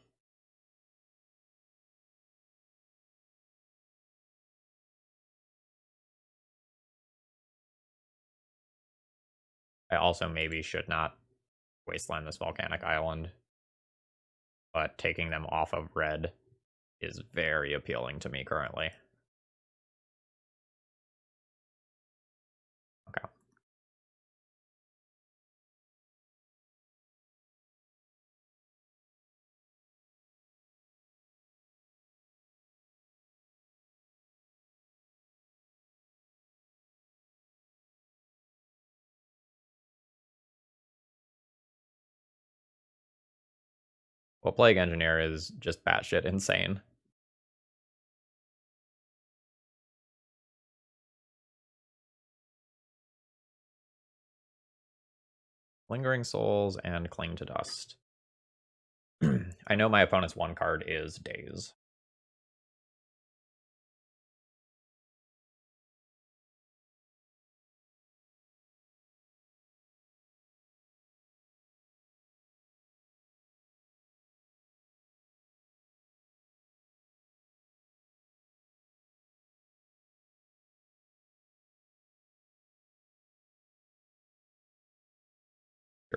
I also maybe should not wasteland this volcanic island. But taking them off of red is very appealing to me currently. Okay. Well, Plague Engineer is just batshit insane. Lingering Souls and Cling to Dust. I know my opponent's one card is Daze.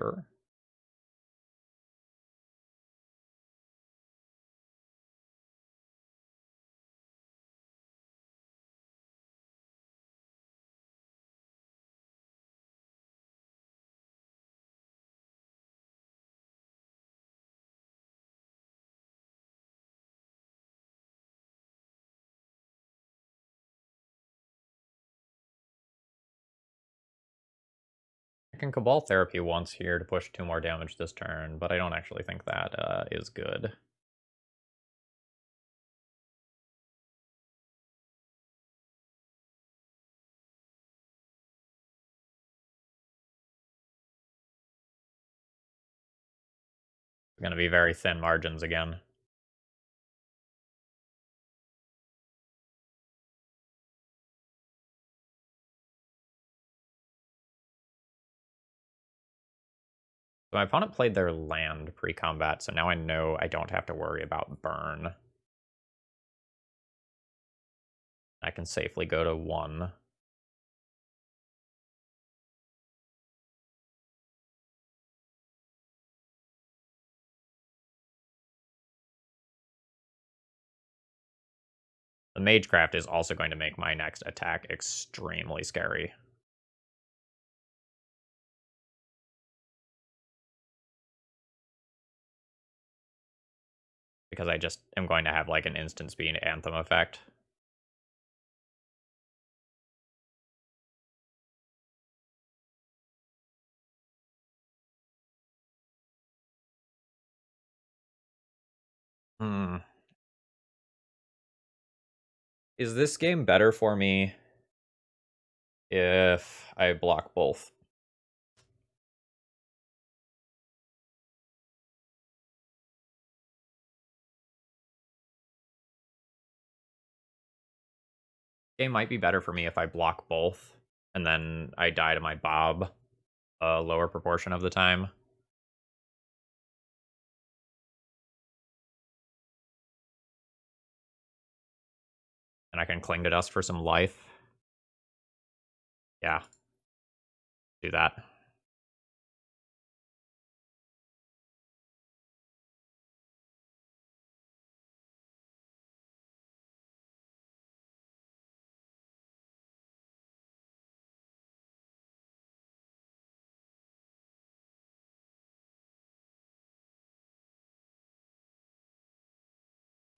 Sure. I can Cabal Therapy once here to push 2 more damage this turn, but I don't actually think that is good. It's going to be very thin margins again. So my opponent played their land pre-combat, so now I know I don't have to worry about burn. I can safely go to 1. The Magecraft is also going to make my next attack extremely scary. Because I just am going to have like an instant speed Anthem effect. Is this game better for me if I block both? Game might be better for me if I block both, and then I die to my Bob a lower proportion of the time. And I can cling to dust for some life. Yeah. Do that.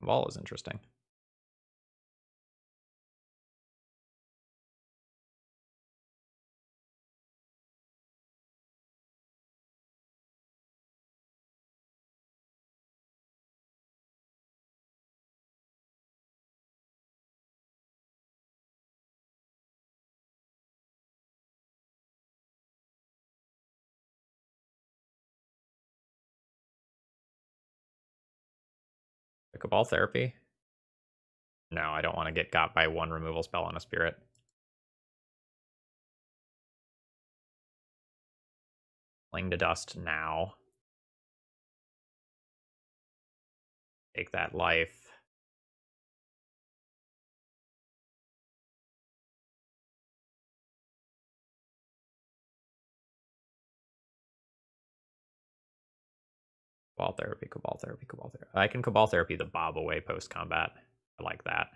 Ball is interesting. Cabal Therapy? No, I don't want to get got by 1 removal spell on a spirit. Cling to dust now. Take that life. Cabal Therapy, Cabal Therapy, Cabal Therapy. I can Cabal Therapy the Bob away post-combat. I like that.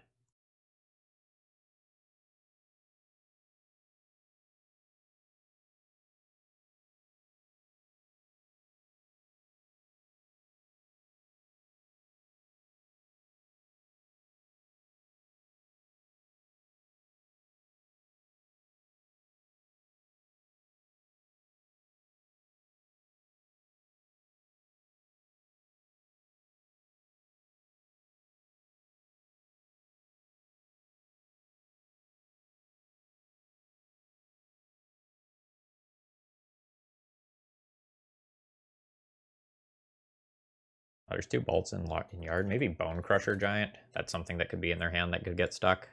Oh, there's 2 bolts in yard. Maybe Bone Crusher Giant. That's something that could be in their hand that could get stuck.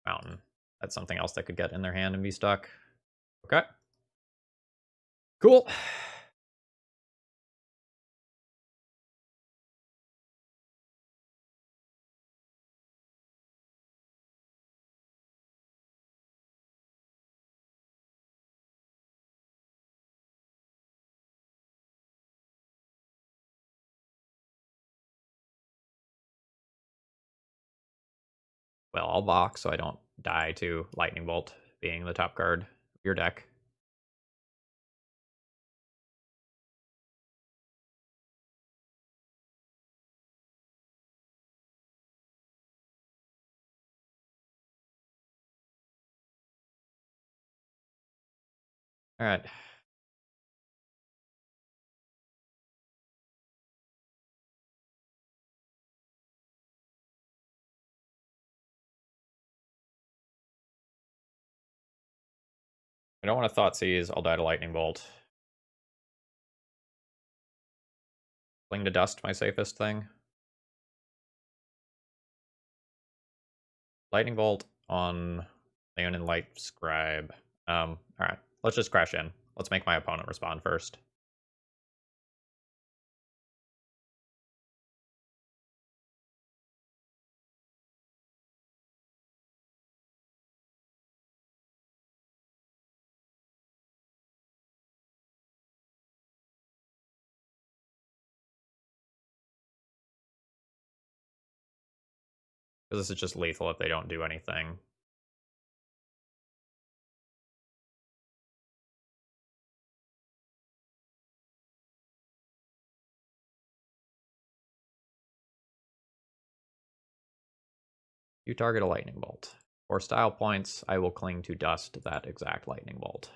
Mountain. That's something else that could get in their hand and be stuck. Okay. Cool. Well, I'll block so I don't die to Lightning Bolt being the top card of your deck. All right. I don't want to Thoughtseize. I'll die to Lightning Bolt. Fling to Dust, my safest thing. Lightning Bolt on Leonin Light Scribe. Alright. Let's just crash in. Let's make my opponent respond first. Because this is just lethal if they don't do anything. You target a Lightning Bolt. For style points, I will cling to Dust that exact Lightning Bolt.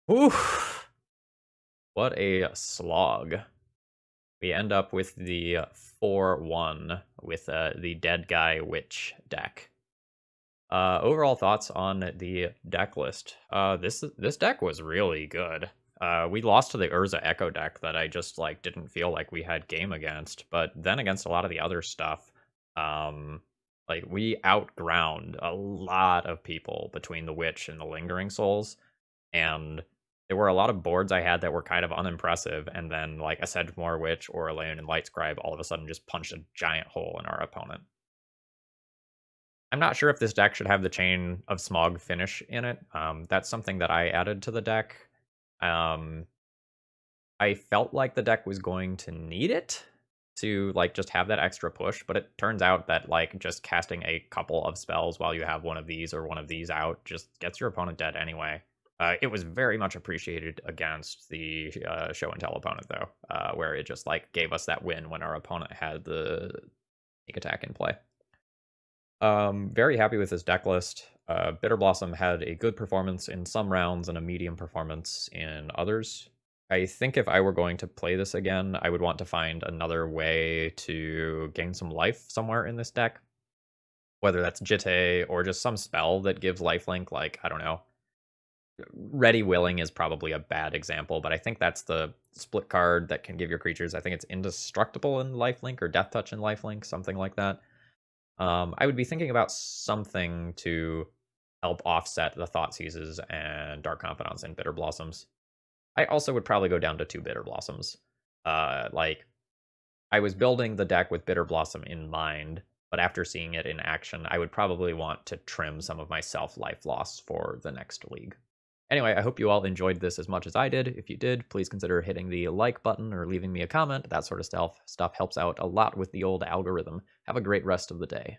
Oof! What a slog. We end up with the 4-1 with the Deadguy Witch deck. Overall thoughts on the deck list. This deck was really good. We lost to the Urza Echo deck that I just like didn't feel like we had game against, but then against a lot of the other stuff, like we outground a lot of people between the Witch and the Lingering Souls, and there were a lot of boards I had that were kind of unimpressive, and then like a Sedgemoor Witch or a Leonin Light Scribe all of a sudden just punched a giant hole in our opponent. I'm not sure if this deck should have the Chain of Smog finish in it. That's something that I added to the deck. I felt like the deck was going to need it to like just have that extra push, but it turns out that like just casting a couple of spells while you have one of these or one of these out just gets your opponent dead anyway. It was very much appreciated against the show and tell opponent though, where it just like gave us that win when our opponent had the sneak attack in play. Very happy with this deck list. Bitterblossom had a good performance in some rounds and a medium performance in others. I think if I were going to play this again, I would want to find another way to gain some life somewhere in this deck. Whether that's Jitte or just some spell that gives lifelink, like, I don't know. Ready Willing is probably a bad example, but I think that's the split card that can give your creatures, I think it's Indestructible in lifelink or Death Touch in lifelink, something like that. I would be thinking about something to help offset the Thoughtseizes and Dark Confidants and Bitterblossoms. I also would probably go down to 2 Bitterblossoms. Like, I was building the deck with Bitterblossom in mind, but after seeing it in action, I would probably want to trim some of my self-life loss for the next league. Anyway, I hope you all enjoyed this as much as I did. If you did, please consider hitting the like button or leaving me a comment. That sort of stuff helps out a lot with the old algorithm. Have a great rest of the day.